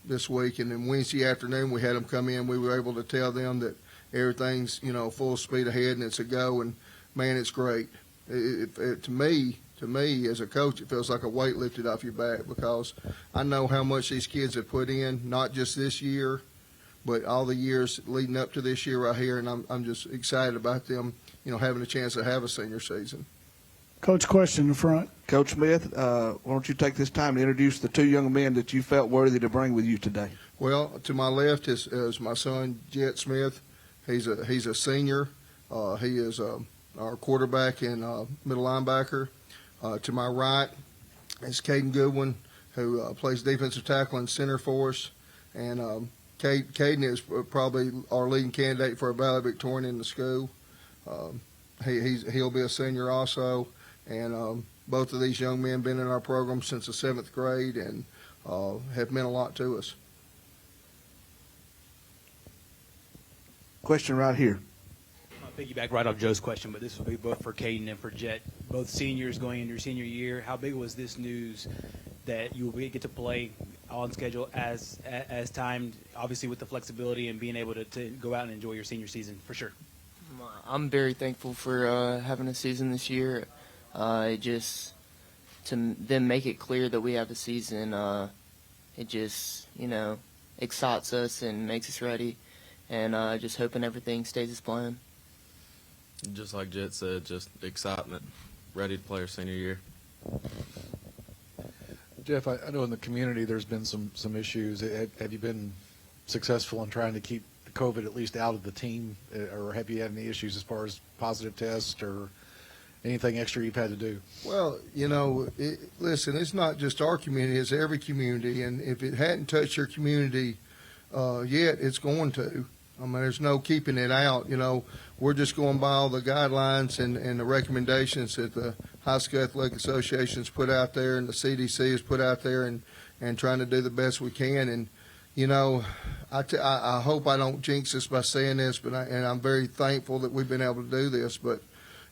this week, and then Wednesday afternoon we had them come in. We were able to tell them that everything's full speed ahead and it's a go. And man, it's great. To me as a coach, it feels like a weight lifted off your back, because I know how much these kids have put in, not just this year, but all the years leading up to this year right here. And I'm just excited about them, having a chance to have a senior season. Coach, question in the front. Coach Smith, why don't you take this time to introduce the two young men that you felt worthy to bring with you today? Well, to my left is my son, Jet Smith. He's a senior. He is our quarterback and middle linebacker. To my right is Caden Goodwin, who plays defensive tackle and center for us. And Caden is probably our leading candidate for a Valley Victorian in the school. He'll be a senior also. And both of these young men been in our program since the 7th grade and have meant a lot to us. Question right here. I'll piggyback right off Joe's question, but this will be both for Caden and for Jet. Both seniors going into your senior year. How big was this news that you will get to play on schedule as timed, obviously with the flexibility and being able to go out and enjoy your senior season for sure? I'm very thankful for having a season this year. Just to then make it clear that we have a season, it just, excites us and makes us ready. And just hoping everything stays as planned. Just like Jet said, just excitement, ready to play our senior year. Jeff, I know in the community there's been some issues. Have you been successful in trying to keep the COVID at least out of the team, or have you had any issues as far as positive tests or anything extra you've had to do? Well, listen, it's not just our community, it's every community. And if it hadn't touched your community yet, it's going to. I mean, there's no keeping it out. We're just going by all the guidelines and the recommendations that the High School Athletic Association's put out there and the CDC has put out there, and trying to do the best we can. And, I hope I don't jinx this by saying this, but I'm very thankful that we've been able to do this. But,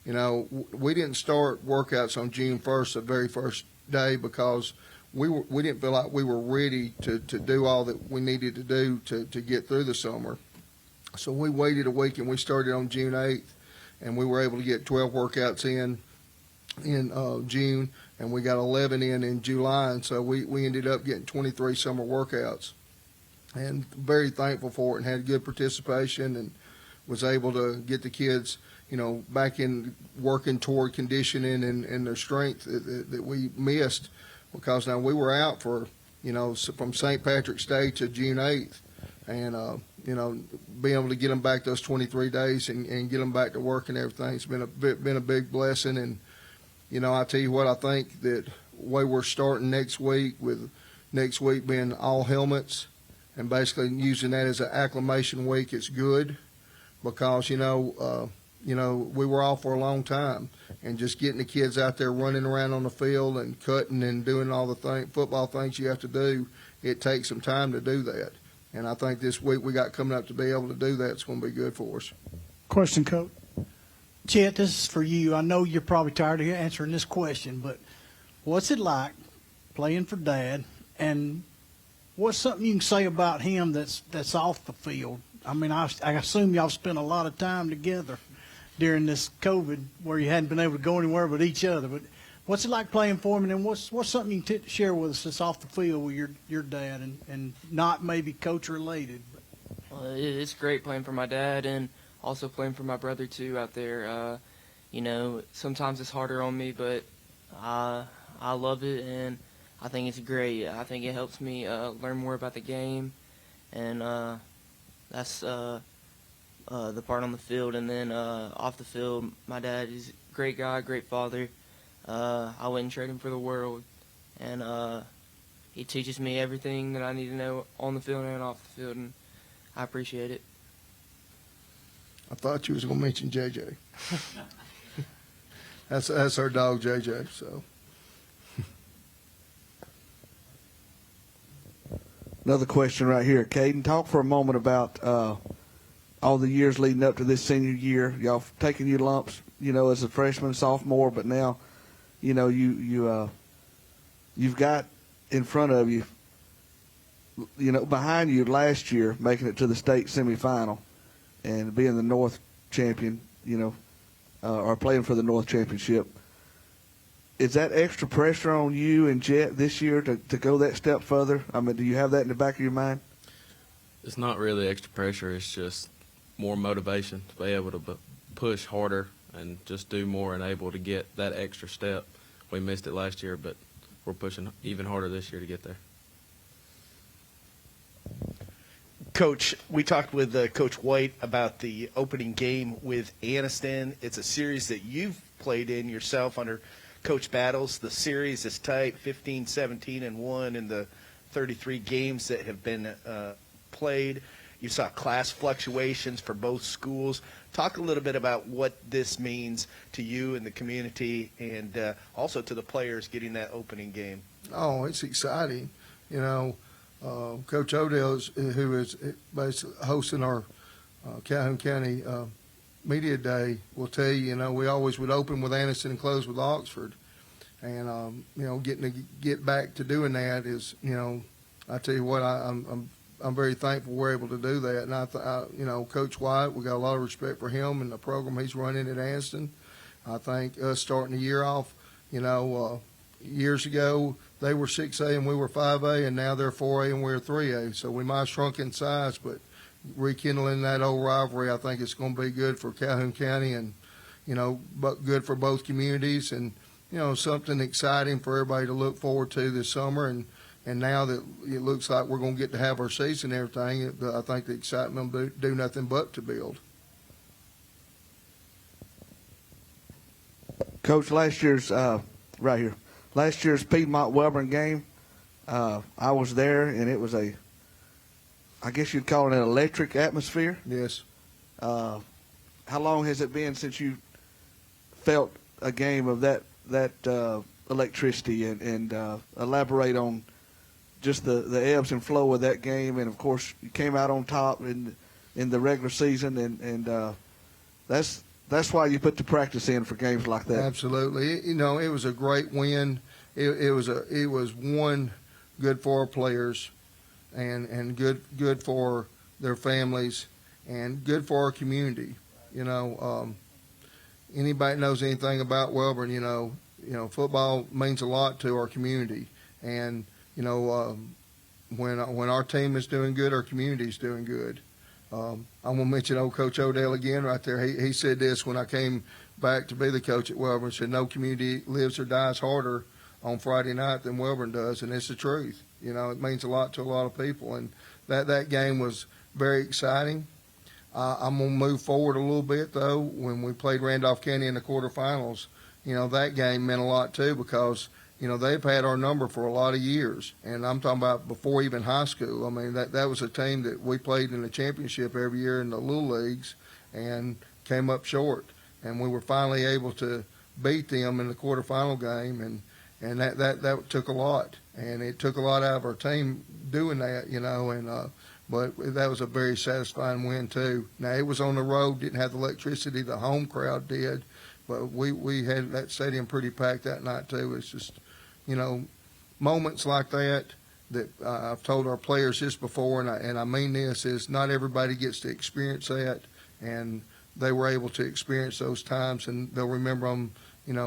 we didn't start workouts on June 1st, the very first day, because we didn't feel like we were ready to do all that we needed to do to get through the summer. So we waited a week and we started on June 8th, and we were able to get 12 workouts in June, and we got 11 in July, and so we ended up getting 23 summer workouts, and very thankful for it, and had good participation, and was able to get the kids back in working toward conditioning and their strength that we missed, because now we were out for from St. Patrick's Day to June 8th, and being able to get them back those 23 days and get them back to work and everything, it's been a big blessing. And I tell you what, I think that the way we're starting next week, with next week being all helmets and basically using that as an acclimation week, it's good, because we were off for a long time, and just getting the kids out there running around on the field and cutting and doing all the football things you have to do, it takes some time to do that. And I think this week we got coming up to be able to do that. It's going to be good for us. Question, Coach. Chet, this is for you. I know you're probably tired of answering this question, but what's it like playing for Dad, and what's something you can say about him that's off the field? I mean, I assume y'all spent a lot of time together during this COVID, where you hadn't been able to go anywhere but each other. But what's it like playing for him, and then what's something you can share with us that's off the field with your dad, and not maybe coach related? Well, it's great playing for my dad, and also playing for my brother too out there. Sometimes it's harder on me, but I love it, and I think it's great. I think it helps me learn more about the game, and that's the part on the field, and then off the field, my dad is a great guy, great father. I wouldn't trade him for the world, and he teaches me everything that I need to know on the field and off the field, and I appreciate it. I thought you was going to mention JJ. That's our dog JJ. So another question right here, Caden. Talk for a moment about all the years leading up to this senior year. Y'all taking your lumps, as a freshman, sophomore, but now, you've got in front of you, behind you last year, making it to the state semifinal and being the North champion, or playing for the North championship. Is that extra pressure on you and Jet this year to go that step further? I mean, do you have that in the back of your mind? It's not really extra pressure. It's just more motivation to be able to push harder and just do more and able to get that extra step. We missed it last year, but we're pushing even harder this year to get there. Coach, we talked with Coach White about the opening game with Anniston. It's a series that you've played in yourself under Coach Battles. The series is tight, 15, 17, and 1 in the 33 games that have been played. You saw class fluctuations for both schools. Talk a little bit about what this means to you and the community, and also to the players getting that opening game. Oh, it's exciting. Coach Odell, who is basically hosting our Calhoun County Media Day, will tell you, we always would open with Anniston and close with Oxford. And, getting to get back to doing that is, I tell you what, I'm very thankful we're able to do that. And Coach White, we got a lot of respect for him and the program he's running at Anniston. I think us starting the year off, years ago, they were 6A and we were 5A, and now they're 4A and we're 3A. So we might have shrunk in size, but rekindling that old rivalry, I think it's going to be good for Calhoun County and, but good for both communities, and, something exciting for everybody to look forward to this summer. And now that it looks like we're going to get to have our season and everything, I think the excitement will do nothing but to build. Coach, last year's right here. Last year's Piedmont-Welborn game, I was there, and it was I guess you'd call it an electric atmosphere. Yes. How long has it been since you felt a game of that electricity, and elaborate on just the ebbs and flow of that game? And, of course, you came out on top in the regular season, and that's why you put the practice in for games like that. Absolutely. It was a great win. It was one, good for our players, and good for their families, and good for our community. Anybody knows anything about Welborn, football means a lot to our community. And, when our team is doing good, our community is doing good. I'm going to mention old Coach Odell again right there. He said this when I came back to be the coach at Welborn. Said no community lives or dies harder on Friday night than Welborn does, and it's the truth. It means a lot to a lot of people, and that game was very exciting. I'm going to move forward a little bit, though. When we played Randolph County in the quarterfinals, that game meant a lot, too, because they've had our number for a lot of years, and I'm talking about before even high school. I mean, that was a team that we played in the championship every year in the little leagues and came up short, and we were finally able to beat them in the quarterfinal game, and that took a lot, and it took a lot out of our team doing that, but that was a very satisfying win too. Now it was on the road, didn't have the electricity the home crowd did, but we had that stadium pretty packed that night too. It's just, moments like that I've told our players this before, and I mean this, is not everybody gets to experience that, and they were able to experience those times, and they'll remember them,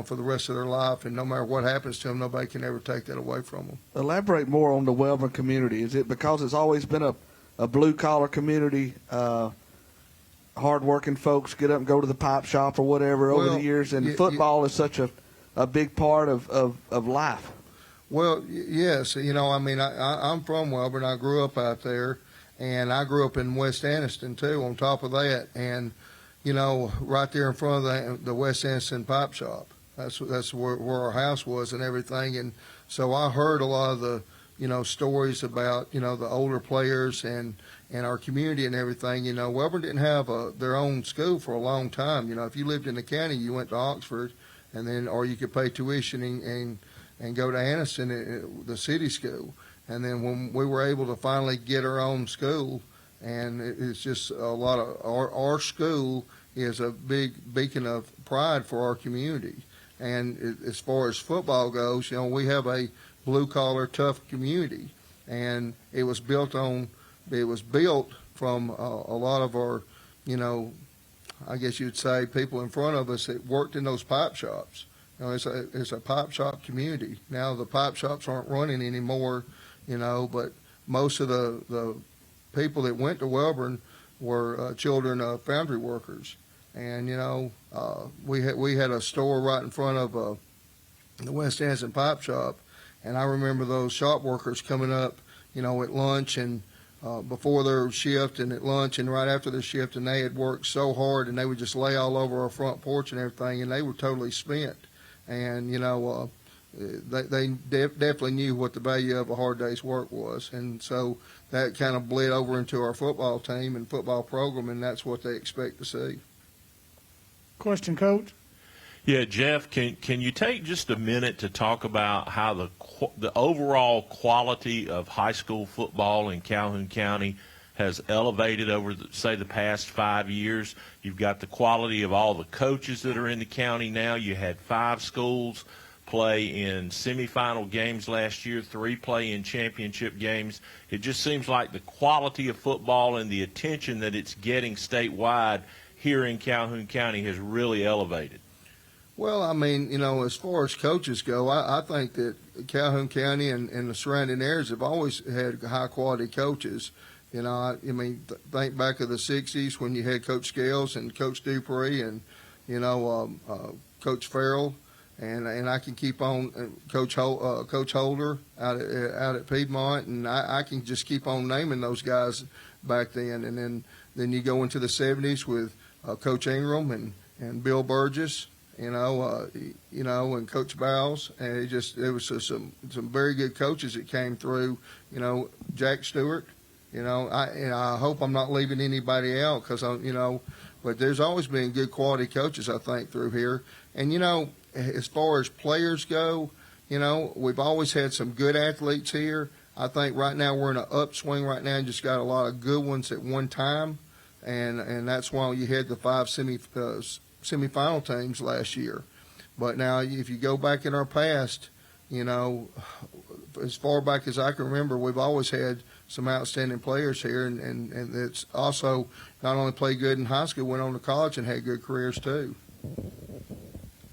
for the rest of their life, and no matter what happens to them, nobody can ever take that away from them. Elaborate more on the Welborn community. Is it because it's always been a blue-collar community, hard-working folks get up and go to the pipe shop or whatever over the years, and football is such a big part of life? Well, yes. I'm from Welborn. I grew up out there, And I grew up in West Anniston too, on top of that. And, you know, right there in front of the West Anniston Pipe Shop. That's where our house was and everything. And so I heard a lot of the, you know, stories about, you know, the older players and our community and everything. You know, Wellborn didn't have their own school for a long time. You know, if you lived in the county, you went to Oxford, and then, or you could pay tuition and go to Anniston, the city school. And then when we were able to finally get our own school, and it's just a lot of, our school is a big beacon of pride for our community. And as far as football goes, you know, we have a blue-collar, tough community. And it was built from a lot of our, you know, I guess you'd say people in front of us that worked in those pipe shops. You know, it's a pipe shop community. Now the pipe shops aren't running anymore, you know, but most of the people that went to Wellborn were children of foundry workers. And, you know, we had a store right in front of the West Anniston Pipe Shop, and I remember those shop workers coming up, you know, at lunch and before their shift and at lunch and right after their shift, and they had worked so hard, and they would just lay all over our front porch and everything, and they were totally spent. And, you know, they definitely knew what the value of a hard day's work was. And so that kind of bled over into our football team and football program, and that's what they expect to see. Question, Coach? Yeah, Jeff, can you take just a minute to talk about how the overall quality of high school football in Calhoun County has elevated over, the past 5 years? You've got the quality of all the coaches that are in the county now. You had 5 schools play in semifinal games last year, 3 play in championship games. It just seems like the quality of football and the attention that it's getting statewide here in Calhoun County has really elevated. Well, I mean, you know, as far as coaches go, I think that Calhoun County and the surrounding areas have always had high-quality coaches. You know, I mean, think back of the 60s when you had Coach Scales and Coach Dupree and, you know, Coach Farrell, and I can keep on, Coach Holder out at Piedmont, and I can just keep on naming those guys back then. And then you go into the 70s with Coach Ingram and Bill Burgess, you know, and Coach Bowles, and it was just some very good coaches that came through. You know, Jack Stewart. You know, I hope I'm not leaving anybody out because you know, but there's always been good quality coaches, I think, through here. And you know, as far as players go, you know, we've always had some good athletes here. I think right now we're in an upswing right now and just got a lot of good ones at one time, and that's why you had the 5 semifinal teams last year. But now, if you go back in our past, you know, as far back as I can remember, we've always had some outstanding players here, and it's also not only played good in high school, went on to college and had good careers too.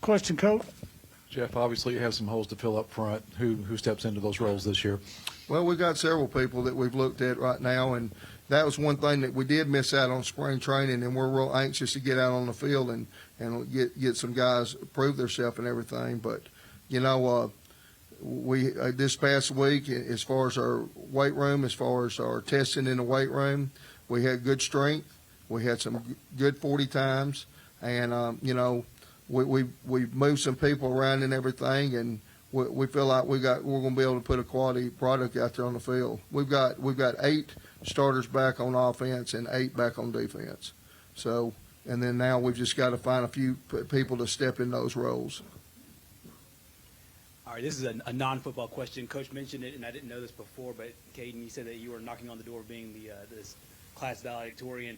Question, Coach? Jeff, obviously you have some holes to fill up front. Who steps into those roles this year? Well, we've got several people that we've looked at right now, and that was one thing that we did miss out on spring training, and we're real anxious to get out on the field and get some guys prove themselves and everything. But, you know, we this past week, as far as our weight room, as far as our testing in the weight room, we had good strength. We had some good 40 times, and, you know, we moved some people around and everything, and we feel like we're going to be able to put a quality product out there on the field. We've got 8 starters back on offense and 8 back on defense. So, and then now we've just got to find a few people to step in those roles. All right, this is a non-football question. Coach mentioned it, and I didn't know this before, but Caden, you said that you were knocking on the door of being this class valedictorian.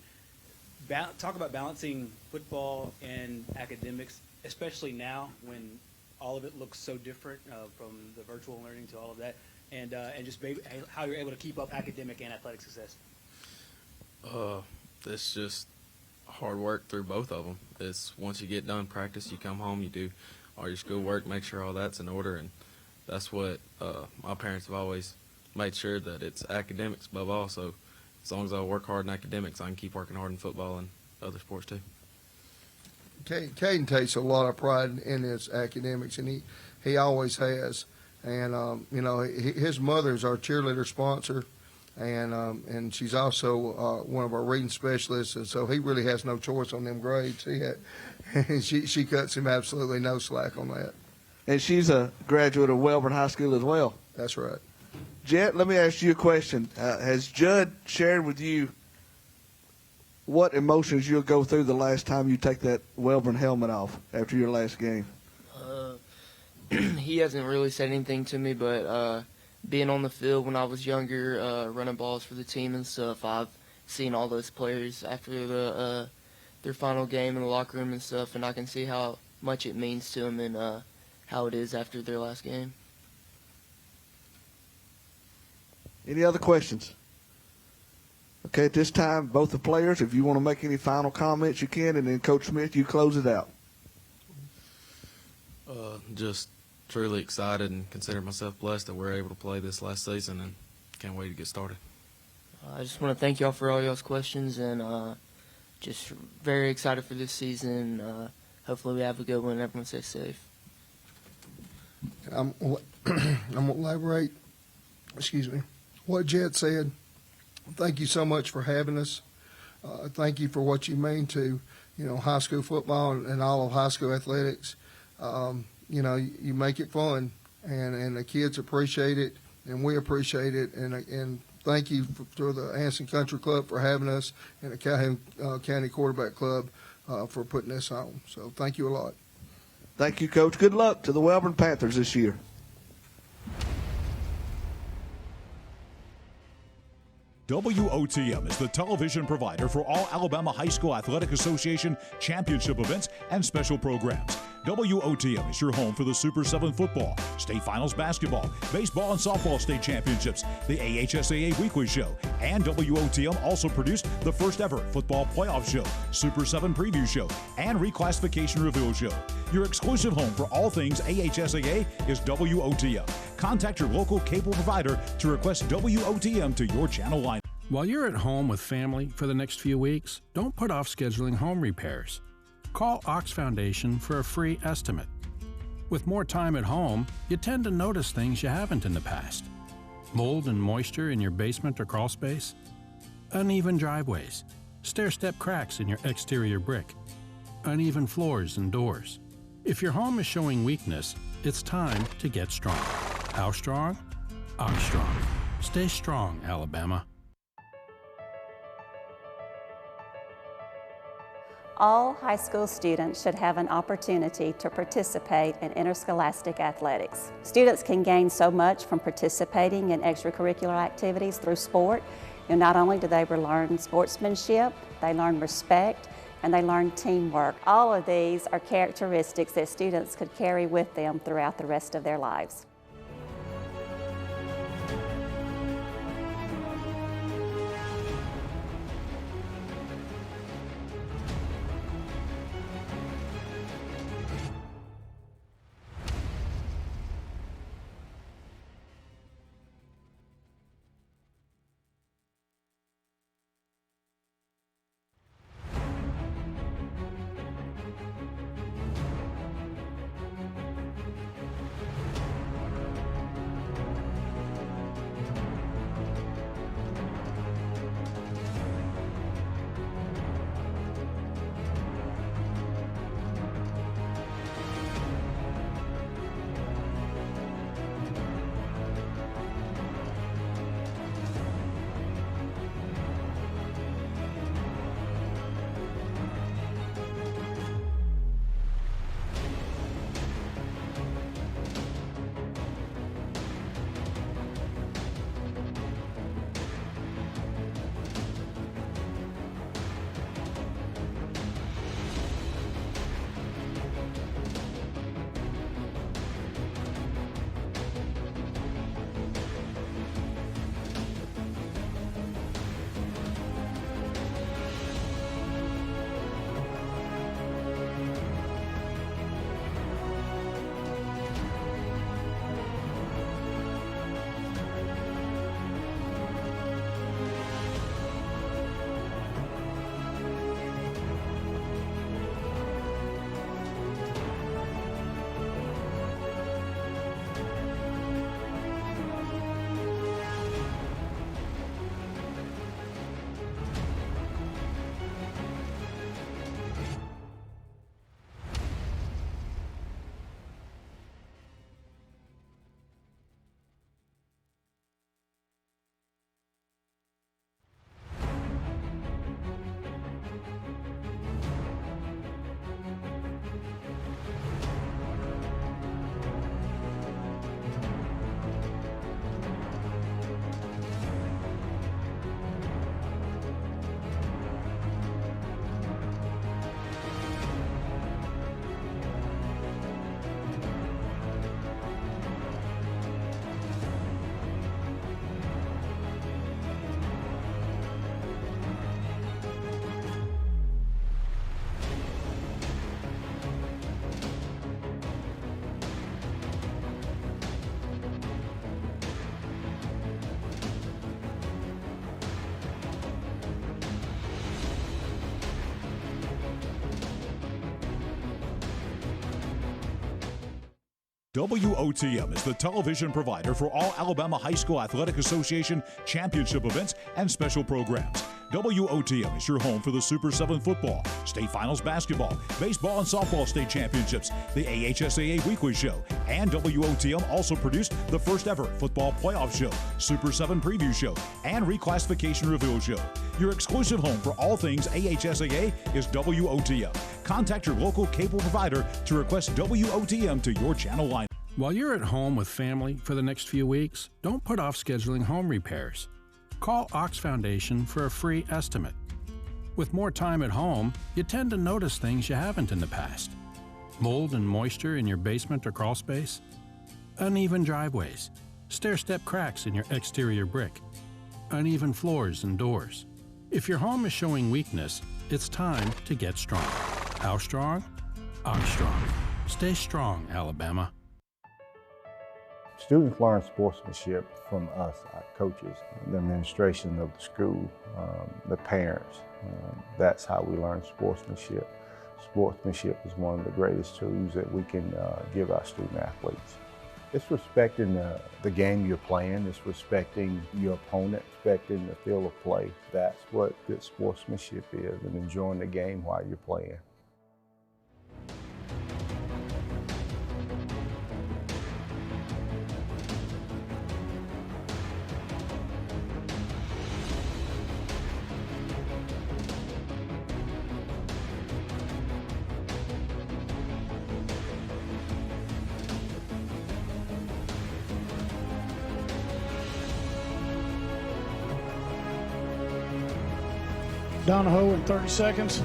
Talk about balancing football and academics, especially now when all of it looks so different, from the virtual learning to all of that, and just how you're able to keep up academic and athletic success. It's just hard work through both of them. It's once you get done practice, you come home, you do all your schoolwork, make sure all that's in order, and that's what my parents have always made sure, that it's academics above all. So as long as I work hard in academics, I can keep working hard in football and other sports too. Caden takes a lot of pride in his academics, and he always has. And, you know, his mother is our cheerleader sponsor, and she's also one of our reading specialists, and so he really has no choice on them grades. She cuts him absolutely no slack on that. And she's a graduate of Welborn High School as well. That's right. Jet, let me ask you a question. Has Judd shared with you what emotions you'll go through the last time you take that Welborn helmet off after your last game? He hasn't really said anything to me, but being on the field when I was younger, running balls for the team and stuff, I've seen all those players after their final game in the locker room and stuff, and I can see how much it means to them and how it is after their last game. Any other questions? Okay, at this time, both the players, if you want to make any final comments, you can, and then Coach Smith, you close it out. Just truly excited and consider myself blessed that we're able to play this last season, and can't wait to get started. I just want to thank y'all for all y'all's questions, and just very excited for this season. Hopefully we have a good one and everyone stays safe. I'm going to elaborate, what Jet said. Thank you so much for having us. Thank you for what you mean to, high school football and all of high school athletics. You make it fun, and the kids appreciate it, and we appreciate it. And thank you to the Anson Country Club for having us, and the Calhoun County Quarterback Club for putting this on. So thank you a lot. Thank you, Coach. Good luck to the Welborn Panthers this year. WOTM is the television provider for all Alabama High School Athletic Association championship events and special programs. WOTM is your home for the Super 7 football, state finals basketball, baseball and softball state championships, the AHSAA weekly show, and WOTM also produced the first ever football playoff show, Super 7 preview show, and reclassification reveal show. Your exclusive home for all things AHSAA is WOTM. Contact your local cable provider to request WOTM to your channel line. While you're at home with family for the next few weeks, don't put off scheduling home repairs. Call Ox Foundation for a free estimate. With more time at home, you tend to notice things you haven't in the past. Mold and moisture in your basement or crawl space, uneven driveways, stair-step cracks in your exterior brick, uneven floors and doors. If your home is showing weakness, it's time to get strong. How strong? Ox Strong. Stay strong, Alabama. All high school students should have an opportunity to participate in interscholastic athletics. Students can gain so much from participating in extracurricular activities through sport. Not only do they learn sportsmanship, they learn respect, and they learn teamwork. All of these are characteristics that students could carry with them throughout the rest of their lives. WOTM is the television provider for all Alabama High School Athletic Association championship events and special programs. WOTM is your home for the Super 7 football, state finals basketball, baseball and softball state championships, the AHSAA weekly show, and WOTM also produced the first ever football playoff show, Super 7 preview show, and reclassification reveal show. Your exclusive home for all things AHSAA is WOTM. Contact your local cable provider to request WOTM to your channel line. While you're at home with family for the next few weeks, don't put off scheduling home repairs. Call Ox Foundation for a free estimate. With more time at home, you tend to notice things you haven't in the past. Mold and moisture in your basement or crawl space, uneven driveways, stair-step cracks in your exterior brick, uneven floors and doors. If your home is showing weakness, it's time to get strong. How strong? Ox Strong. Stay strong, Alabama. Students learn sportsmanship from us, our coaches, the administration of the school, the parents. That's how we learn sportsmanship. Sportsmanship is one of the greatest tools that we can give our student athletes. It's respecting the game you're playing. It's respecting your opponent, respecting the field of play. That's what good sportsmanship is, and enjoying the game while you're playing. Donahoe in 30 seconds.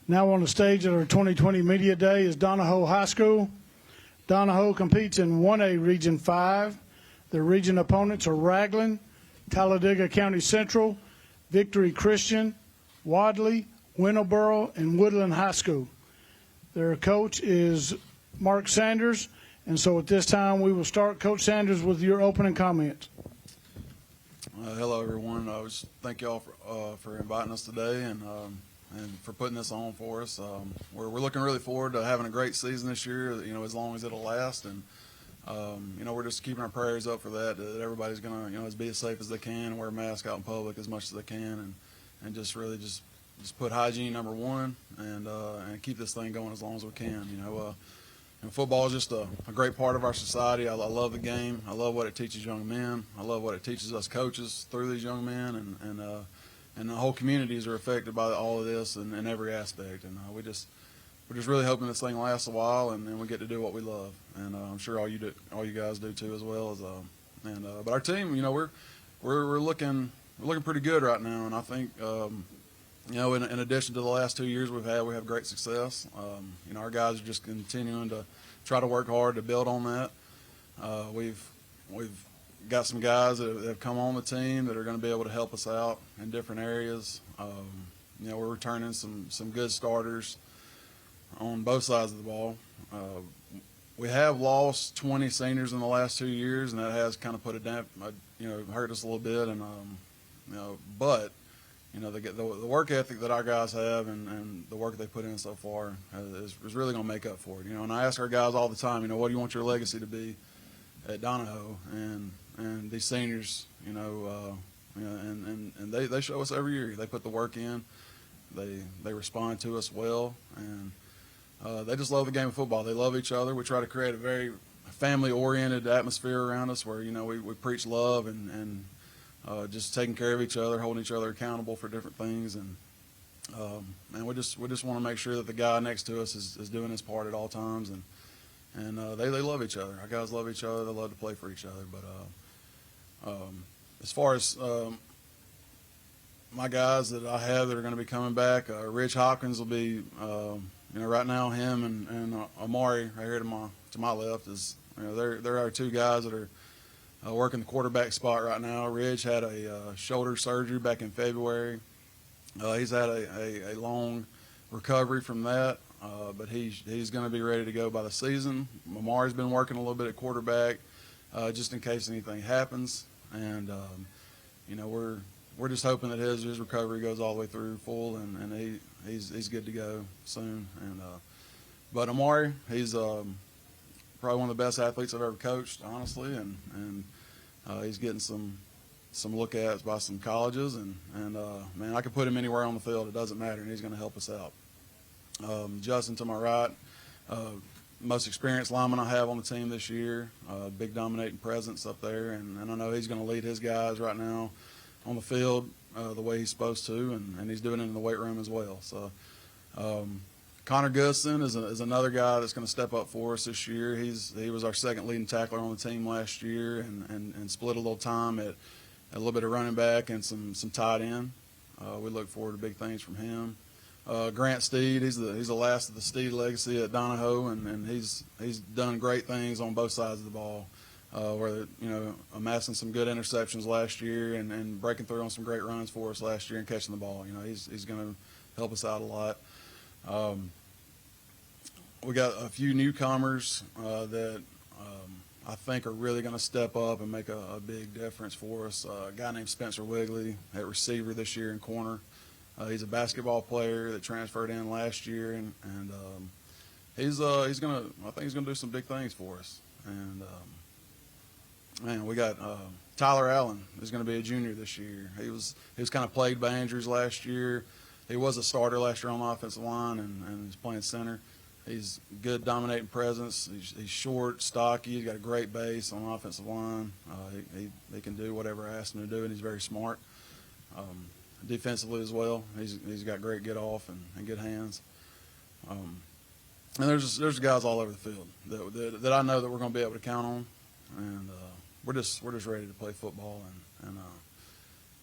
Now on the stage at our 2020 Media Day is Donahoe High School. Donahoe competes in 1A Region 5. Their region opponents are Raglan, Talladega County Central, Victory Christian, Wadley, Winterboro, and Woodland High School. Their coach is Mark Sanders, and so at this time we will start, Coach Sanders, with your opening comments. Hello, everyone. Thank you all for inviting us today and for putting this on for us. We're looking really forward to having a great season this year, as long as it'll last. And, we're just keeping our prayers up for that everybody's going to, be as safe as they can and wear a mask out in public as much as they can and just really just put hygiene number one and keep this thing going as long as we can. Football is just a great part of our society. I love the game. I love what it teaches young men. I love what it teaches us coaches through these young men, and the whole communities are affected by all of this in every aspect. And we're just really hoping this thing lasts a while, and we get to do what we love. And I'm sure all you guys do too, as well. But our team, we're looking pretty good right now. And I think, in addition to the last 2 years we have great success. Our guys are just continuing to try to work hard to build on that. We've got some guys that have come on the team that are going to be able to help us out in different areas. We're returning some good starters on both sides of the ball. We have lost 20 seniors in the last 2 years, and that has kind of put hurt us a little bit. And but the work ethic that our guys have and the work they put in so far is really going to make up for it. And I ask our guys all the time, what do you want your legacy to be at Donahoe? And these seniors, and they show us every year. They put the work in. They respond to us well, and they just love the game of football. They love each other. We try to create a very family-oriented atmosphere around us where, we preach love and just taking care of each other, holding each other accountable for different things. And we just want to make sure that the guy next to us is doing his part at all times. And they love each other. Our guys love each other. They love to play for each other. But as far as my guys that I have that are going to be coming back. Rich Hopkins will be, right now him and Amari right here to my left is, they're our two guys that are working the quarterback spot right now. Rich had a shoulder surgery back in February. He's had a long recovery from that, but he's going to be ready to go by the season. Amari's been working a little bit at quarterback just in case anything happens, and we're just hoping that his recovery goes all the way through full, and he's good to go soon. And but Amari, he's probably one of the best athletes I've ever coached, honestly, and he's getting some look at by some colleges, and man, I could put him anywhere on the field. It doesn't matter, and he's going to help us out. Justin to my right, most experienced lineman I have on the team this year, big dominating presence up there, and I know he's going to lead his guys right now on the field the way he's supposed to, and he's doing it in the weight room as well. So Connor Goodson is another guy that's going to step up for us this year. He was our second leading tackler on the team last year, and split a little time at a little bit of running back and some tight end. We look forward to big things from him. Grant Steed, he's the last of the Steed legacy at Donahoe, and he's done great things on both sides of the ball. Where amassing some good interceptions last year and breaking through on some great runs for us last year and catching the ball. He's going to help us out a lot. We got a few newcomers that I think are really going to step up and make a big difference for us. A guy named Spencer Wigley at receiver this year in corner. He's a basketball player that transferred in last year, and he's gonna do some big things for us. And man, we got Tyler Allen is going to be a junior this year. He was kind of plagued by injuries last year. He was a starter last year on the offensive line, and he's playing center. He's good dominating presence. He's short, stocky. He's got a great base on the offensive line. He can do whatever I ask him to do, and he's very smart. Defensively as well, he's got great get off and good hands. And there's guys all over the field that I know that we're going to be able to count on, and we're just ready to play football, and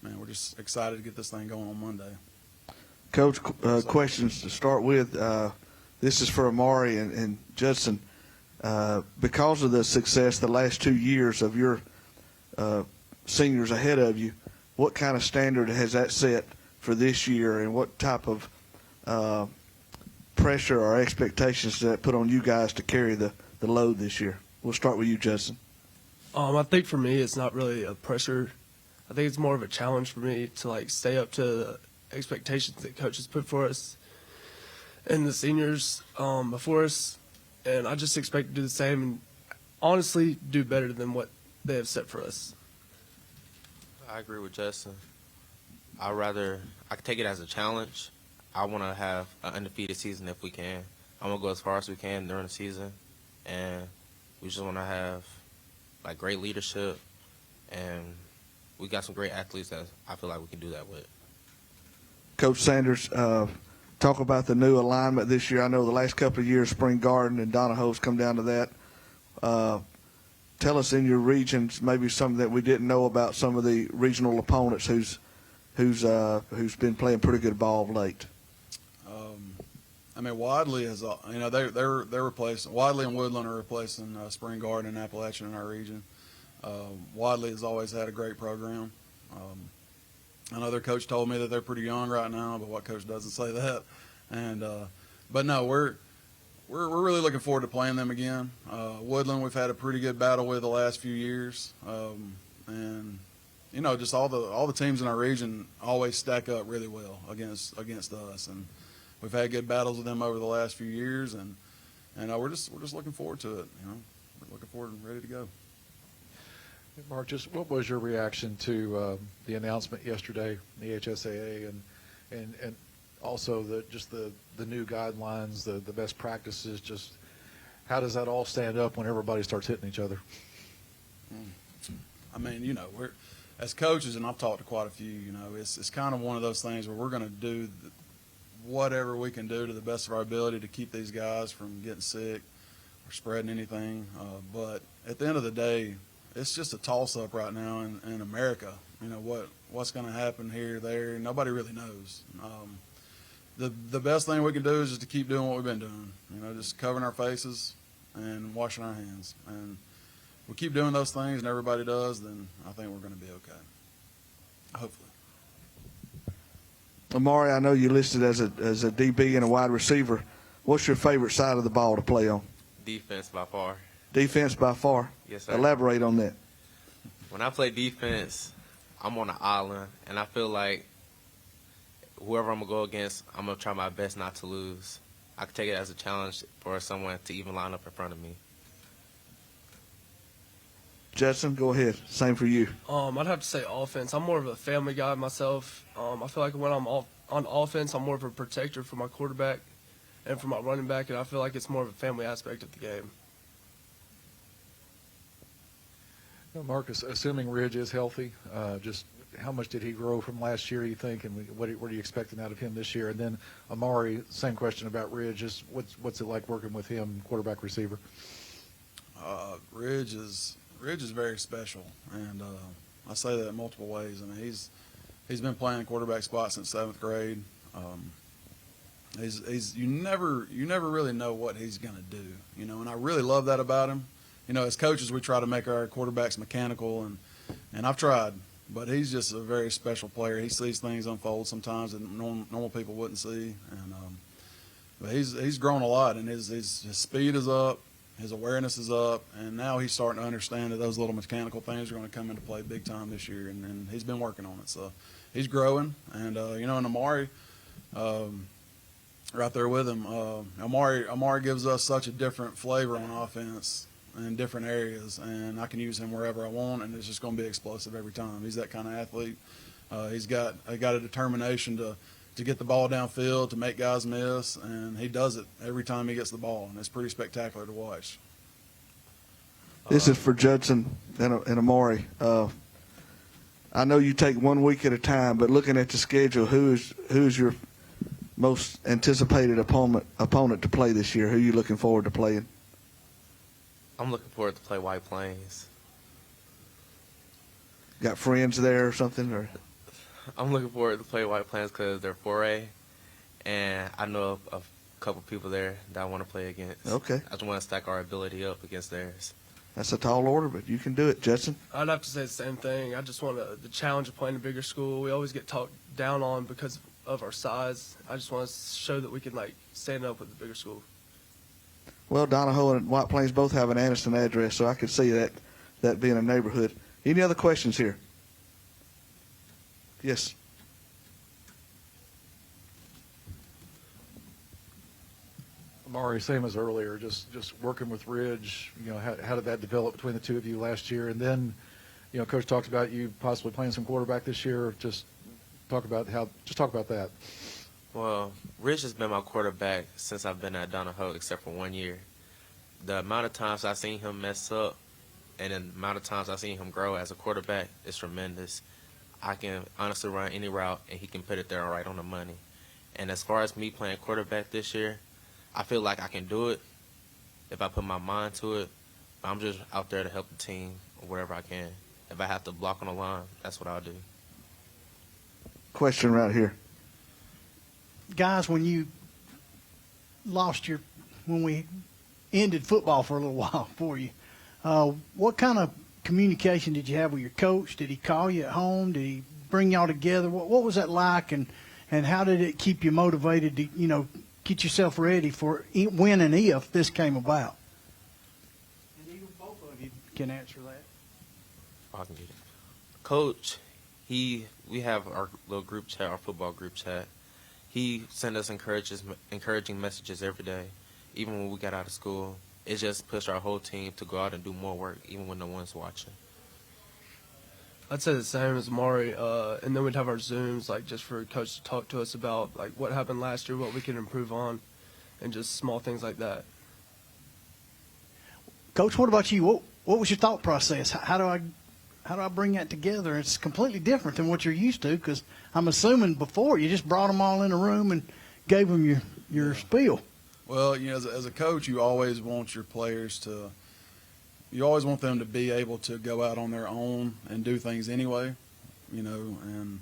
man, we're just excited to get this thing going on Monday. Coach, questions to start with. This is for Amari and Judson. Because of the success the last 2 years of your seniors ahead of you, what kind of standard has that set for this year, and what type of pressure or expectations does that put on you guys to carry the load this year? We'll start with you, Judson. I think for me, it's not really a pressure. I think it's more of a challenge for me to stay up to the expectations that coaches put for us and the seniors before us, and I just expect to do the same and honestly do better than what they have set for us. I agree with Justin. I can take it as a challenge. I want to have an undefeated season if we can. I'm going to go as far as we can during the season, and we just want to have great leadership, and we got some great athletes that I feel like we can do that with. Coach Sanders, talk about the new alignment this year. I know the last couple of years, Spring Garden and Donahoe's come down to that. Tell us in your regions maybe something that we didn't know about some of the regional opponents who's been playing pretty good ball of late. Wadley is they're replacing Wadley and Woodland are replacing Spring Garden and Appalachian in our region. Wadley has always had a great program. I know their coach told me that they're pretty young right now, but what coach doesn't say that? And but no, we're really looking forward to playing them again. Woodland, we've had a pretty good battle with the last few years, and just all the teams in our region always stack up really well against us, and we've had good battles with them over the last few years, and we're just looking forward to it. We're looking forward and ready to go. Mark, just what was your reaction to the announcement yesterday, the HSAA, and also the new guidelines, the best practices? Just how does that all stand up when everybody starts hitting each other? We're as coaches, and I've talked to quite a few. It's kind of one of those things where we're going to do whatever we can do to the best of our ability to keep these guys from getting sick or spreading anything. But at the end of the day, it's just a toss-up right now in America. what's going to happen here, there. Nobody really knows. The best thing we can do is just to keep doing what we've been doing. Just covering our faces and washing our hands. And if we keep doing those things, and everybody does, then I think we're going to be okay. Hopefully. Amari, I know you listed as a DB and a wide receiver. What's your favorite side of the ball to play on? Defense by far. Defense by far? Yes, sir. Elaborate on that. When I play defense, I'm on an island, and I feel like whoever I'm going to go against, I'm going to try my best not to lose. I can take it as a challenge for someone to even line up in front of me. Judson, go ahead. Same for you. I'd have to say offense. I'm more of a family guy myself. I feel like when I'm on offense, I'm more of a protector for my quarterback and for my running back, and I feel like it's more of a family aspect of the game. Marcus, assuming Ridge is healthy, just how much did he grow from last year, you think, and what are you expecting out of him this year? And then Amari, same question about Ridge. Just what's it like working with him, quarterback receiver? Ridge is very special, and I say that in multiple ways. I mean, he's been playing quarterback spot since 7th grade. You never really know what he's going to do, and I really love that about him. As coaches, we try to make our quarterbacks mechanical, and I've tried, but he's just a very special player. He sees things unfold sometimes that normal people wouldn't see, and but he's grown a lot, and his speed is up, his awareness is up, and now he's starting to understand that those little mechanical things are going to come into play big time this year, and he's been working on it. So he's growing, and and Amari, right there with him, Amari gives us such a different flavor on offense in different areas, and I can use him wherever I want, and it's just going to be explosive every time. He's that kind of athlete. He's got a determination to get the ball downfield, to make guys miss, and he does it every time he gets the ball, and it's pretty spectacular to watch. This is for Judson and Amari. I know you take 1 week at a time, but looking at the schedule, who's your most anticipated opponent to play this year? Who are you looking forward to playing? I'm looking forward to play White Plains. Got friends there or something? Or I'm looking forward to play White Plains because they're 4A, and I know a couple people there that I want to play against. Okay. I just want to stack our ability up against theirs. That's a tall order, but you can do it, Judson. I'd have to say the same thing. I just want the challenge of playing a bigger school. We always get talked down on because of our size. I just want to show that we can stand up with the bigger school. Well, Donahoe and White Plains both have an Anniston address, so I could see that being a neighborhood. Any other questions here? Yes. Amari, same as earlier, just working with Ridge, how did that develop between the two of you last year? And then, Coach talked about you possibly playing some quarterback this year. Just talk about that. Well, Ridge has been my quarterback since I've been at Donahoe, except for 1 year. The amount of times I've seen him mess up and the amount of times I've seen him grow as a quarterback is tremendous. I can honestly run any route, and he can put it there right on the money. And as far as me playing quarterback this year, I feel like I can do it if I put my mind to it. I'm just out there to help the team wherever I can. If I have to block on the line, that's what I'll do. Question right here. Guys, when we ended football for a little while for you, what kind of communication did you have with your coach? Did he call you at home? Did he bring y'all together? What was that like, and how did it keep you motivated to, get yourself ready for when and if this came about? And even both of you can answer that. I can get it. Coach, we have our little group chat, our football group chat. He sent us encouraging messages every day, even when we got out of school. It just pushed our whole team to go out and do more work, even when no one's watching. I'd say the same as Maury, and then we'd have our Zooms, just for Coach to talk to us about, what happened last year, what we can improve on, and just small things like that. Coach, what about you? What was your thought process? How do I bring that together? It's completely different than what you're used to, because I'm assuming before you just brought them all in a room and gave them your spiel. Well, as a coach, you always want your players you always want them to be able to go out on their own and do things anyway. you know, and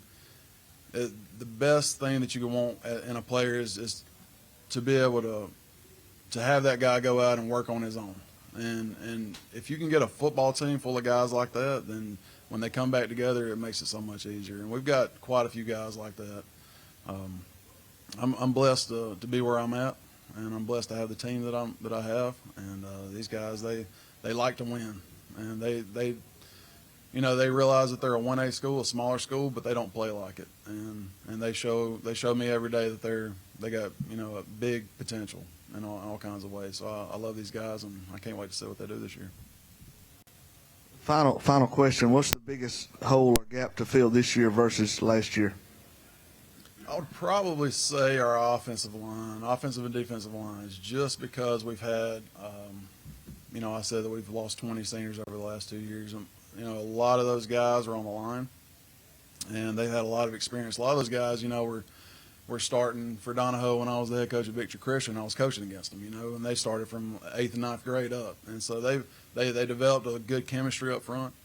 the best thing that you can want in a player is to be able to have that guy go out and work on his own. And if you can get a football team full of guys like that, then when they come back together, it makes it so much easier. And we've got quite a few guys like that. I'm blessed to be where I'm at, and I'm blessed to have the team that I have. And these guys, they like to win, and they you know, they realize that they're a 1A school, a smaller school, but they don't play like it. And they show me every day that they got, you know, a big potential in all kinds of ways. So I love these guys, and I can't wait to see what they do this year. Final question. What's the biggest hole or gap to fill this year versus last year? I would probably say our offensive and defensive lines, just because we've had, you know, I said that we've lost 20 seniors over the last 2 years. You know, a lot of those guys are on the line, and they've had a lot of experience. A lot of those guys, you know, were starting for Donahoe when I was the head coach at Victory Christian. I was coaching against them, you know, and they started from 8th and 9th grade up. And so they developed a good chemistry up front.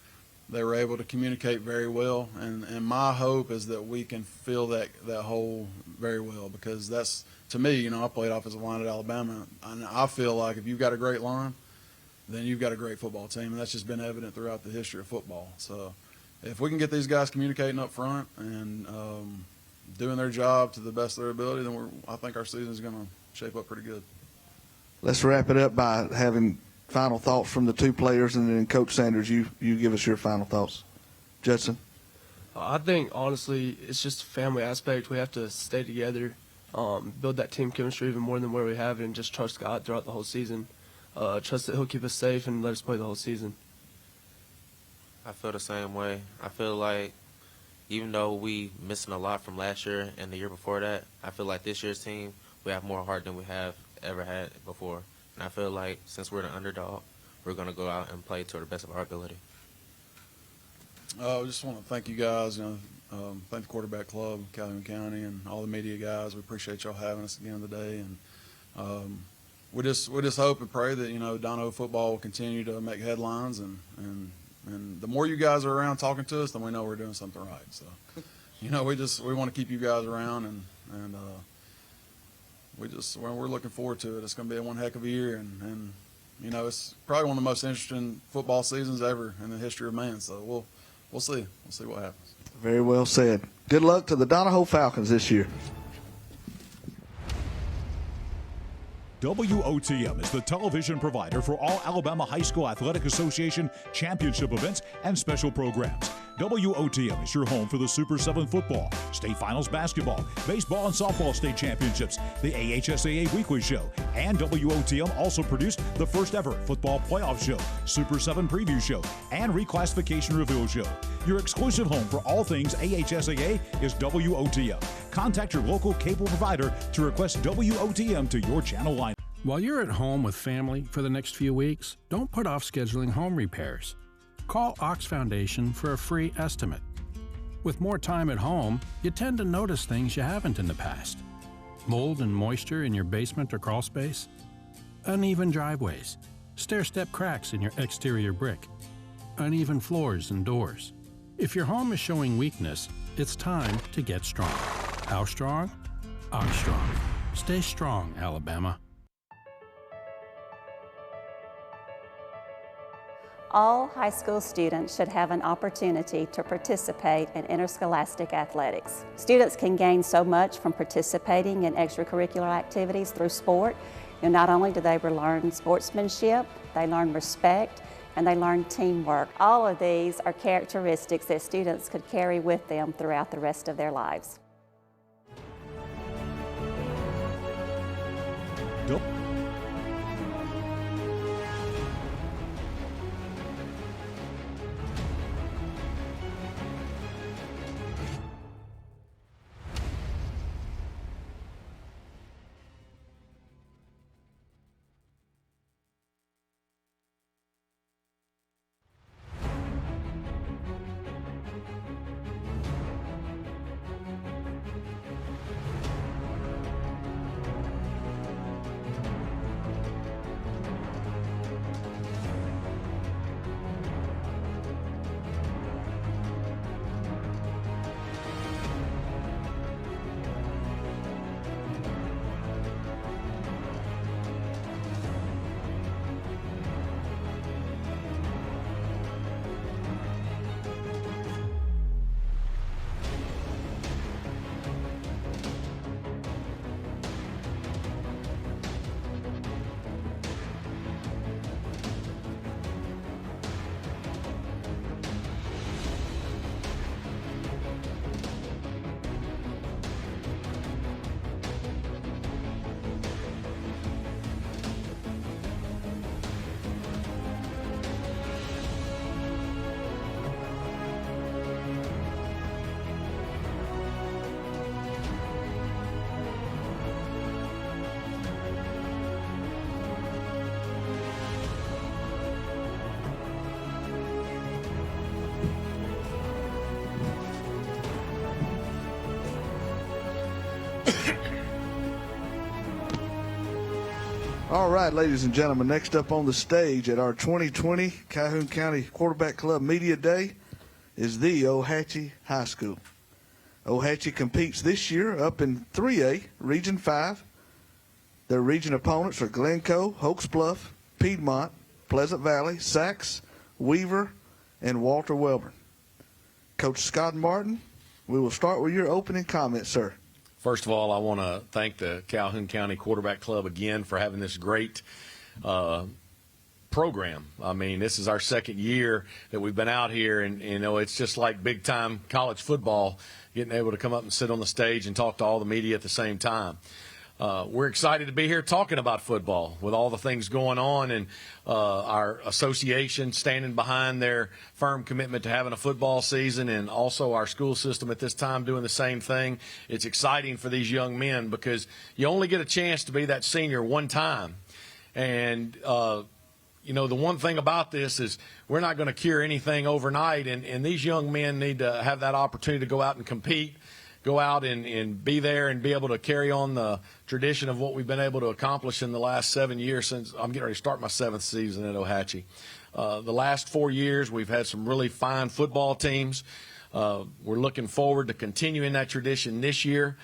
They were able to communicate very well, and my hope is that we can fill that hole very well, because that's, to me, you know, I played offensive line at Alabama, and I feel like if you've got a great line, then you've got a great football team, and that's just been evident throughout the history of football. So if we can get these guys communicating up front and doing their job to the best of their ability, then I think our season is going to shape up pretty good. Let's wrap it up by having final thoughts from the two players, and then Coach Sanders, you give us your final thoughts. Judson? I think, honestly, it's just a family aspect. We have to stay together, build that team chemistry even more than where we have it, and just trust God throughout the whole season. Trust that He'll keep us safe and let us play the whole season. I feel the same way. I feel like even though we missing a lot from last year and the year before that, I feel like this year's team, we have more heart than we have ever had before. And I feel like since we're the underdog, we're going to go out and play to the best of our ability. I just want to thank you guys, you know, thank the quarterback club, Calhoun County, and all the media guys. We appreciate y'all having us at the end of the day. And we just hope and pray that, you know, Donahoe football will continue to make headlines, and the more you guys are around talking to us, then we know we're doing something right. So, you know, we want to keep you guys around, and we're looking forward to it. It's going to be one heck of a year, and you know, it's probably one of the most interesting football seasons ever in the history of man. So we'll see. We'll see what happens. Very well said. Good luck to the Donahoe Falcons this year. WOTM is the television provider for all Alabama High School Athletic Association championship events and special programs. WOTM is your home for the Super 7 football, state finals basketball, baseball and softball state championships, the AHSAA weekly show, and WOTM also produced the first ever football playoff show, Super 7 preview show, and reclassification reveal show. Your exclusive home for all things AHSAA is WOTM. Contact your local cable provider to request WOTM to your channel line. While you're at home with family for the next few weeks, don't put off scheduling home repairs. Call Ox Foundation for a free estimate. With more time at home, you tend to notice things you haven't in the past. Mold and moisture in your basement or crawl space, uneven driveways, stair-step cracks in your exterior brick, uneven floors and doors. If your home is showing weakness, it's time to get strong. How strong? Ox Strong. Stay strong, Alabama. All high school students should have an opportunity to participate in interscholastic athletics. Students can gain so much from participating in extracurricular activities through sport. Not only do they learn sportsmanship, they learn respect, and they learn teamwork. All of these are characteristics that students could carry with them throughout the rest of their lives. All right, ladies and gentlemen, next up on the stage at our 2020 Calhoun County Quarterback Club Media Day is the Ohatchee High School. Ohatchee competes this year up in 3A, Region 5. Their region opponents are Glencoe, Hoax Bluff, Piedmont, Pleasant Valley, Saxe, Weaver, and Walter Welborn. Coach Scott Martin, we will start with your opening comments, sir. First of all, I want to thank the Calhoun County Quarterback Club again for having this great program. I mean, this is our second year that we've been out here, and you know, it's just like big-time college football, getting able to come up and sit on the stage and talk to all the media at the same time. We're excited to be here talking about football with all the things going on, and our association standing behind their firm commitment to having a football season, and also our school system at this time doing the same thing. It's exciting for these young men because you only get a chance to be that senior one time. And, you know, the one thing about this is we're not going to cure anything overnight, and these young men need to have that opportunity to go out and compete, go out and be there and be able to carry on the tradition of what we've been able to accomplish in the last 7 years since I'm getting ready to start my 7th season at Ohatchee. The last 4 years, we've had some really fine football teams. We're looking forward to continuing that tradition this year.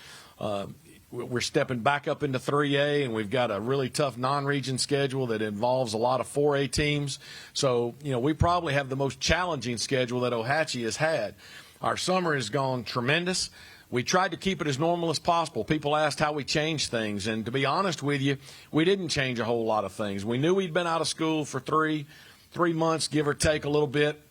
We're stepping back up into 3A, and we've got a really tough non-region schedule that involves a lot of 4A teams. So, you know, we probably have the most challenging schedule that Ohatchee has had. Our summer has gone tremendous. We tried to keep it as normal as possible. People asked how we changed things, and to be honest with you, we didn't change a whole lot of things. We knew we'd been out of school for three months, give or take a little bit.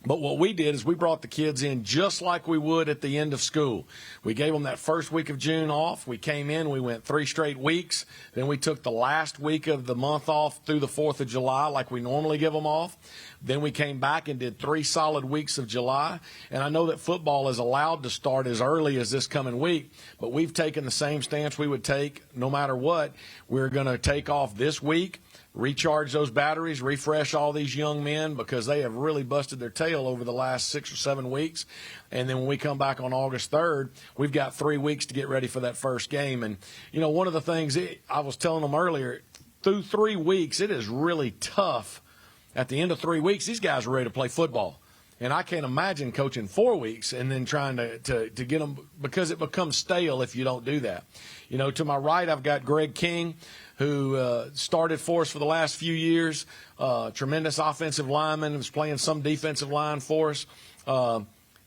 But what we did is we brought the kids in just like we would at the end of school. We gave them that first week of June off. We came in, we went 3 straight weeks. Then we took the last week of the month off through the 4th of July like we normally give them off. Then we came back and did 3 solid weeks of July. And I know that football is allowed to start as early as this coming week, but we've taken the same stance we would take no matter what. We're going to take off this week, recharge those batteries, refresh all these young men because they have really busted their tail over the last 6 or 7 weeks. And then when we come back on August 3rd, we've got 3 weeks to get ready for that first game. And, you know, one of the things I was telling them earlier, through 3 weeks, it is really tough. At the end of 3 weeks, these guys are ready to play football. And I can't imagine coaching 4 weeks and then trying to get them, because it becomes stale if you don't do that. You know, to my right, I've got Greg King, who started for us for the last few years. Tremendous offensive lineman, was playing some defensive line for us.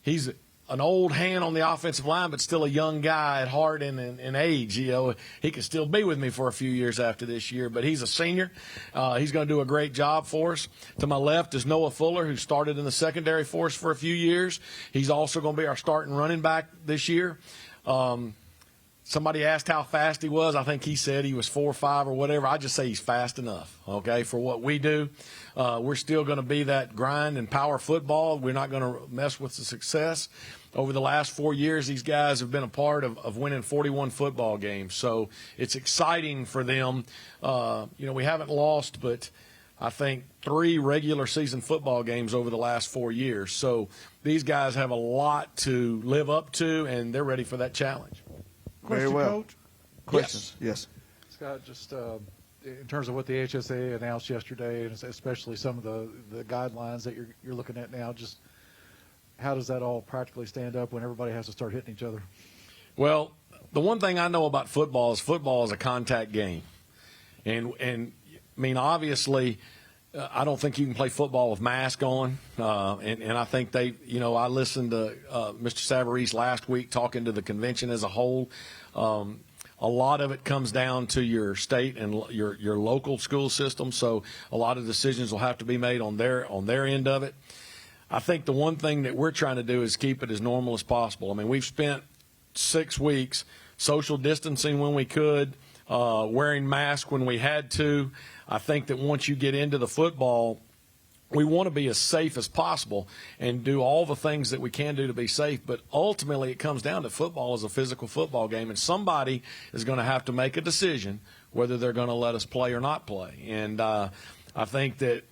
He's an old hand on the offensive line, but still a young guy at heart and in age. You know, he could still be with me for a few years after this year, but he's a senior. He's going to do a great job for us. To my left is Noah Fuller, who started in the secondary for us for a few years. He's also going to be our starting running back this year. Somebody asked how fast he was. I think he said he was 4.5 or whatever. I just say he's fast enough, okay, for what we do. We're still going to be that grind and power football. We're not going to mess with the success. Over the last 4 years, these guys have been a part of winning 41 football games. So it's exciting for them. You know, we haven't lost, but I think 3 regular season football games over the last 4 years. So these guys have a lot to live up to, and they're ready for that challenge. Very well. Coach? Questions? Yes. Scott, just in terms of what the HSA announced yesterday, and especially some of the guidelines that you're looking at now, just how does that all practically stand up when everybody has to start hitting each other? Well, the one thing I know about football is a contact game. And I mean, obviously, I don't think you can play football with mask on. And I think I listened to Mr. Savarese last week talking to the convention as a whole. A lot of it comes down to your state and your local school system. So a lot of decisions will have to be made on their end of it. I think the one thing that we're trying to do is keep it as normal as possible. I mean, we've spent 6 weeks social distancing when we could, wearing masks when we had to. I think that once you get into the football, we want to be as safe as possible and do all the things that we can do to be safe. But ultimately, it comes down to football is a physical football game, and somebody is going to have to make a decision whether they're going to let us play or not play. And I think that,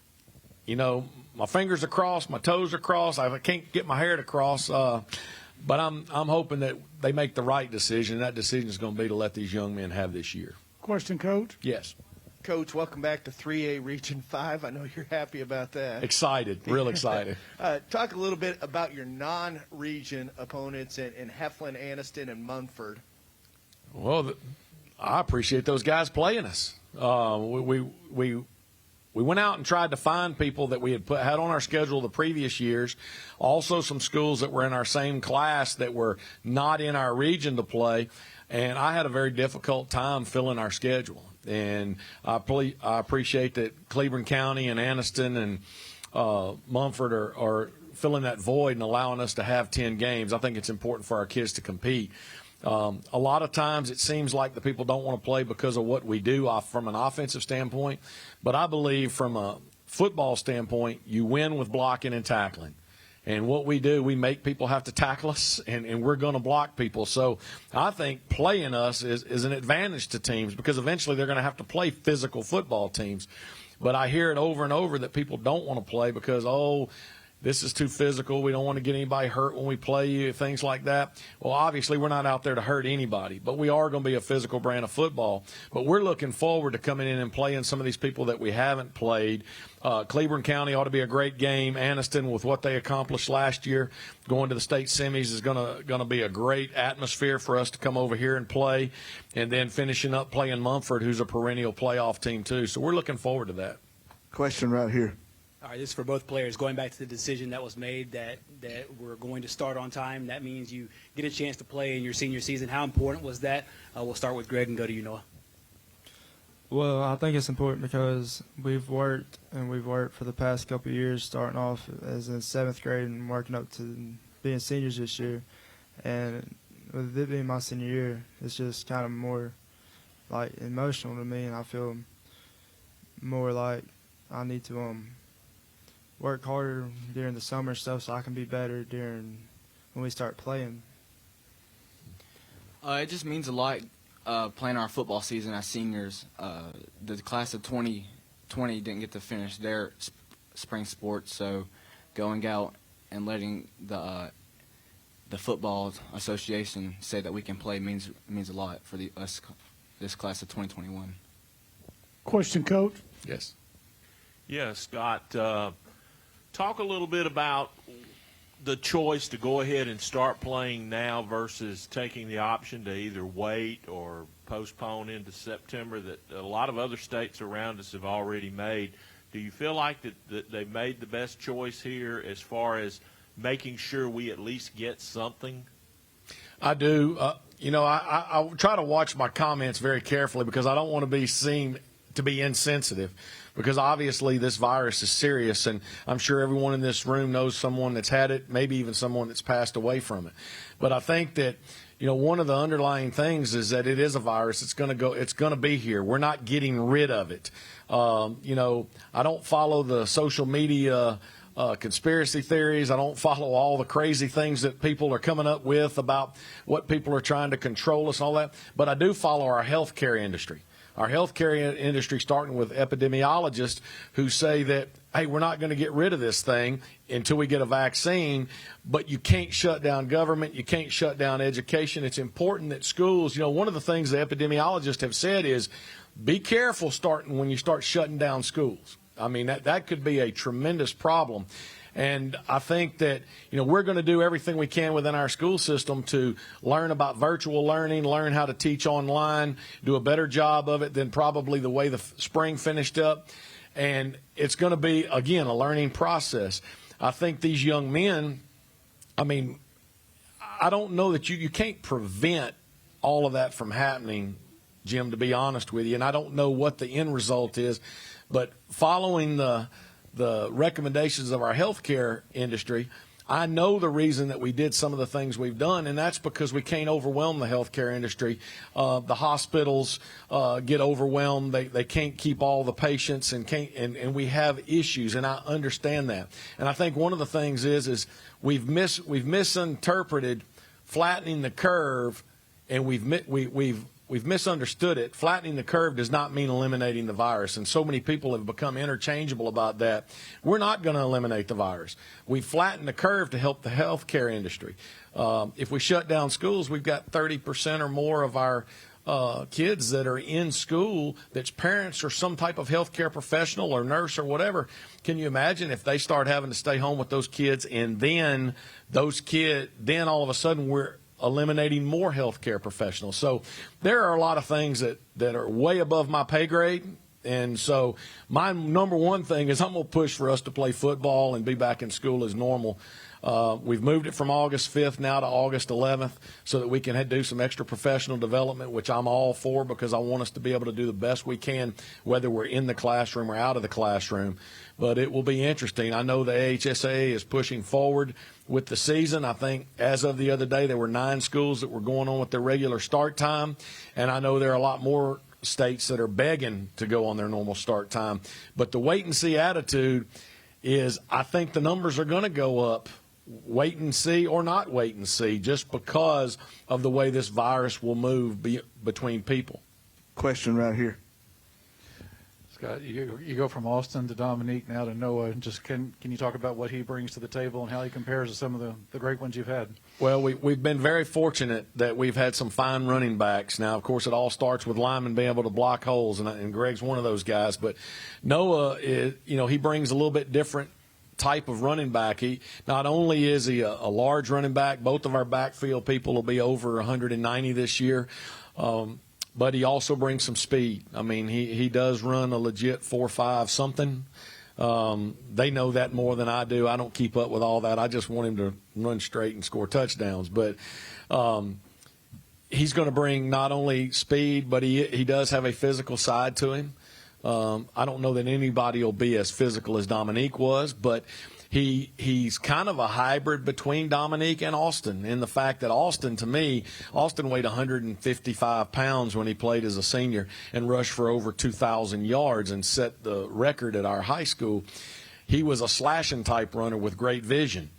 you know, my fingers are crossed, my toes are crossed. I can't get my hair to cross, but I'm hoping that they make the right decision. And that decision is going to be to let these young men have this year. Question, Coach? Yes. Coach, welcome back to 3A Region 5. I know you're happy about that. Excited, real excited. Talk a little bit about your non-region opponents in Heflin, Anniston, and Munford. Well, I appreciate those guys playing us. We went out and tried to find people that we had on our schedule the previous years. Also, some schools that were in our same class that were not in our region to play. And I had a very difficult time filling our schedule. And I appreciate that Cleveland County and Anniston and Munford are filling that void and allowing us to have 10 games. I think it's important for our kids to compete. A lot of times it seems like the people don't want to play because of what we do from an offensive standpoint. But I believe from a football standpoint, you win with blocking and tackling. And what we do, we make people have to tackle us, and we're going to block people. So I think playing us is an advantage to teams because eventually they're going to have to play physical football teams. But I hear it over and over that people don't want to play because, this is too physical. We don't want to get anybody hurt when we play you, things like that. Well, obviously, we're not out there to hurt anybody, but we are going to be a physical brand of football. But we're looking forward to coming in and playing some of these people that we haven't played. Cleveland County ought to be a great game. Anniston, with what they accomplished last year, going to the state semis is going to be a great atmosphere for us to come over here and play. And then finishing up playing Munford, who's a perennial playoff team, too. So we're looking forward to that. Question right here. All right, this is for both players. Going back to the decision that was made that we're going to start on time, that means you get a chance to play in your senior season. How important was that? We'll start with Greg and go to you, Noah. Well, I think it's important because we've worked for the past couple of years, starting off as in 7th grade and working up to being seniors this year. And with it being my senior year, it's just kind of more like emotional to me, and I feel more like I need to work harder during the summer stuff so I can be better when we start playing. It just means a lot playing our football season as seniors. The class of 2020 didn't get to finish their spring sports, so going out and letting the football association say that we can play means a lot for this class of 2021. Question, Coach? Yes. Yeah, Scott. Talk a little bit about the choice to go ahead and start playing now versus taking the option to either wait or postpone into September that a lot of other states around us have already made. Do you feel like that they made the best choice here as far as making sure we at least get something? I do. I try to watch my comments very carefully because I don't want to be seen to be insensitive, because obviously this virus is serious, and I'm sure everyone in this room knows someone that's had it, maybe even someone that's passed away from it. But I think that one of the underlying things is that it is a virus. It's going to be here. We're not getting rid of it. I don't follow the social media conspiracy theories. I don't follow all the crazy things that people are coming up with about what people are trying to control us and all that. But I do follow our healthcare industry. Our healthcare industry, starting with epidemiologists who say that, hey, we're not going to get rid of this thing until we get a vaccine, but you can't shut down government. You can't shut down education. It's important that schools, one of the things the epidemiologists have said is be careful starting when you start shutting down schools. I mean, that could be a tremendous problem. And I think that, we're going to do everything we can within our school system to learn about virtual learning, learn how to teach online, do a better job of it than probably the way the spring finished up. And it's going to be, again, a learning process. I think these young men, I don't know that you can't prevent all of that from happening, Jim, to be honest with you. And I don't know what the end result is. But following the recommendations of our healthcare industry, I know the reason that we did some of the things we've done, and that's because we can't overwhelm the healthcare industry. The hospitals get overwhelmed; they can't keep all the patients, and we have issues, and I understand that. And I think one of the things is we've misinterpreted flattening the curve, and we've misunderstood it. Flattening the curve does not mean eliminating the virus, and so many people have become interchangeable about that. We're not going to eliminate the virus. We flattened the curve to help the healthcare industry. If we shut down schools, we've got 30% or more of our kids that are in school that's parents or some type of healthcare professional or nurse or whatever. Can you imagine if they start having to stay home with those kids, and then then all of a sudden we're eliminating more healthcare professionals? So there are a lot of things that are way above my pay grade. And so my number one thing is I'm going to push for us to play football and be back in school as normal. We've moved it from August 5th now to August 11th so that we can do some extra professional development, which I'm all for, because I want us to be able to do the best we can, whether we're in the classroom or out of the classroom. But it will be interesting. I know the AHSAA is pushing forward with the season. I think as of the other day, there were 9 schools that were going on with their regular start time, and I know there are a lot more states that are begging to go on their normal start time. But the wait-and-see attitude is, I think the numbers are going to go up. Wait and see or not wait and see, just because of the way this virus will move between people. Question right here. Scott, you go from Austin to Dominique now to Noah. Just can you talk about what he brings to the table and how he compares to some of the great ones you've had? Well, we've been very fortunate that we've had some fine running backs. Now, of course, it all starts with linemen being able to block holes, and Greg's one of those guys. But Noah is, he brings a little bit different type of running back. He not only is he a large running back, both of our backfield people will be over 190 this year, but he also brings some speed. I mean, he does run a legit 4.5 something. They know that more than I do. I don't keep up with all that. I just want him to run straight and score touchdowns. But he's going to bring not only speed, but he does have a physical side to him. I don't know that anybody will be as physical as Dominique was, but he's kind of a hybrid between Dominique and Austin, in the fact that Austin weighed 155 pounds when he played as a senior and rushed for over 2,000 yards and set the record at our high school. He was a slashing type runner with great vision.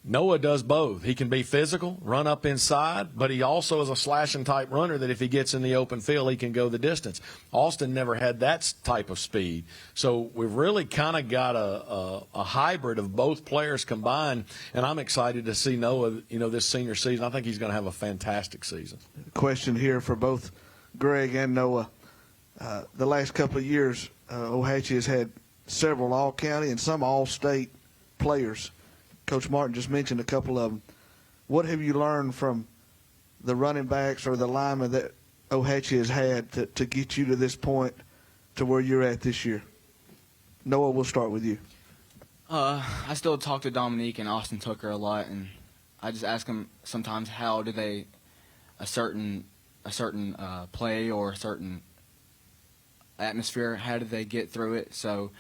Noah does both. He can be physical, run up inside, but he also is a slashing type runner that if he gets in the open field, he can go the distance. Austin never had that type of speed. So we've really kind of got a hybrid of both players combined, and I'm excited to see Noah, this senior season. I think he's going to have a fantastic season. Question here for both Greg and Noah. The last couple of years, Ohatchee has had several all-county and some all-state players. Coach Martin just mentioned a couple of them. What have you learned from the running backs or the linemen that Ohatchee has had to get you to this point to where you're at this year? Noah, we'll start with you. I still talk to Dominique and Austin Tucker a lot, and I just ask them sometimes how do they a certain play or a certain atmosphere, how do they get through it? So,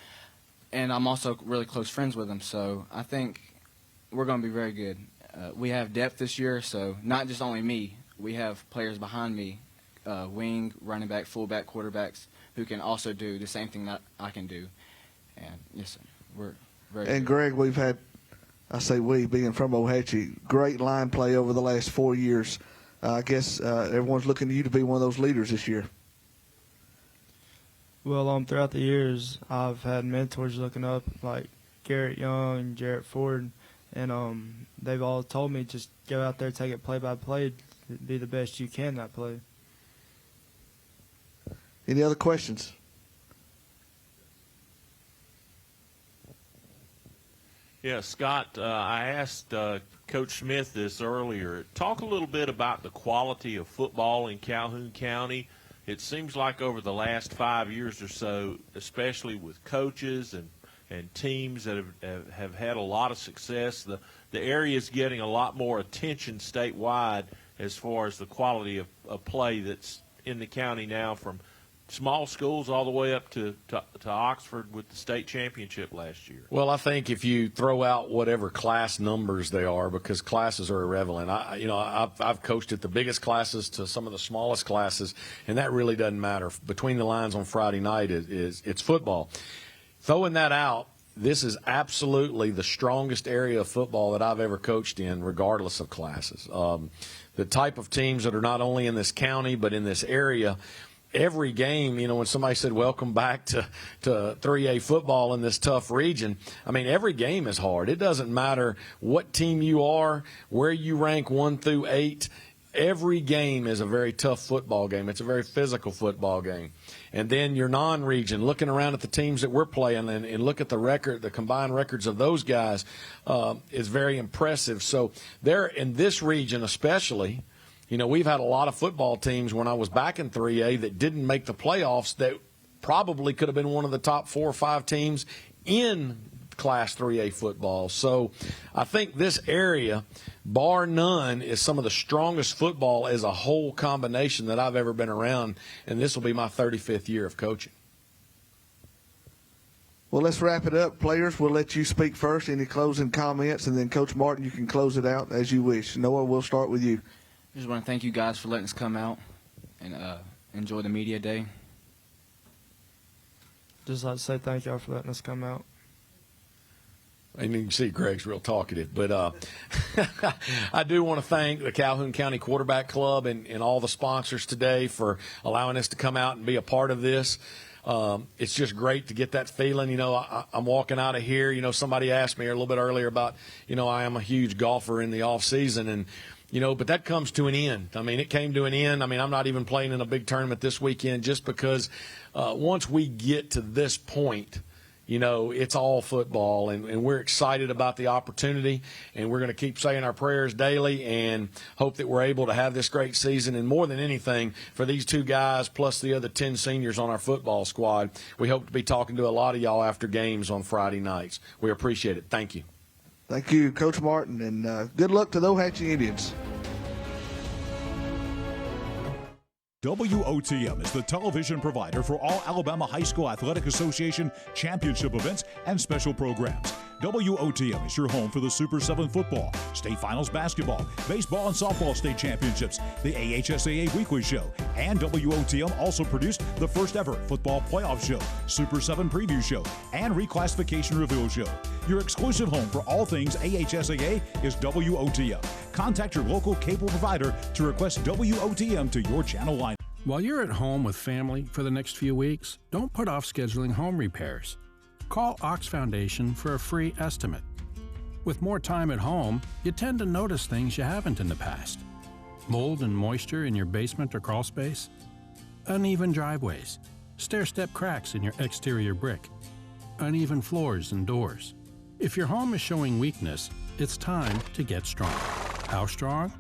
and I'm also really close friends with them, so I think we're going to be very good. We have depth this year, so not just only me. We have players behind me, wing, running back, fullback, quarterbacks, who can also do the same thing that I can do. And, yes, sir, we're very And, good. Greg, we've had, I say we, being from Ohatchee, great line play over the last 4 years. I guess everyone's looking to you to be one of those leaders this year. Well, throughout the years, I've had mentors looking up, like Garrett Young and Jarrett Ford, and they've all told me just go out there, take it play by play, be the best you can that play. Any other questions? Yeah, Scott, I asked Coach Smith this earlier. Talk a little bit about the quality of football in Calhoun County. It seems like over the last 5 years or so, especially with coaches and teams that have had a lot of success, the area is getting a lot more attention statewide as far as the quality of play that's in the county now, from small schools all the way up to Oxford with the state championship last year. Well, I think if you throw out whatever class numbers they are, because classes are irrelevant. I've coached at the biggest classes to some of the smallest classes, and that really doesn't matter. Between the lines on Friday night it's football. Throwing that out, this is absolutely the strongest area of football that I've ever coached in, regardless of classes. The type of teams that are not only in this county but in this area. Every game, when somebody said, welcome back to 3A football in this tough region, I mean, every game is hard. It doesn't matter what team you are, where you rank 1 through 8. every game is a very tough football game. It's a very physical football game. And then your non-region, looking around at the teams that we're playing and look at the combined records of those guys is very impressive. So they're in this region especially. You know, we've had a lot of football teams when I was back in 3A that didn't make the playoffs that probably could have been one of the top 4 or 5 teams in Class 3A football. So I think this area, bar none, is some of the strongest football as a whole combination that I've ever been around, and this will be my 35th year of coaching. Well, let's wrap it up. Players, we'll let you speak first. Any closing comments, and then Coach Martin, you can close it out as you wish. Noah, we'll start with you. I just want to thank you guys for letting us come out and enjoy the media day. Just like to say thank y'all for letting us come out. And you can see Greg's real talkative. But I do want to thank the Calhoun County Quarterback Club and all the sponsors today for allowing us to come out and be a part of this. It's just great to get that feeling. You know, I'm walking out of here. You know, somebody asked me a little bit earlier about, you know, I am a huge golfer in the off season, and you know, but that comes to an end. I mean, it came to an end. I mean, I'm not even playing in a big tournament this weekend just because once we get to this point, you know, it's all football, and we're excited about the opportunity, and we're going to keep saying our prayers daily and hope that we're able to have this great season. And more than anything, for these 2 guys plus the other 10 seniors on our football squad, we hope to be talking to a lot of y'all after games on Friday nights. We appreciate it. Thank you. Thank you, Coach Martin, and good luck to the Ohatchee Indians. WOTM is the television provider for all Alabama High School Athletic Association championship events and special programs. WOTM is your home for the Super 7 football, state finals basketball, baseball and softball state championships, the AHSAA weekly show, and WOTM also produced the first ever football playoff show, Super 7 preview show, and reclassification reveal show. Your exclusive home for all things AHSAA is WOTM. Contact your local cable provider to request WOTM to your channel line. While you're at home with family for the next few weeks, don't put off scheduling home repairs. Call Ox Foundation for a free estimate. With more time at home, you tend to notice things you haven't in the past. Mold and moisture in your basement or crawl space, uneven driveways, stair-step cracks in your exterior brick, uneven floors and doors. If your home is showing weakness, it's time to get strong. How strong?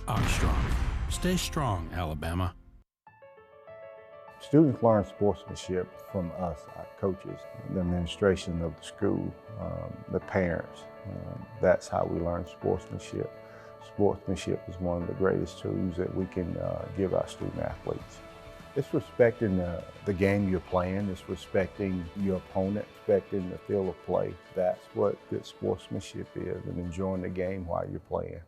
Ox Strong. Stay strong, Alabama. Students learn sportsmanship from us, our coaches, the administration of the school, the parents. That's how we learn sportsmanship. Sportsmanship is one of the greatest tools that we can give our student athletes. It's respecting the game you're playing. It's respecting your opponent, respecting the field of play. That's what good sportsmanship is, and enjoying the game while you're playing.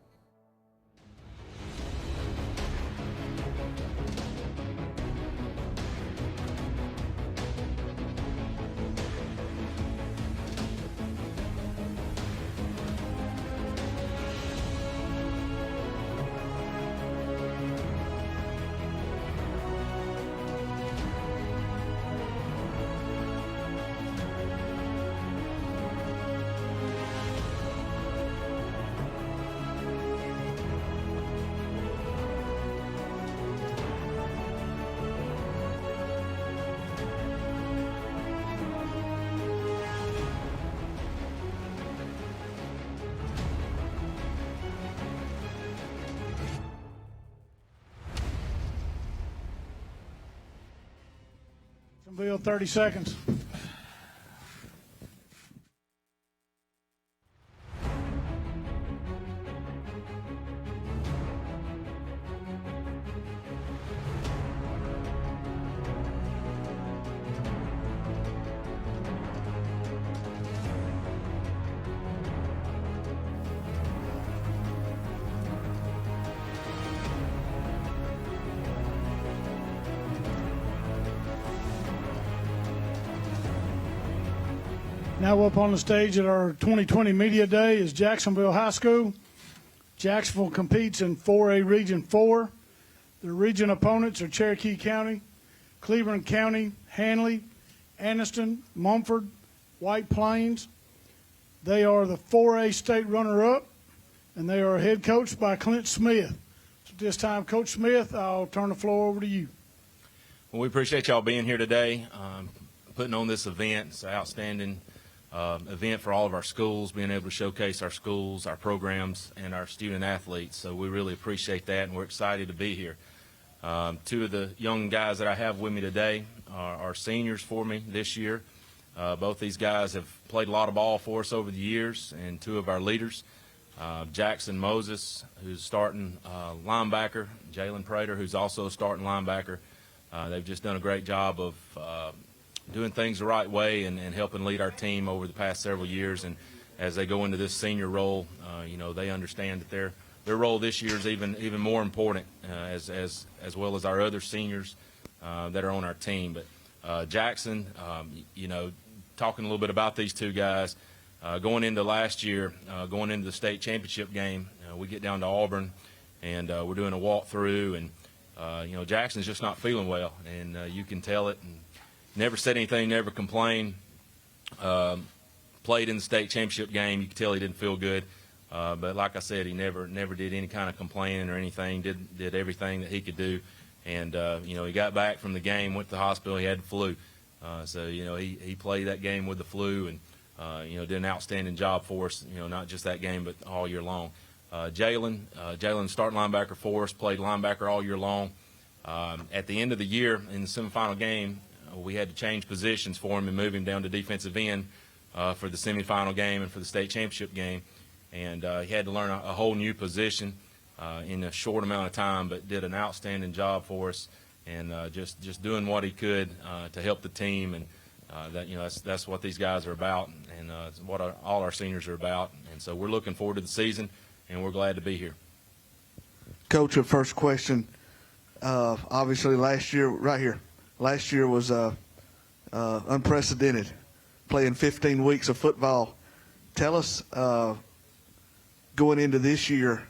Bill, 30 seconds. Now up on the stage at our 2020 Media Day is Jacksonville High School. Jacksonville competes in 4A Region 4. Their region opponents are Cherokee County, Cleveland County, Hanley, Anniston, Mumford, White Plains. They are the 4A state runner-up, and they are head coached by Clint Smith. At this time, Coach Smith, I'll turn the floor over to you. Well, we appreciate y'all being here today, putting on this event. It's an outstanding event for all of our schools, being able to showcase our schools, our programs, and our student athletes. So we really appreciate that, and we're excited to be here. Two of the young guys that I have with me today are seniors for me this year. Both these guys have played a lot of ball for us over the years, and two of our leaders, Jackson Moses, who's starting linebacker, Jalen Prater, who's also a starting linebacker. They've just done a great job of doing things the right way and helping lead our team over the past several years. And as they go into this senior role, they understand that their role this year is even more important as well as our other seniors that are on our team. But Jackson, talking a little bit about these two guys, going into last year, going into the state championship game, we get down to Auburn, and we're doing a walkthrough, and Jackson's just not feeling well, and you can tell it. And never said anything, never complained. Played in the state championship game. You could tell he didn't feel good. But like I said, he never did any kind of complaining or anything. Did everything that he could do. And he got back from the game, went to the hospital. He had the flu. So he played that game with the flu, and did an outstanding job for us. Not just that game, but all year long. Jalen, starting linebacker for us, played linebacker all year long. At the end of the year, in the semifinal game, we had to change positions for him and move him down to defensive end for the semifinal game and for the state championship game. And he had to learn a whole new position in a short amount of time, but did an outstanding job for us, and just doing what he could to help the team. And that's what these guys are about, and it's what all our seniors are about. And so we're looking forward to the season, and we're glad to be here. Coach, your first question. Obviously, last year was unprecedented, playing 15 weeks of football. Tell us, going into this year,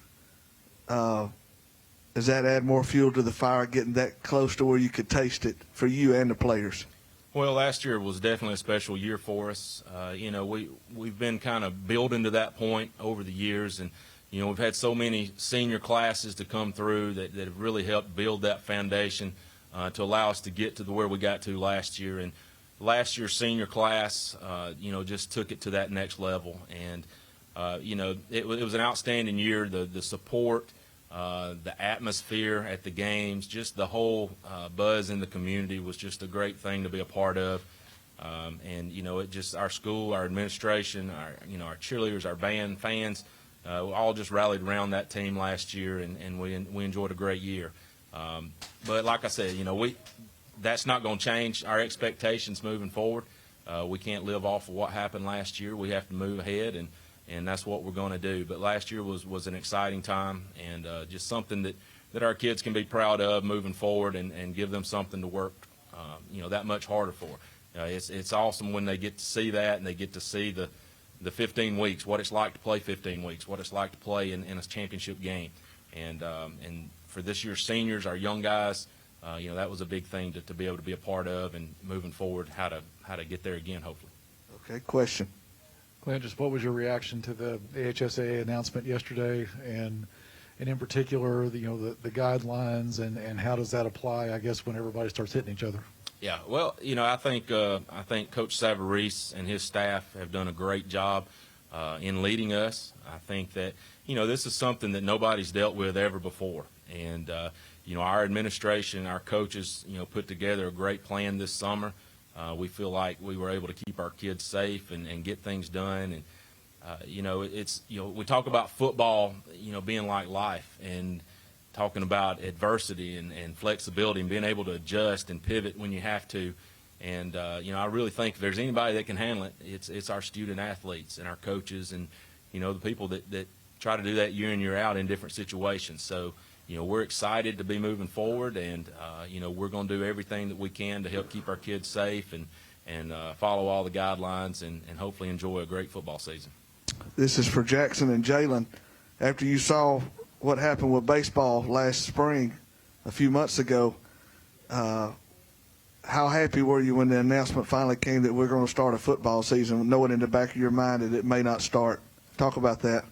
does that add more fuel to the fire, getting that close to where you could taste it for you and the players? Well, last year was definitely a special year for us. We've been kind of building to that point over the years, and we've had so many senior classes to come through that have really helped build that foundation to allow us to get to where we got to last year. And last year's senior class, just took it to that next level. And, it was an outstanding year. The support, the atmosphere at the games, just the whole buzz in the community was just a great thing to be a part of. Our school, our administration, our cheerleaders, our band, fans, all just rallied around that team last year, and we enjoyed a great year. But like I said, that's not going to change our expectations moving forward. We can't live off of what happened last year. We have to move ahead, and that's what we're going to do. But last year was an exciting time, and just something that our kids can be proud of moving forward, and give them something to work that much harder for. It's awesome when they get to see that, and they get to see the 15 weeks, what it's like to play 15 weeks, what it's like to play in a championship game. And for this year's seniors, our young guys, that was a big thing to be able to be a part of, and moving forward, how to get there again, hopefully. Okay, question. Glenn, just what was your reaction to the HSAA announcement yesterday, and in particular, the guidelines, and how does that apply, I guess, when everybody starts hitting each other? Yeah, well, I think Coach Savarese and his staff have done a great job in leading us. I think that this is something that nobody's dealt with ever before, and our administration, our coaches, put together a great plan this summer. We feel like we were able to keep our kids safe and get things done, and we talk about football, being like life, and talking about adversity and flexibility and being able to adjust and pivot when you have to. And, I really think if there's anybody that can handle it, it's our student athletes and our coaches and, the people that try to do that year in, year out in different situations. So, we're excited to be moving forward, and, we're going to do everything that we can to help keep our kids safe and follow all the guidelines and hopefully enjoy a great football season. This is for Jackson and Jalen. After you saw what happened with baseball last spring, a few months ago, how happy were you when the announcement finally came that we're going to start a football season, knowing in the back of your mind that it may not start? Talk about that.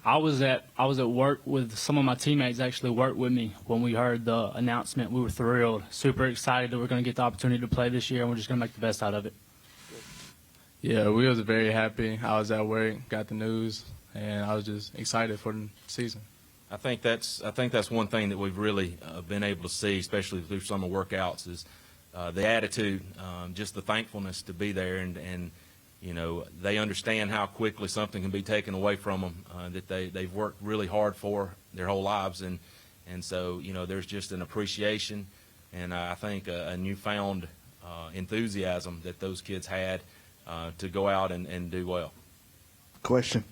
I was at work with some of my teammates. Actually worked with me when we heard the announcement. We were thrilled, super excited that we're going to get the opportunity to play this year, and we're just going to make the best out of it. Yeah, we was very happy. I was at work, got the news, and I was just excited for the season. I think that's one thing that we've really been able to see, especially through summer workouts, is the attitude, just the thankfulness to be there, and you know, they understand how quickly something can be taken away from them that they've worked really hard for their whole lives, and so you know, there's just an appreciation, and I think a newfound enthusiasm that those kids had to go out and do well. Question.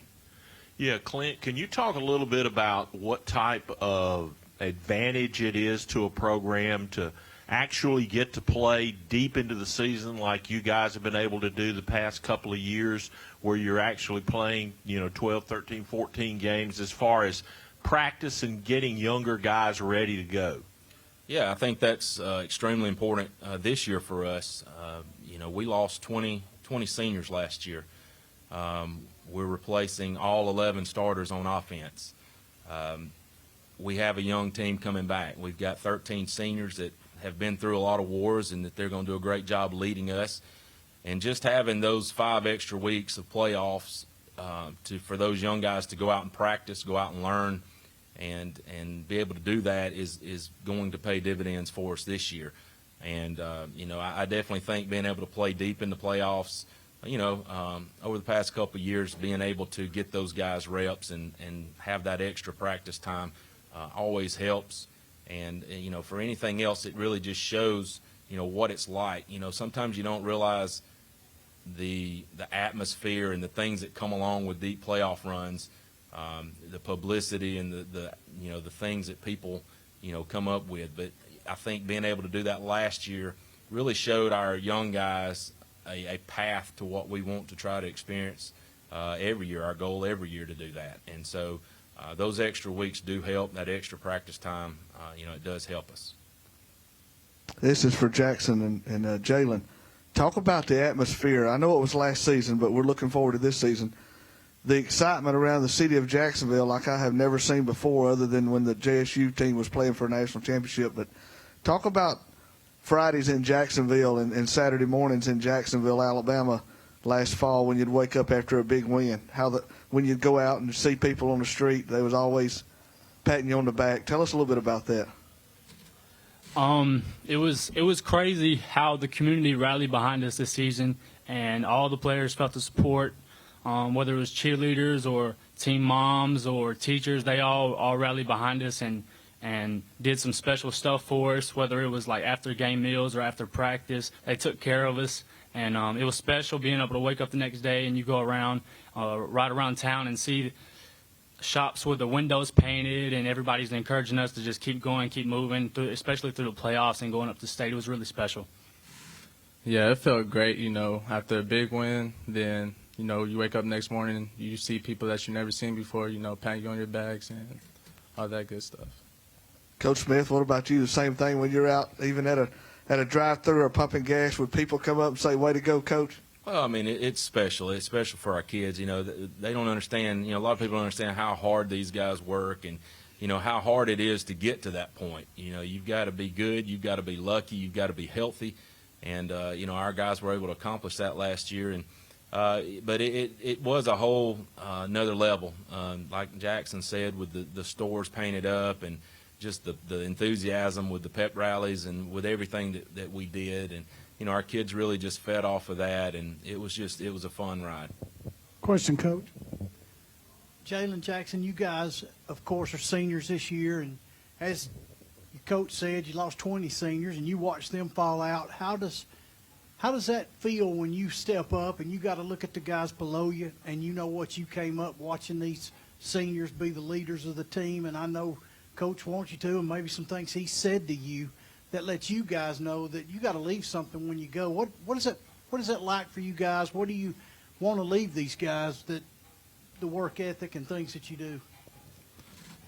Yeah, Clint, can you talk a little bit about what type of advantage it is to a program to actually get to play deep into the season like you guys have been able to do the past couple of years, where you're actually playing, you know, 12, 13, 14 games, as far as practice and getting younger guys ready to go? Yeah, I think that's extremely important this year for us. You know, we lost 20 seniors last year. We're replacing all 11 starters on offense. We have a young team coming back. We've got 13 seniors that have been through a lot of wars, and that they're going to do a great job leading us. And just having those 5 extra weeks of playoffs for those young guys to go out and practice, go out and learn, and be able to do that is going to pay dividends for us this year. And you know, I definitely think being able to play deep in the playoffs, you know, over the past couple of years, being able to get those guys reps and have that extra practice time always helps. And you know, for anything else, it really just shows, you know, what it's like. You know, sometimes you don't realize the atmosphere and the things that come along with deep playoff runs, the publicity and the you know, the things that people, you know, come up with. But I think being able to do that last year really showed our young guys a path to what we want to try to experience every year, our goal every year to do that. And so those extra weeks do help. That extra practice time, you know, it does help us. This is for Jackson and Jalen. Talk about the atmosphere. I know it was last season, but we're looking forward to this season. The excitement around the city of Jacksonville like I have never seen before, other than when the JSU team was playing for a national championship. But talk about Fridays in Jacksonville and Saturday mornings in Jacksonville, Alabama last fall, when you'd wake up after a big win. When you'd go out and see people on the street, they was always patting you on the back. Tell us a little bit about that. It was crazy how the community rallied behind us this season, and all the players felt the support. Whether it was cheerleaders or team moms or teachers, they all rallied behind us and did some special stuff for us, whether it was like after game meals or after practice. They took care of us, and it was special being able to wake up the next day and you go around, right around town and see shops with the windows painted, and everybody's encouraging us to just keep going, keep moving, especially through the playoffs and going up to state. It was really special. Yeah, it felt great, you know, after a big win. Then, you know, you wake up next morning, you see people that you've never seen before, you know, patting you on your backs and all that good stuff. Coach Smith, what about you? The same thing when you're out, even at a drive-thru or pumping gas, would people come up and say, "Way to go, Coach"? Well, I mean, it's special. It's special for our kids. You know, they don't understand. You know, a lot of people don't understand how hard these guys work, and you know how hard it is to get to that point. You know, you've got to be good, you've got to be lucky, you've got to be healthy, and you know, our guys were able to accomplish that last year. And but it was a whole another level, like Jackson said, with the stores painted up and just the enthusiasm with the pep rallies and with everything that we did. And you know, our kids really just fed off of that, and it was a fun ride. Question, Coach. Jalen, Jackson, you guys, of course, are seniors this year, and as your coach said, you lost 20 seniors, and you watched them fall out. How does that feel when you step up and you got to look at the guys below you, and you know what you came up watching these seniors be the leaders of the team? And I know Coach wants you to, and maybe some things he said to you that lets you guys know that you got to leave something when you go. What is that like for you guys? What do you want to leave these guys, that the work ethic and things that you do?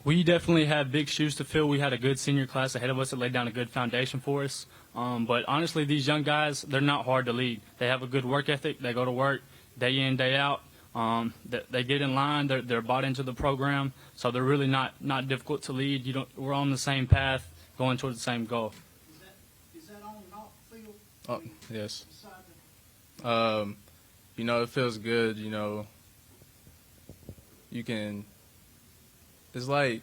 We definitely had big shoes to fill. We had a good senior class ahead of us that laid down a good foundation for us. But honestly, these young guys, they're not hard to lead. They have a good work ethic. They go to work day in, day out. They get in line. They're bought into the program, so they're really not difficult to lead. We're on the same path, going toward the same goal. Is that on and off the field? Oh, yes. It feels good. You can. It's like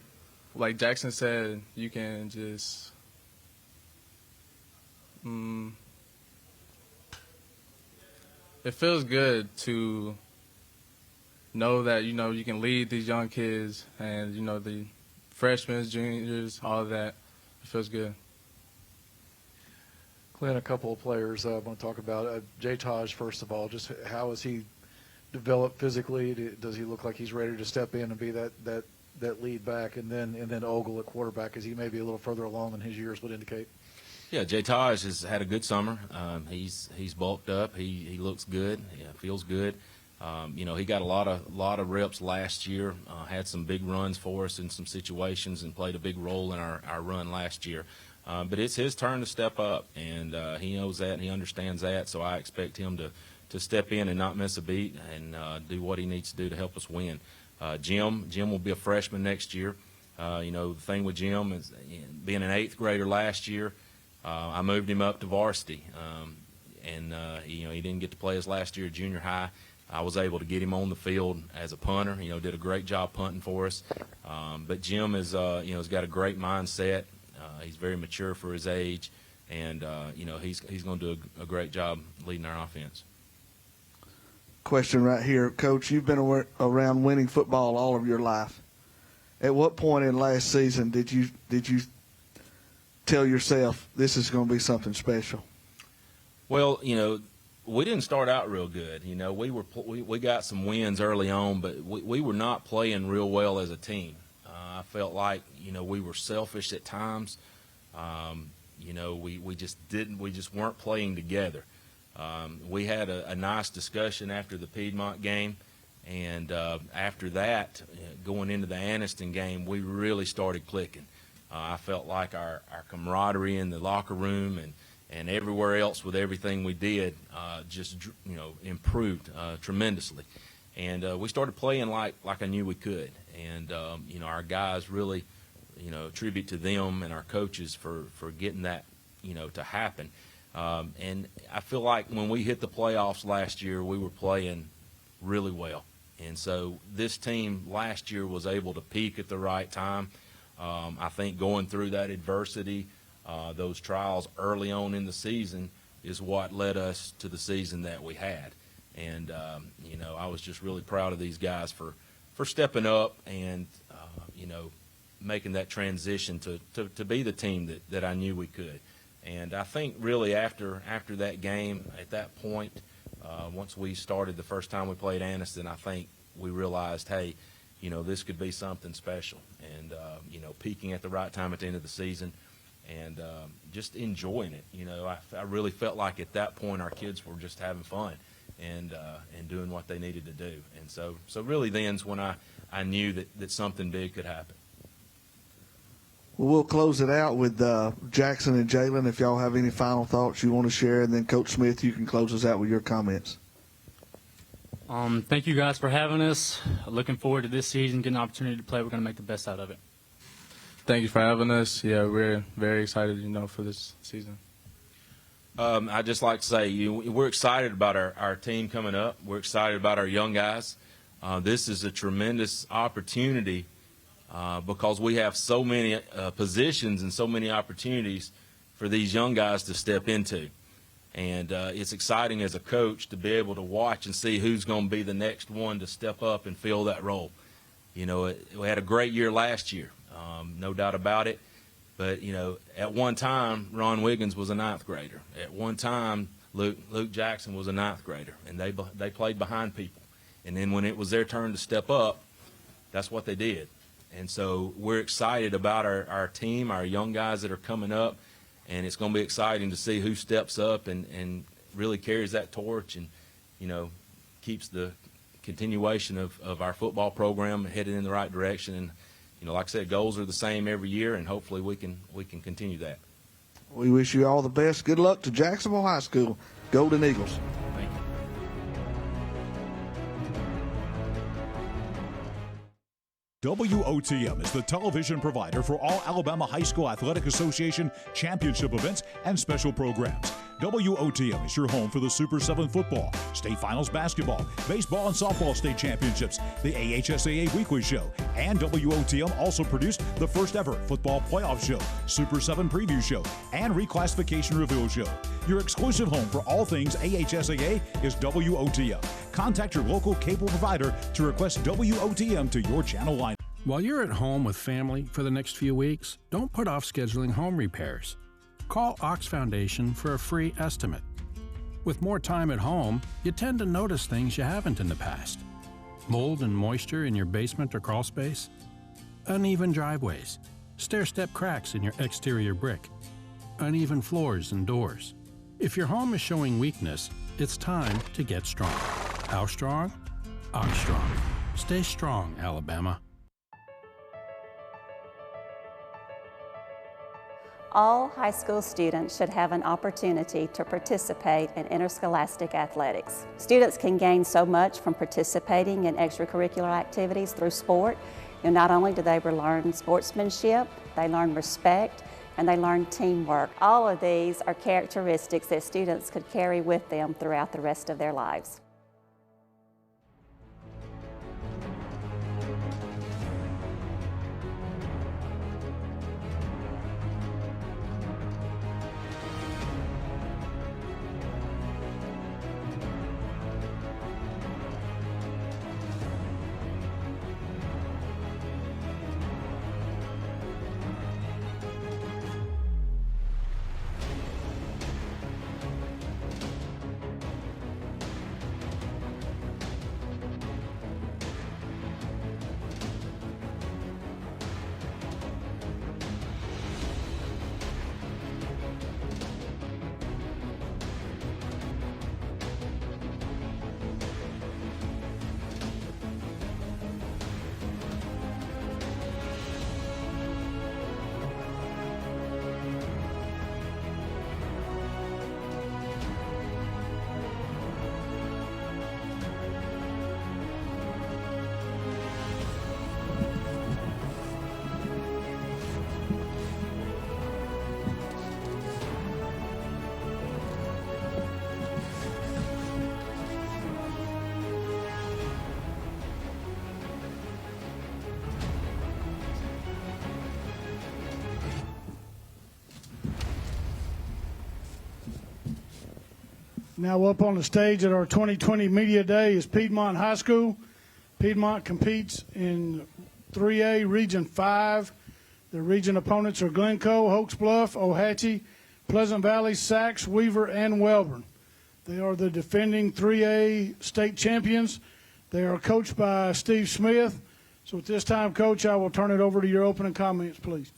Jackson said. You can just. It feels good to know that you can lead these young kids and the freshmen, juniors, all of that. It feels good. Clint, a couple of players I want to talk about. Jay Taj, first of all, just how has he developed physically? Does he look like he's ready to step in and be that lead back? And then Ogle at quarterback, is he maybe a little further along than his years would indicate? Yeah, Jay Taj has had a good summer. He's bulked up. He looks good. Feels good. He got a lot of reps last year. Had some big runs for us in some situations and played a big role in our run last year. But it's his turn to step up, and he knows that and he understands that. So I expect him to step in and not miss a beat and do what he needs to do to help us win. Jim will be a freshman next year. The thing with Jim is being an 8th grader last year. I moved him up to varsity, and he didn't get to play his last year at junior high. I was able to get him on the field as a punter. Did a great job punting for us. But Jim has got a great mindset. He's very mature for his age, and he's going to do a great job leading our offense. Question right here, Coach. You've been around winning football all of your life. At what point in last season did you tell yourself this is going to be something special? Well, we didn't start out real good. We got some wins early on, but we were not playing real well as a team. I felt like we were selfish at times. We just weren't playing together. We had a nice discussion after the Piedmont game, and after that, going into the Anniston game, we really started clicking. I felt like our camaraderie in the locker room and everywhere else with everything we did just improved tremendously, and we started playing like I knew we could. And our guys really attribute to them and our coaches for getting that to happen. And I feel like when we hit the playoffs last year, we were playing really well, and so this team last year was able to peak at the right time. I think going through that adversity, those trials early on in the season is what led us to the season that we had. And, I was just really proud of these guys for stepping up and, making that transition to be the team that I knew we could. And I think really after that game, at that point, once we started the first time we played Anniston, I think we realized, hey, this could be something special. And, peaking at the right time at the end of the season and just enjoying it. I really felt like at that point our kids were just having fun and doing what they needed to do. And so really then's when I knew that something big could happen. Well, we'll close it out with Jackson and Jalen. If y'all have any final thoughts you want to share, and then Coach Smith, you can close us out with your comments. Thank you guys for having us. Looking forward to this season, getting an opportunity to play. We're going to make the best out of it. Thank you for having us. Yeah, we're very excited, for this season. I'd just like to say we're excited about our team coming up. We're excited about our young guys. This is a tremendous opportunity because we have so many positions and so many opportunities for these young guys to step into. And it's exciting as a coach to be able to watch and see who's going to be the next one to step up and fill that role. We had a great year last year, no doubt about it. But, at one time, Ron Wiggins was a 9th grader. At one time, Luke Jackson was a 9th grader, and they played behind people. And then when it was their turn to step up, that's what they did. And so we're excited about our team, our young guys that are coming up, and it's going to be exciting to see who steps up and really carries that torch and, keeps the continuation of our football program headed in the right direction. And, like I said, goals are the same every year, and hopefully we can continue that. We wish you all the best. Good luck to Jacksonville High School. Golden Eagles. Thank you. WOTM is the television provider for all Alabama High School Athletic Association championship events and special programs. WOTM is your home for the Super 7 football, state finals basketball, baseball and softball state championships, the AHSAA weekly show, and WOTM also produced the first ever football playoff show, Super 7 preview show, and reclassification reveal show. Your exclusive home for all things AHSAA is WOTM. Contact your local cable provider to request WOTM to your channel line. While you're at home with family for the next few weeks, don't put off scheduling home repairs. Call Ox Foundation for a free estimate. With more time at home, you tend to notice things you haven't in the past. Mold and moisture in your basement or crawl space, uneven driveways, stair-step cracks in your exterior brick, uneven floors and doors. If your home is showing weakness, it's time to get strong. How strong? Ox Strong. Stay strong, Alabama. All high school students should have an opportunity to participate in interscholastic athletics. Students can gain so much from participating in extracurricular activities through sport. Not only do they learn sportsmanship, they learn respect, and they learn teamwork. All of these are characteristics that students could carry with them throughout the rest of their lives. Now up on the stage at our 2020 Media Day is Piedmont High School. Piedmont competes in 3A Region 5. The region opponents are Glencoe, Hoax Bluff, Ohatchee, Pleasant Valley, Sachs, Weaver, and Welborn. They are the defending 3A state champions. They are coached by Steve Smith. So at this time, Coach, I will turn it over to your opening comments, please.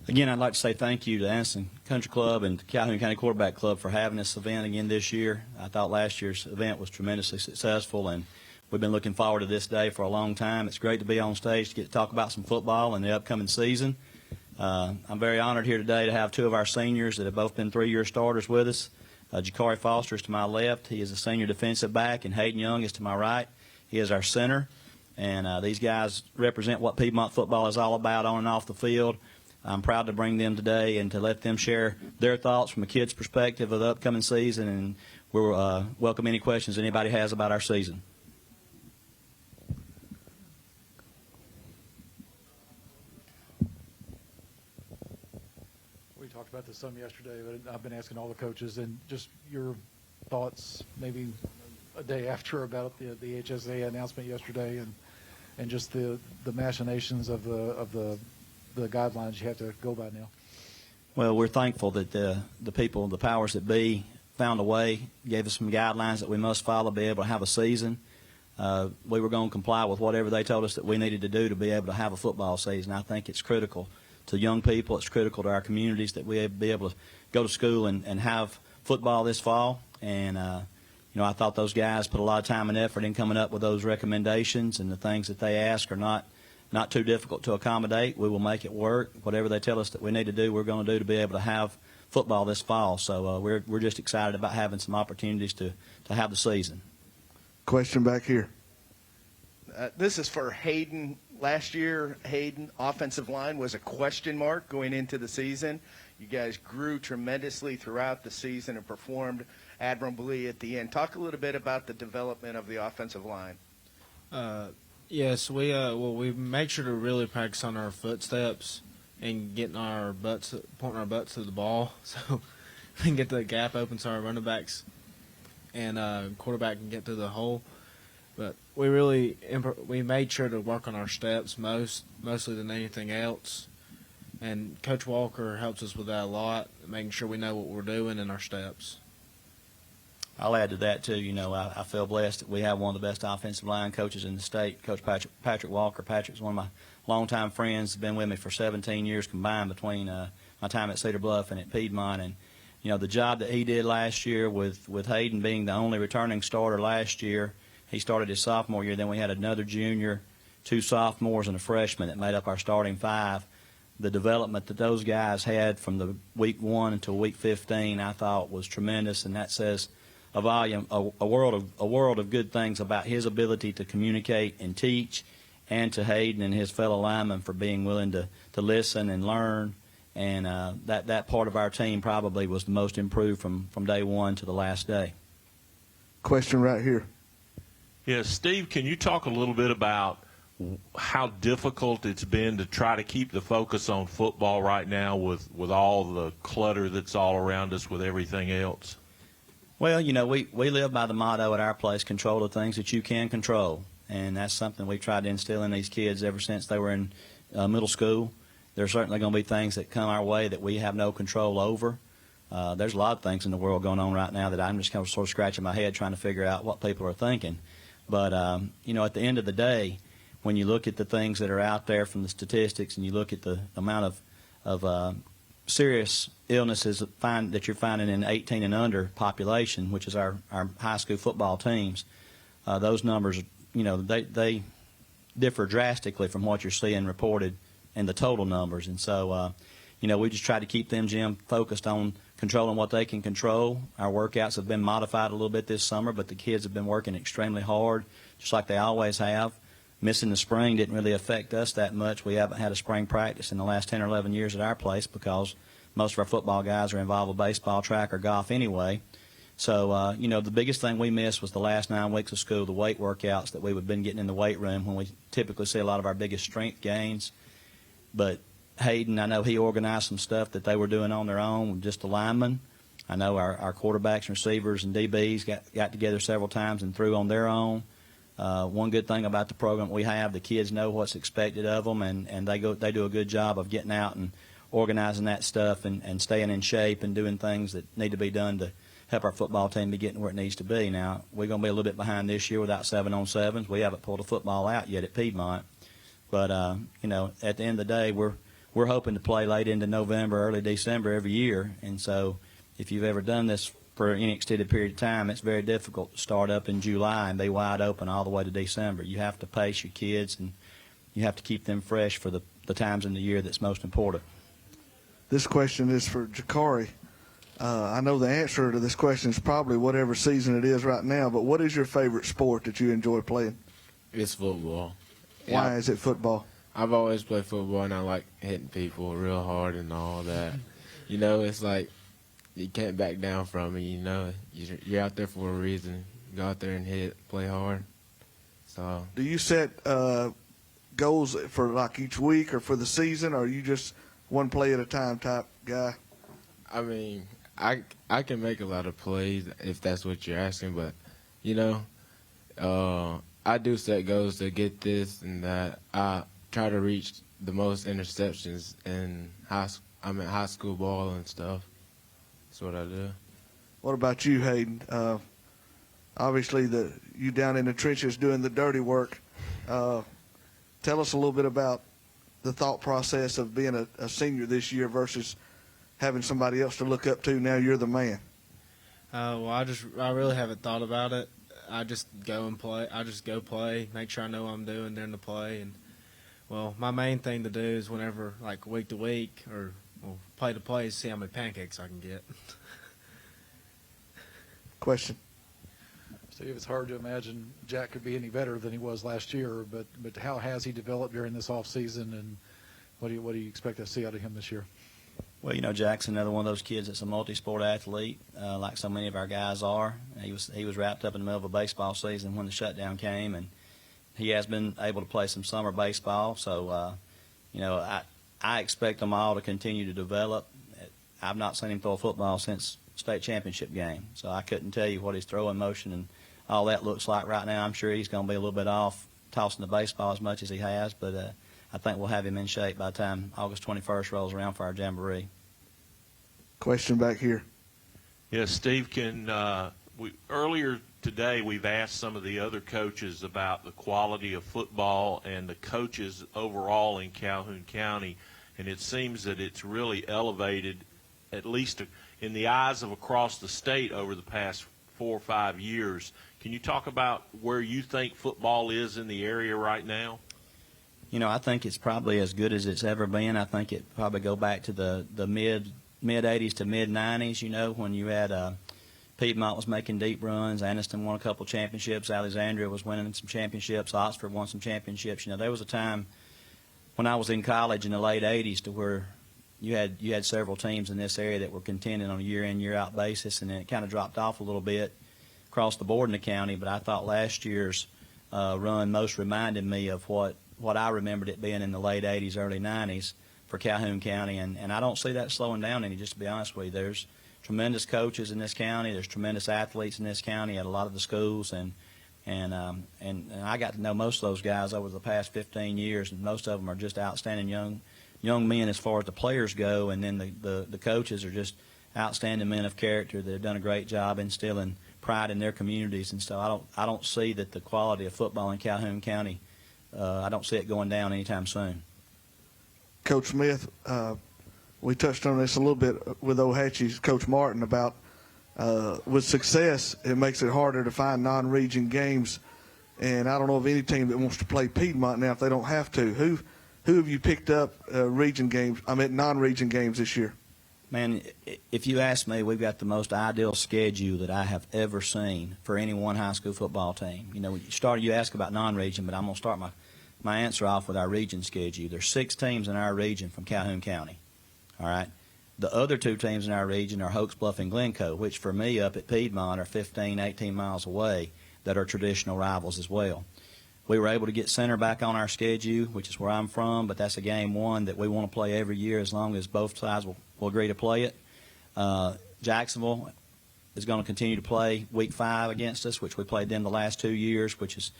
Again, I'd like to say thank you to Anniston Country Club and to Calhoun County Quarterback Club for having this event again this year. I thought last year's event was tremendously successful, and we've been looking forward to this day for a long time. It's great to be on stage to get to talk about some football in the upcoming season. I'm very honored here today to have two of our seniors that have both been three-year starters with us. Jakari Foster is to my left. He is a senior defensive back, and Hayden Young is to my right. He is our center, and these guys represent what Piedmont football is all about on and off the field. I'm proud to bring them today and to let them share their thoughts from a kid's perspective of the upcoming season, and we'll welcome any questions anybody has about our season. We talked about this some yesterday, but I've been asking all the coaches, and just your thoughts maybe a day after about the HSA announcement yesterday, and just the machinations of the guidelines you have to go by now. Well, we're thankful that the people, the powers that be, found a way, gave us some guidelines that we must follow to be able to have a season. We were going to comply with whatever they told us that we needed to do to be able to have a football season. I think it's critical to young people. It's critical to our communities that we be able to go to school and have football this fall. And, I thought those guys put a lot of time and effort in coming up with those recommendations, and the things that they ask are not too difficult to accommodate. We will make it work. Whatever they tell us that we need to do, we're going to do to be able to have football this fall. So we're just excited about having some opportunities to have the season. Question back here. This is for Hayden Last year, Hayden, offensive line was a question mark going into the season. You guys grew tremendously throughout the season and performed admirably at the end. Talk a little bit about the development of the offensive line. Yes, we make sure to really practice on our footsteps and pointing our butts to the ball, so we can get the gap open so our running backs and quarterback can get through the hole. But we made sure to work on our steps mostly than anything else. And Coach Walker helps us with that a lot, making sure we know what we're doing in our steps. I'll add to that, too. You know, I feel blessed that we have one of the best offensive line coaches in the state, Coach Patrick Walker. Patrick's one of my longtime friends, been with me for 17 years combined between my time at Cedar Bluff and at Piedmont. And, you know, the job that he did last year with Hayden being the only returning starter last year, he started his sophomore year. Then we had another junior, 2 sophomores, and a freshman that made up our starting 5. The development that those guys had from the week 1 until week 15, I thought was tremendous, and that says a volume, a world of good things about his ability to communicate and teach, and to Hayden and his fellow linemen for being willing to listen and learn. And that part of our team probably was the most improved from day 1 to the last day. Question right here. Yeah, Steve, can you talk a little bit about how difficult it's been to try to keep the focus on football right now with all the clutter that's all around us with everything else? Well, you know, we live by the motto at our place, control the things that you can control. And that's something we tried to instill in these kids ever since they were in middle school. There's certainly going to be things that come our way that we have no control over. There's a lot of things in the world going on right now that I'm just kind of sort of scratching my head trying to figure out what people are thinking. But, you know, at the end of the day, when you look at the things that are out there from the statistics and you look at the amount of serious illnesses that you're finding in 18 and under population, which is our high school football teams, those numbers, you know, they differ drastically from what you're seeing reported in the total numbers. And so, you know, we just try to keep them, Jim, focused on controlling what they can control. Our workouts have been modified a little bit this summer, but the kids have been working extremely hard, just like they always have. Missing the spring didn't really affect us that much. We haven't had a spring practice in the last 10 or 11 years at our place because most of our football guys are involved with baseball, track, or golf anyway. So, you know, the biggest thing we missed was the last 9 weeks of school, the weight workouts that we would have been getting in the weight room when we typically see a lot of our biggest strength gains. But Hayden, I know he organized some stuff that they were doing on their own with just the linemen. I know our quarterbacks and receivers and DBs got together several times and threw on their own. One good thing about the program we have, the kids know what's expected of them, and they do a good job of getting out and organizing that stuff and staying in shape and doing things that need to be done to help our football team be getting where it needs to be. Now, we're going to be a little bit behind this year without 7-on-7s. We haven't pulled a football out yet at Piedmont. But, you know, at the end of the day, we're hoping to play late into November, early December every year. And so if you've ever done this for any extended period of time, it's very difficult to start up in July and be wide open all the way to December. You have to pace your kids, and you have to keep them fresh for the times in the year that's most important. This question is for Jakari. I know the answer to this question is probably whatever season it is right now, but what is your favorite sport that you enjoy playing? It's football. Why is it football? I've always played football, and I like hitting people real hard and all that. You know, it's like you can't back down from it, you know. You're out there for a reason. Go out there and hit, play hard. So. Do you set goals for like each week or for the season, or are you just one play at a time type guy? I mean, I can make a lot of plays if that's what you're asking, but, you know, I do set goals to get this and that. I try to reach the most interceptions in high school ball and stuff. That's what I do. What about you, Hayden? Obviously, you down in the trenches doing the dirty work. Tell us a little bit about the thought process of being a senior this year versus having somebody else to look up to. Now you're the man. Well, I really haven't thought about it. I just go and play. I just go play, make sure I know what I'm doing during the play. And, well, my main thing to do is whenever, like, week to week or play to play, is see how many pancakes I can get. Question. Steve, it's hard to imagine Jack could be any better than he was last year, but how has he developed during this off season, and what do you expect to see out of him this year? Well, you know, Jack's another one of those kids that's a multi-sport athlete, like so many of our guys are. He was wrapped up in the middle of a baseball season when the shutdown came, and he has been able to play some summer baseball. So, you know, I expect them all to continue to develop. I've not seen him throw a football since state championship game, so I couldn't tell you what his throwing motion and all that looks like right now. I'm sure he's going to be a little bit off tossing the baseball as much as he has, but I think we'll have him in shape by the time August 21st rolls around for our jamboree. Question back here. Yes, Steve, earlier today we've asked some of the other coaches about the quality of football and the coaches overall in Calhoun County, and it seems that it's really elevated, at least in the eyes of across the state over the past 4 or 5 years. Can you talk about where you think football is in the area right now? You know, I think it's probably as good as it's ever been. I think it probably go back to the mid 80s to mid 90s, you know, when you had Piedmont was making deep runs, Anniston won a couple championships, Alexandria was winning some championships, Oxford won some championships. You know, there was a time when I was in college in the late 80s to where you had several teams in this area that were contending on a year-in, year-out basis, and then it kind of dropped off a little bit across the board in the county. But I thought last year's run most reminded me of what I remembered it being in the late 80s, early 90s for Calhoun County, and I don't see that slowing down any, just to be honest with you. There's tremendous coaches in this county. There's tremendous athletes in this county at a lot of the schools, and I got to know most of those guys over the past 15 years, and most of them are just outstanding young men as far as the players go, and then the coaches are just outstanding men of character that have done a great job instilling pride in their communities. And so I don't see that the quality of football in Calhoun County, I don't see it going down anytime soon. Coach Smith, we touched on this a little bit with Ohatchee's Coach Martin about with success, it makes it harder to find non-region games. And I don't know of any team that wants to play Piedmont now if they don't have to. Who have you picked up non-region games this year? Man, if you ask me, we've got the most ideal schedule that I have ever seen for any one high school football team. You know, you ask about non-region, but I'm going to start my answer off with our region schedule. There's 6 teams in our region from Calhoun County. All right. The other 2 teams in our region are Hoax Bluff and Glencoe, which for me up at Piedmont are 15, 18 miles away, that are traditional rivals as well. We were able to get Center back on our schedule, which is where I'm from, but that's a game one that we want to play every year as long as both sides will agree to play it. Jacksonville is going to continue to play week 5 against us, which we played them the last 2 years, which is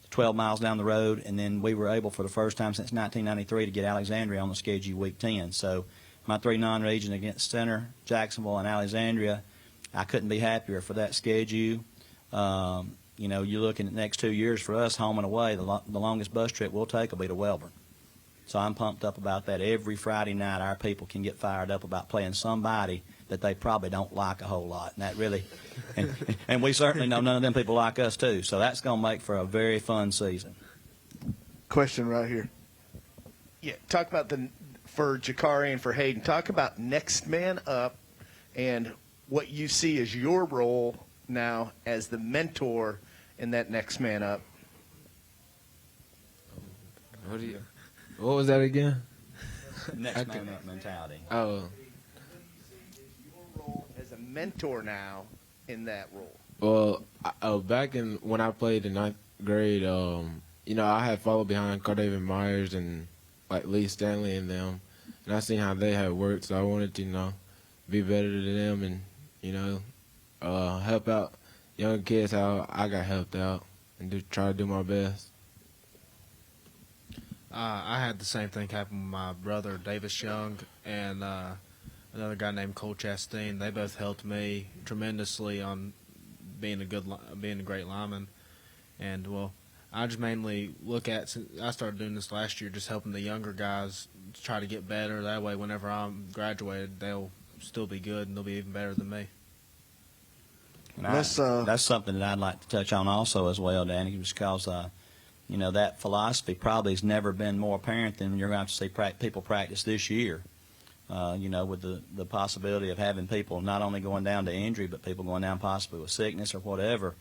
12 miles down the road. And then we were able for the first time since 1993 to get Alexandria on the schedule week 10. So my 3 non-region against Center, Jacksonville, and Alexandria, I couldn't be happier for that schedule. You know, you're looking at the next 2 years for us, home and away. The longest bus trip we'll take will be to Welborn. So I'm pumped up about that. Every Friday night, our people can get fired up about playing somebody that they probably don't like a whole lot. And that really, and we certainly know none of them people like us too. So that's going to make for a very fun season. Question right here. Yeah, talk about for Jakari and for Hayden, talk about next man up and what you see as your role now as the mentor in that next man up. What was that again? Next man up mentality. Oh. Your role as a mentor now in that role. Well, back when I played in 9th grade, you know, I had followed behind Cardavian Myers and like Lee Stanley and them, and I seen how they had worked, so I wanted to, you know, be better than them and, you know, help out young kids how I got helped out and try to do my best. I had the same thing happen with my brother Davis Young and another guy named Cole Chastain. They both helped me tremendously on being a great lineman. And well, I just mainly look at, since I started doing this last year, just helping the younger guys try to get better. That way, whenever I'm graduated, they'll still be good and they'll be even better than me. And that's something that I'd like to touch on also as well, Danny, just because you know, that philosophy probably has never been more apparent than you're going to see people practice this year. You know, with the possibility of having people not only going down to injury, but people going down possibly with sickness or whatever.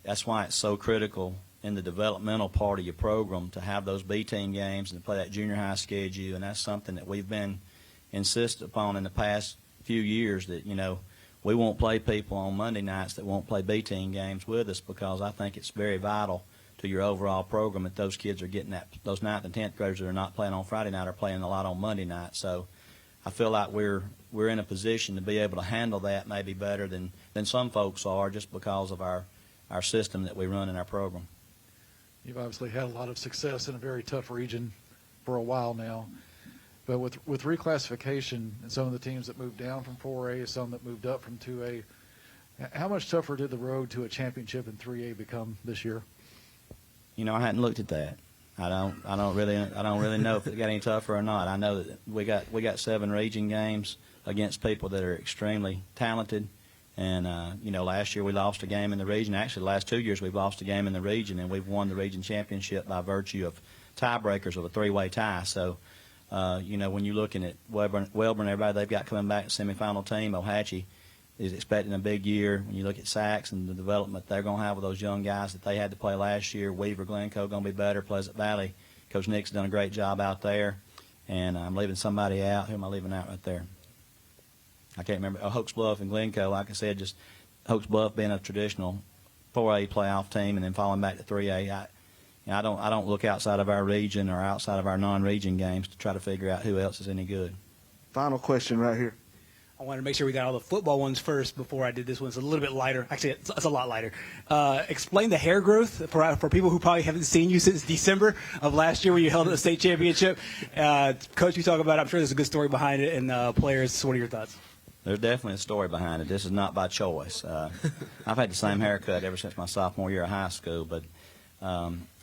that's why it's so critical in the developmental part of your program to have those B-team games and to play that junior high schedule, and that's something that we've been insisted upon in the past few years, that, you know, we won't play people on Monday nights that won't play B-team games with us, because I think it's very vital to your overall program that those kids are getting that, those 9th and 10th graders that are not playing on Friday night are playing a lot on Monday night. So I feel like we're in a position to be able to handle that maybe better than some folks are, just because of our system that we run in our program. You've obviously had a lot of success in a very tough region for a while now. But with reclassification and some of the teams that moved down from 4A, some that moved up from 2A, how much tougher did the road to a championship in 3A become this year? You know, I hadn't looked at that. I don't really know if it got any tougher or not. I know that we got 7 region games against people that are extremely talented. And, you know, last year we lost a game in the region. Actually, the last 2 years we've lost a game in the region, and we've won the region championship by virtue of tiebreakers of a 3-way tie. So, you know, when you're looking at Welborn and everybody they've got coming back, semifinal team, Ohatchee is expecting a big year. When you look at Sachs and the development they're going to have with those young guys that they had to play last year, Weaver, Glencoe going to be better, Pleasant Valley. Coach Nick's done a great job out there. And I'm leaving somebody out. Who am I leaving out right there? I can't remember. Oh, Hoax Bluff and Glencoe, like I said, just Hoax Bluff being a traditional 4A playoff team and then falling back to 3A. I don't look outside of our region or outside of our non-region games to try to figure out who else is any good. Final question right here. I wanted to make sure we got all the football ones first before I did this one. It's a little bit lighter. Actually, it's a lot lighter. Explain the hair growth for people who probably haven't seen you since December of last year when you held the state championship. Coach, you talk about it. I'm sure there's a good story behind it. And players, what are your thoughts? There's definitely a story behind it. This is not by choice. I've had the same haircut ever since my sophomore year of high school. But,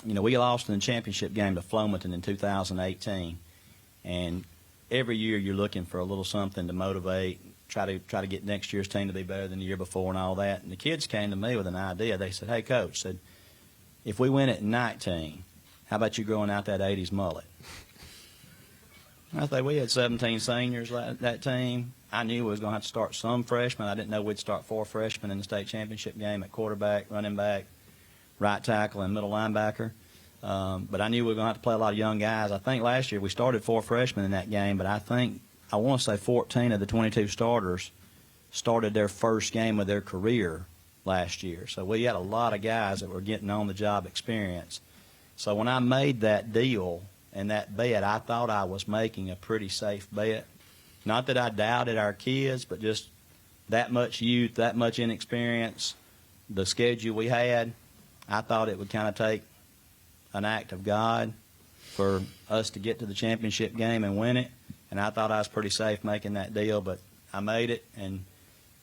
you know, we lost in the championship game to Flomaton in 2018. And every year you're looking for a little something to motivate, try to get next year's team to be better than the year before and all that. And the kids came to me with an idea. They said, hey, Coach, said, if we win it in 19, how about you growing out that 80s mullet? I thought we had 17 seniors that team. I knew we was going to have to start some freshmen. I didn't know we'd start 4 freshmen in the state championship game at quarterback, running back, right tackle, and middle linebacker. But I knew we were going to have to play a lot of young guys. I think last year we started 4 freshmen in that game, but I want to say 14 of the 22 starters started their first game of their career last year. So we had a lot of guys that were getting on-the-job experience. So when I made that deal and that bet, I thought I was making a pretty safe bet. Not that I doubted our kids, but just that much youth, that much inexperience, the schedule we had, I thought it would kind of take an act of God for us to get to the championship game and win it. And I thought I was pretty safe making that deal, but I made it, and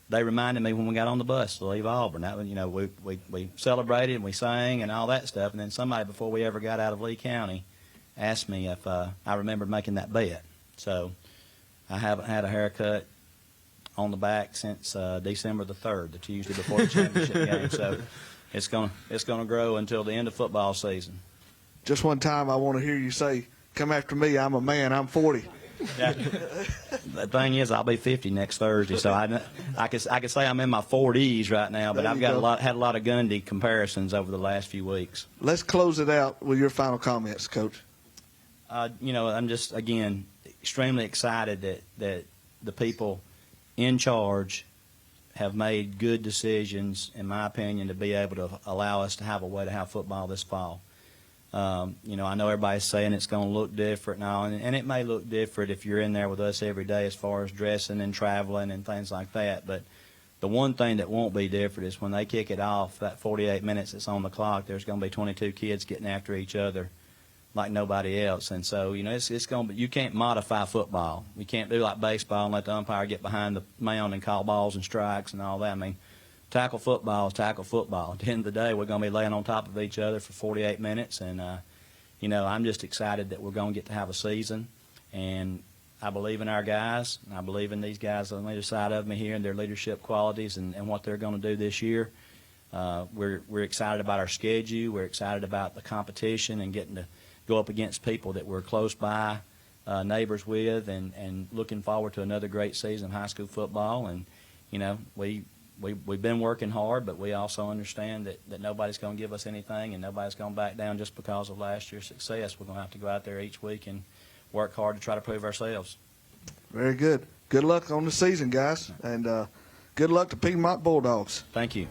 they reminded me when we got on the bus to leave Auburn. That was, you know, we celebrated and we sang and all that stuff, and then somebody before we ever got out of Lee County asked me if I remembered making that bet. So I haven't had a haircut on the back since December the 3rd, the Tuesday before the championship game. So it's gonna grow until the end of football season. Just one time I want to hear you say, come after me, I'm a man, I'm 40. Yeah. The thing is, I'll be 50 next Thursday, so I could say I'm in my 40s right now, but I've got had a lot of Gundy comparisons over the last few weeks. Let's close it out with your final comments, Coach. You know, I'm just, again, extremely excited that the people in charge have made good decisions, in my opinion, to be able to allow us to have a way to have football this fall. You know, I know everybody's saying it's going to look different now, and it may look different if you're in there with us every day as far as dressing and traveling and things like that. But the one thing that won't be different is when they kick it off, that 48 minutes that's on the clock, there's going to be 22 kids getting after each other like nobody else. And so, you know, it's going to be, you can't modify football. You can't do like baseball and let the umpire get behind the mound and call balls and strikes and all that. I mean, tackle football is tackle football. At the end of the day, we're going to be laying on top of each other for 48 minutes. And, you know, I'm just excited that we're going to get to have a season. And I believe in our guys. And I believe in these guys on the other side of me here and their leadership qualities and what they're going to do this year. We're excited about our schedule. We're excited about the competition and getting to go up against people that we're close by, neighbors with, and looking forward to another great season of high school football. And, you know, we we've been working hard, but we also understand that nobody's going to give us anything and nobody's going to back down just because of last year's success. We're going to have to go out there each week and work hard to try to prove ourselves. Very good. Good luck on the season, guys, and good luck to Piedmont Bulldogs. Thank you.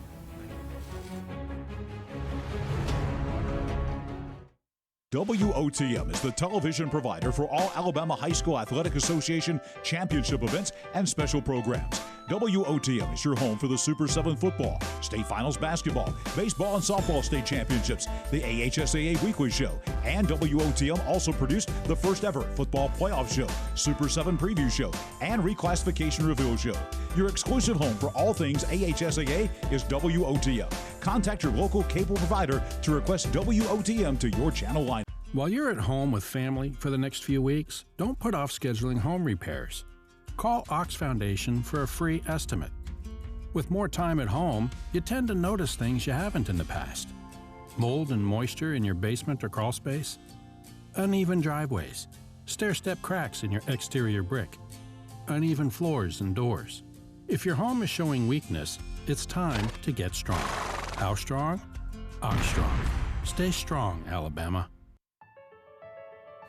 WOTM is the television provider for all Alabama High School Athletic Association championship events and special programs. WOTM is your home for the Super 7 football, state finals basketball, baseball and softball state championships, the AHSAA weekly show, and WOTM also produced the first ever football playoff show, Super 7 preview show, and reclassification reveal show. Your exclusive home for all things AHSAA is WOTM. Contact your local cable provider to request WOTM to your channel line. While you're at home with family for the next few weeks, don't put off scheduling home repairs. Call Ox Foundation for a free estimate. With more time at home, you tend to notice things you haven't in the past. Mold and moisture in your basement or crawl space, uneven driveways, stair-step cracks in your exterior brick, uneven floors and doors. If your home is showing weakness, it's time to get strong. How strong? Ox Strong. Stay strong, Alabama.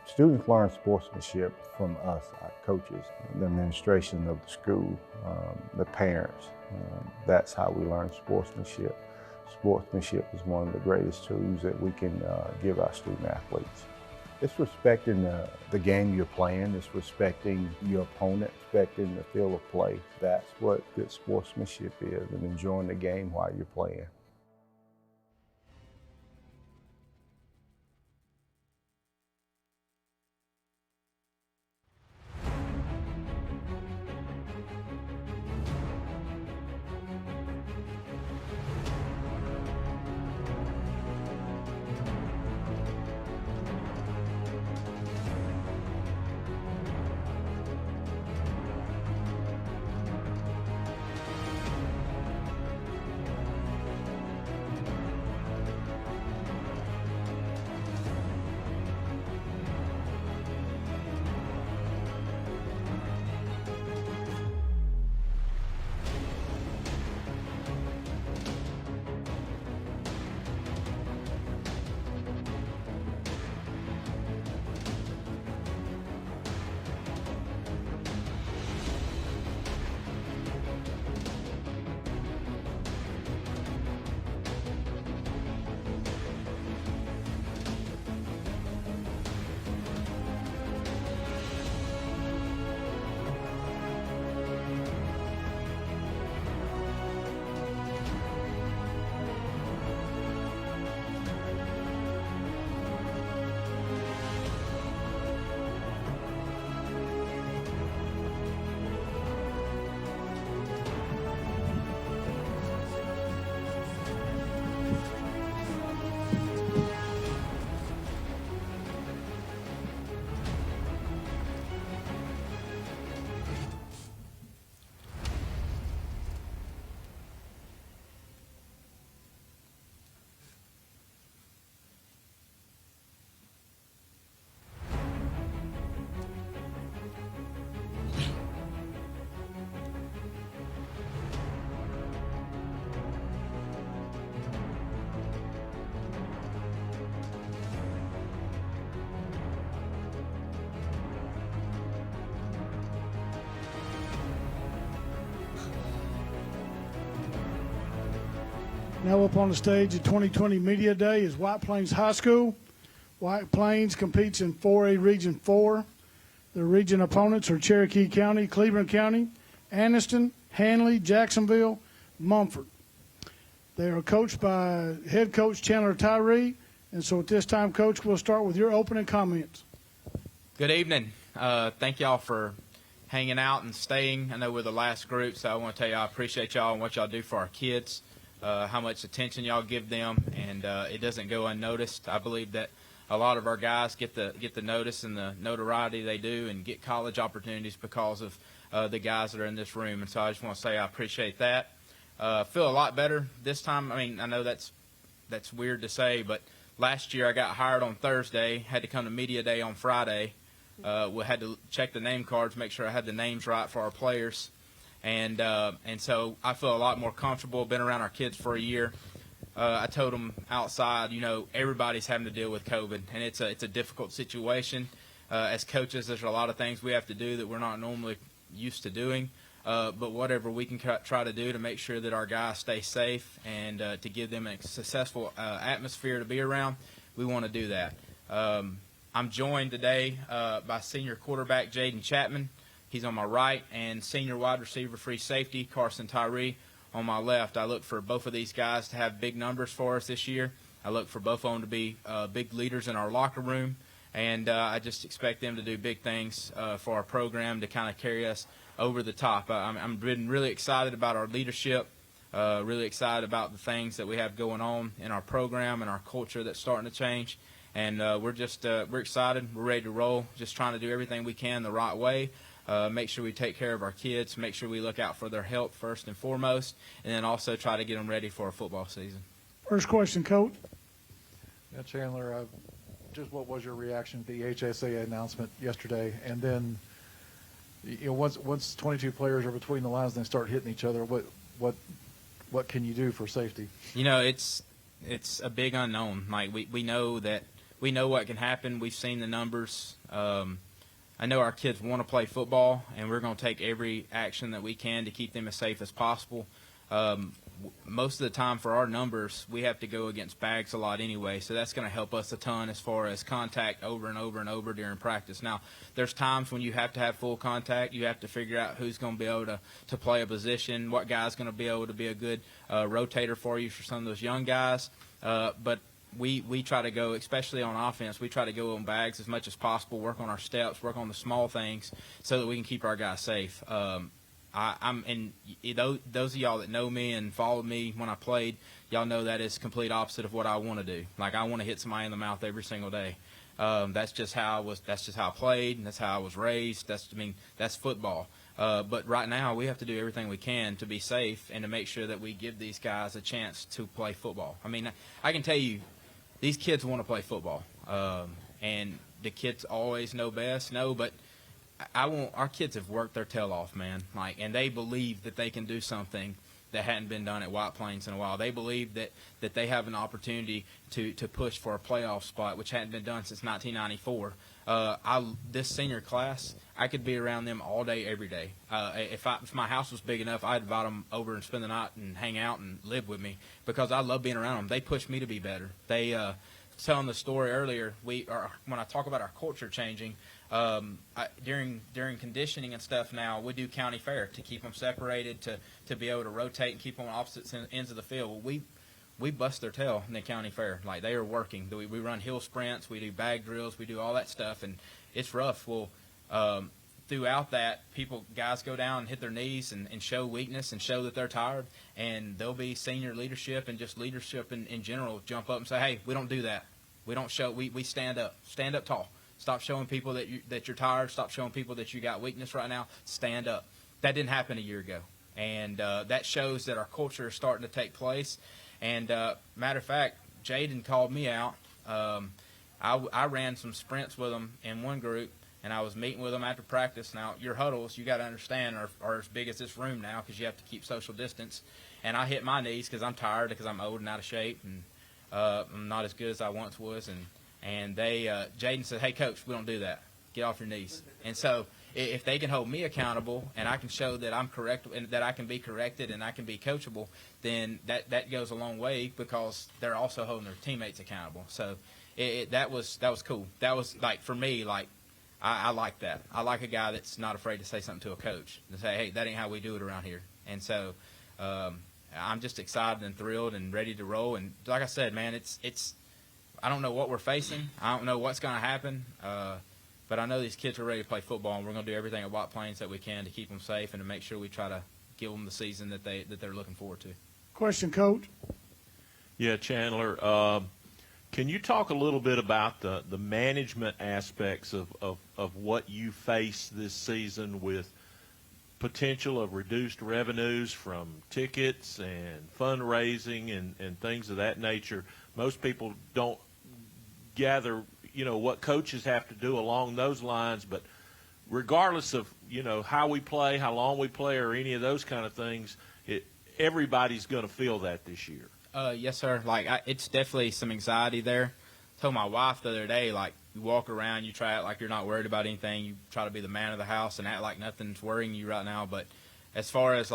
Students learn sportsmanship from us, our coaches, the administration of the school, the parents. That's how we learn sportsmanship. Sportsmanship is one of the greatest tools that we can give our student athletes. It's respecting the game you're playing. It's respecting your opponent, respecting the field of play. That's what good sportsmanship is, and enjoying the game while you're playing. Now up on the stage at 2020 Media Day is White Plains High School. White Plains competes in 4A Region 4. Their region opponents are Cherokee County, Cleveland County, Anniston, Hanley, Jacksonville, Mumford. They are coached by head coach Chandler Tyree. And so at this time, Coach, we'll start with your opening comments. Good evening. Thank y'all for hanging out and staying. I know we're the last group, so I want to tell you I appreciate y'all and what y'all do for our kids, how much attention y'all give them, and it doesn't go unnoticed. I believe that a lot of our guys get the notice and the notoriety they do and get college opportunities because of the guys that are in this room. And so I just want to say I appreciate that. Feel a lot better this time. I mean, I know that's weird to say, but last year I got hired on Thursday, had to come to media day on Friday. We had to check the name cards, make sure I had the names right for our players. And so I feel a lot more comfortable. Been around our kids for a year. I told them outside, everybody's having to deal with COVID, and it's a difficult situation. As coaches, there's a lot of things we have to do that we're not normally used to doing. But whatever we can try to do to make sure that our guys stay safe and to give them a successful atmosphere to be around, we want to do that. I'm joined today by senior quarterback Jaden Chapman. He's on my right, and senior wide receiver free safety Carson Tyree on my left. I look for both of these guys to have big numbers for us this year. I look for both of them to be big leaders in our locker room, and I just expect them to do big things for our program to kind of carry us over the top. I'm been really excited about our leadership, really excited about the things that we have going on in our program and our culture that's starting to change. And we're excited. We're ready to roll, just trying to do everything we can the right way. Make sure we take care of our kids, make sure we look out for their health first and foremost, and then also try to get them ready for a football season. First question, Coach. Yeah, Chandler, just what was your reaction to the HSA announcement yesterday? And then, once 22 players are between the lines and they start hitting each other, what can you do for safety? It's a big unknown. Like we know what can happen. We've seen the numbers. I know our kids want to play football, and we're going to take every action that we can to keep them as safe as possible. Most of the time for our numbers, we have to go against bags a lot anyway, so that's going to help us a ton as far as contact over and over and over during practice. Now, there's times when you have to have full contact. You have to figure out who's going to be able to play a position, what guy's going to be able to be a good rotator for you for some of those young guys. But we try to go, especially on offense, we try to go on bags as much as possible, work on our steps, work on the small things so that we can keep our guys safe. Those of y'all that know me and followed me when I played, y'all know that is complete opposite of what I want to do. Like, I want to hit somebody in the mouth every single day. That's just how I played, and that's how I was raised. That's football. But right now, we have to do everything we can to be safe and to make sure that we give these guys a chance to play football. I mean, I can tell you, these kids want to play football, and the kids always know best. But our kids have worked their tail off, man. And they believe that they can do something that hadn't been done at White Plains in a while. They believe that they have an opportunity to push for a playoff spot, which hadn't been done since 1994. This senior class, I could be around them all day, every day. If my house was big enough, I'd invite them over and spend the night and hang out and live with me because I love being around them. They push me to be better. They telling the story earlier. When I talk about our culture changing, during conditioning and stuff now, we do county fair to keep them separated, to be able to rotate and keep them on opposite ends of the field. We bust their tail in the county fair. Like, they are working. We run hill sprints, we do bag drills, we do all that stuff, and it's rough. Well, throughout that, guys go down and hit their knees and show weakness and show that they're tired, and there'll be senior leadership and just leadership in general jump up and say, hey, we don't do that. We don't show. We stand up tall. Stop showing people that you're tired. Stop showing people that you got weakness right now. Stand up. That didn't happen a year ago, and that shows that our culture is starting to take place. And matter of fact, Jaden called me out. I ran some sprints with him in one group, and I was meeting with them after practice. Now, your huddles, you got to understand, are as big as this room now because you have to keep social distance. And I hit my knees because I'm tired, because I'm old and out of shape, and I'm not as good as I once was. And Jaden said, hey, Coach, we don't do that. Get off your knees. And so if they can hold me accountable and I can show that I'm correct and that I can be corrected and I can be coachable, then that goes a long way because they're also holding their teammates accountable. So that was cool. That was, like, for me, like, I like that. I like a guy that's not afraid to say something to a coach and say, hey, that ain't how we do it around here. And so I'm just excited and thrilled and ready to roll. And like I said, man, it's I don't know what we're facing. I don't know what's going to happen. But I know these kids are ready to play football, and we're going to do everything at White Plains that we can to keep them safe and to make sure we try to give them the season that they're looking forward to. Question, Coach. Yeah, Chandler. Can you talk a little bit about the management aspects of what you face this season with potential of reduced revenues from tickets and fundraising and things of that nature? Most people don't gather, what coaches have to do along those lines, but regardless of how we play, how long we play, or any of those kind of things, everybody's going to feel that this year. Yes, sir. It's definitely some anxiety there. I told my wife the other day, you walk around, you try it like you're not worried about anything. You try to be the man of the house and act like nothing's worrying you right now. But as far as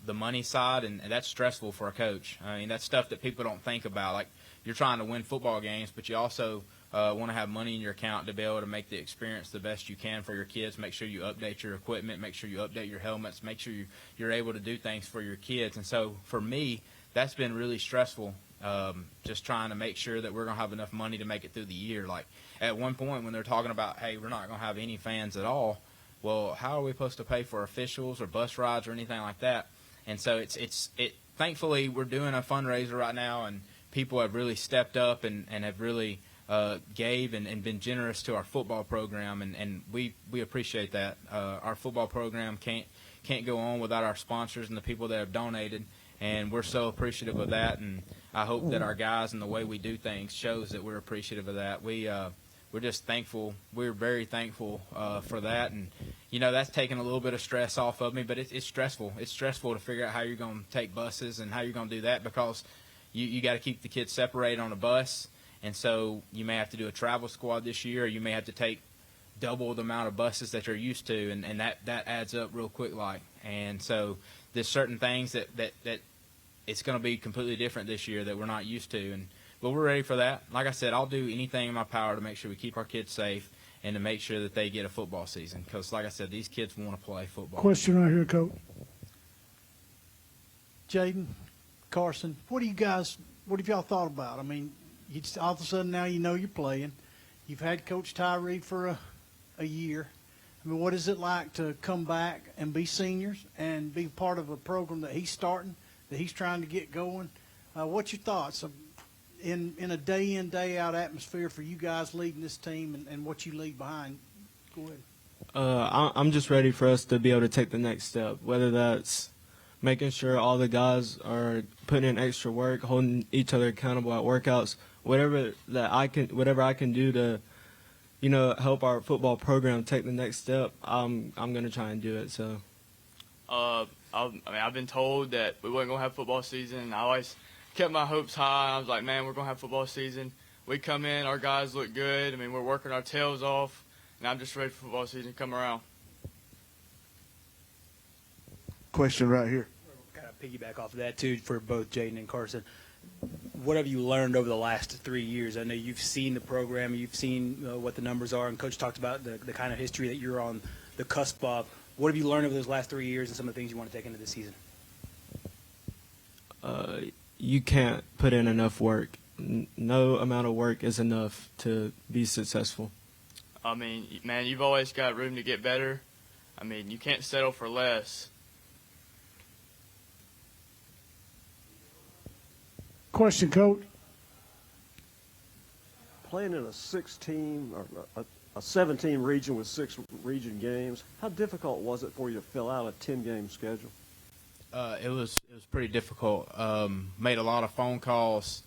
the money side, and that's stressful for a coach. I mean, that's stuff that people don't think about. You're trying to win football games, but you also want to have money in your account to be able to make the experience the best you can for your kids. Make sure you update your equipment. Make sure you update your helmets. Make sure you're able to do things for your kids. And so for me, that's been really stressful, just trying to make sure that we're going to have enough money to make it through the year. At one point when they're talking about, hey, we're not going to have any fans at all, well, how are we supposed to pay for officials or bus rides or anything like that? And so thankfully, we're doing a fundraiser right now, and people have really stepped up and have really gave and been generous to our football program, and we appreciate that. Our football program can't go on without our sponsors and the people that have donated, and we're so appreciative of that. And I hope that our guys and the way we do things shows that we're appreciative of that. We're just thankful. We're very thankful for that, and that's taken a little bit of stress off of me. But it's stressful. It's stressful to figure out how you're going to take buses and how you're going to do that, because you got to keep the kids separated on a bus, and so you may have to do a travel squad this year, or you may have to take double the amount of buses that you're used to, and that adds up real quick. And so there's certain things that it's going to be completely different this year that we're not used to, but we're ready for that. Like I said, I'll do anything in my power to make sure we keep our kids safe and to make sure that they get a football season, because, like I said, these kids want to play football. Question right here, Coach. Jaden, Carson, what have y'all thought about? I mean, all of a sudden now you're playing. You've had Coach Tyree for a year. I mean, what is it like to come back and be seniors and be part of a program that he's starting, that he's trying to get going? What's your thoughts in a day in, day out atmosphere for you guys leading this team and what you leave behind? Go ahead. I'm just ready for us to be able to take the next step, whether that's making sure all the guys are putting in extra work, holding each other accountable at workouts, whatever I can do to, help our football program take the next step. I'm gonna try and do it. So, I've been told that we weren't gonna have football season. I always kept my hopes high. I was like, man, we're gonna have football season. We come in, our guys look good. I mean, we're working our tails off, and I'm just ready for football season to come around. Question right here. Kind of piggyback off of that, too, for both Jaden and Carson. What have you learned over the last 3 years? I know you've seen the program, you've seen what the numbers are, and Coach talked about the kind of history that you're on the cusp of. What have you learned over those last 3 years and some of the things you want to take into this season? You can't put in enough work. No amount of work is enough to be successful. I mean, man, you've always got room to get better. I mean, you can't settle for less. Question, Coach. Playing in a 6-team or a 7-team region with 6 region games, how difficult was it for you to fill out a 10-game schedule? It was pretty difficult. Made a lot of phone calls,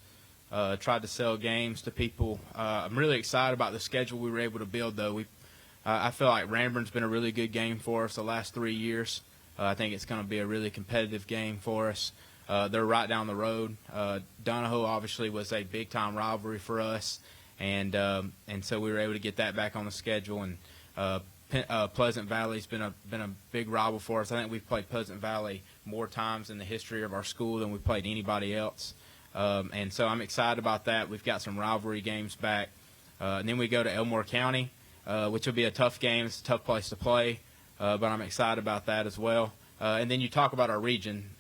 tried to sell games to people. I'm really excited about the schedule we were able to build, though. I feel like Ranburn's been a really good game for us the last 3 years. I think it's going to be a really competitive game for us. They're right down the road. Donahoe obviously was a big-time rivalry for us, and so we were able to get that back on the schedule. And Pleasant Valley's been a big rival for us. I think we've played Pleasant Valley more times in the history of our school than we've played anybody else. And so I'm excited about that. We've got some rivalry games back. And then we go to Elmore County, which will be a tough game. It's a tough place to play, but I'm excited about that as well. And then you talk about our region.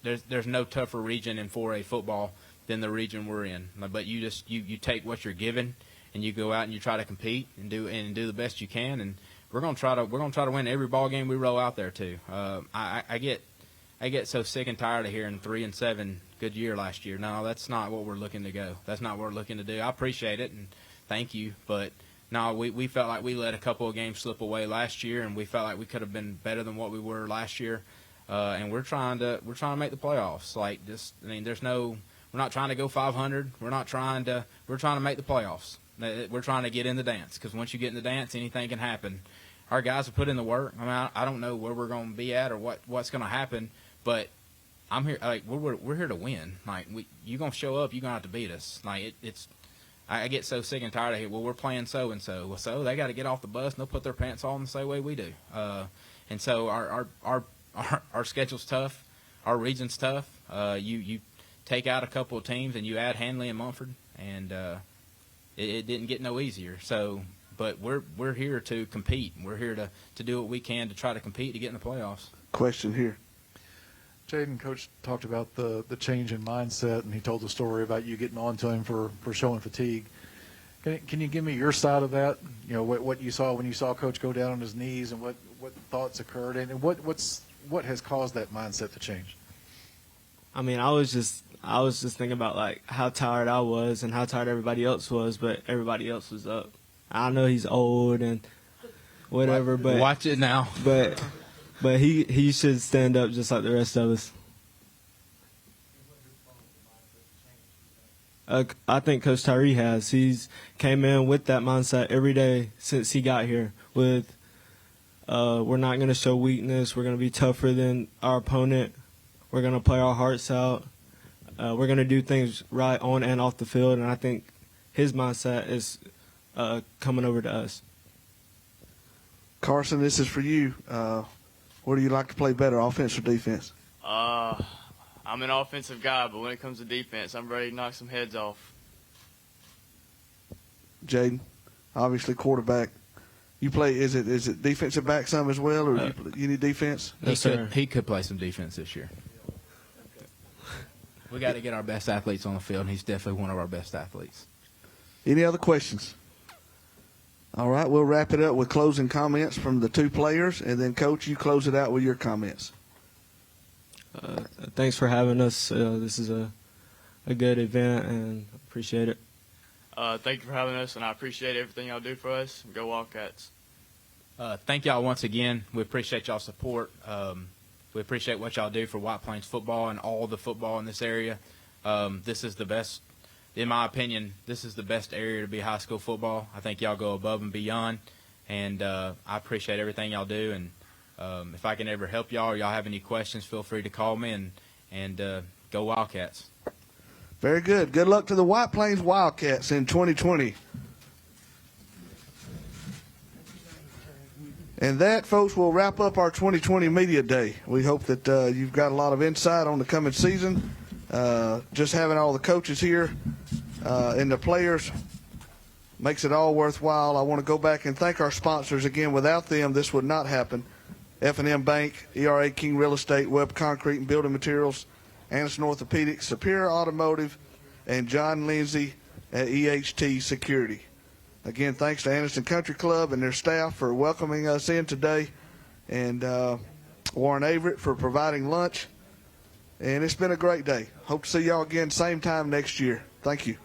There's no tougher region in 4A football than the region we're in. But you take what you're given, and you go out and you try to compete and do the best you can. And we're gonna try to win every ball game we roll out there too. I get so sick and tired of hearing 3-7 good year last year. No, that's not what we're looking to go. That's not what we're looking to do. I appreciate it and thank you, but no, we felt like we let a couple of games slip away last year, and we felt like we could have been better than what we were last year. And we're trying to make the playoffs. We're not trying to go 500. We're trying to make the playoffs. We're trying to get in the dance, because once you get in the dance, anything can happen. Our guys have put in the work. I mean, I don't know where we're going to be at or what's going to happen, but I'm here. Like we're here to win. Like you're going to show up, you're going to have to beat us. Like I get so sick and tired of it. Well, we're playing so and so. Well, so they got to get off the bus and they'll put their pants on the same way we do. And so our schedule's tough. Our region's tough. You take out a couple of teams and you add Hanley and Mumford, and it didn't get no easier. So, but we're here to compete. We're here to do what we can to try to compete to get in the playoffs. Question here. Jaden, Coach talked about the change in mindset, and he told the story about you getting on to him for showing fatigue. Can you give me your side of that? You know, what you saw when you saw Coach go down on his knees, and what thoughts occurred, and what has caused that mindset to change? I mean, I was just thinking about like how tired I was and how tired everybody else was, but everybody else was up. I know he's old and whatever, but watch it now. But he should stand up just like the rest of us. I think Coach Tyree has. He's came in with that mindset every day since he got here. With we're not going to show weakness. We're going to be tougher than our opponent. We're going to play our hearts out. We're going to do things right on and off the field. And I think his mindset is coming over to us. Carson, this is for you. Where do you like to play better, offense or defense? I'm an offensive guy, but when it comes to defense, I'm ready to knock some heads off. Jaden, obviously quarterback. You play, is it defensive back some as well, or you need defense? He could play some defense this year. We got to get our best athletes on the field, and he's definitely one of our best athletes. Any other questions? All right, we'll wrap it up with closing comments from the two players, and then, Coach, you close it out with your comments. Thanks for having us. This is a good event, and appreciate it. Thank you for having us, and I appreciate everything y'all do for us. Go Wildcats. Thank y'all once again. We appreciate y'all's support. We appreciate what y'all do for White Plains football and all the football in this area. This is the best. In my opinion, this is the best area to be high school football. I think y'all go above and beyond, and I appreciate everything y'all do. And if I can ever help y'all or y'all have any questions, feel free to call me, and go Wildcats. Very good. Good luck to the White Plains Wildcats in 2020. And that, folks, will wrap up our 2020 Media Day. We hope that you've got a lot of insight on the coming season. Just having all the coaches here and the players makes it all worthwhile. I want to go back and thank our sponsors again. Without them, this would not happen. F&M Bank, ERA King Real Estate, Webb Concrete and Building Materials, Anderson Orthopedics, Superior Automotive, and John Lindsay at EHT Security. Again, thanks to Anderson Country Club and their staff for welcoming us in today, and Warren Averett for providing lunch. And it's been a great day. Hope to see y'all again same time next year. Thank you.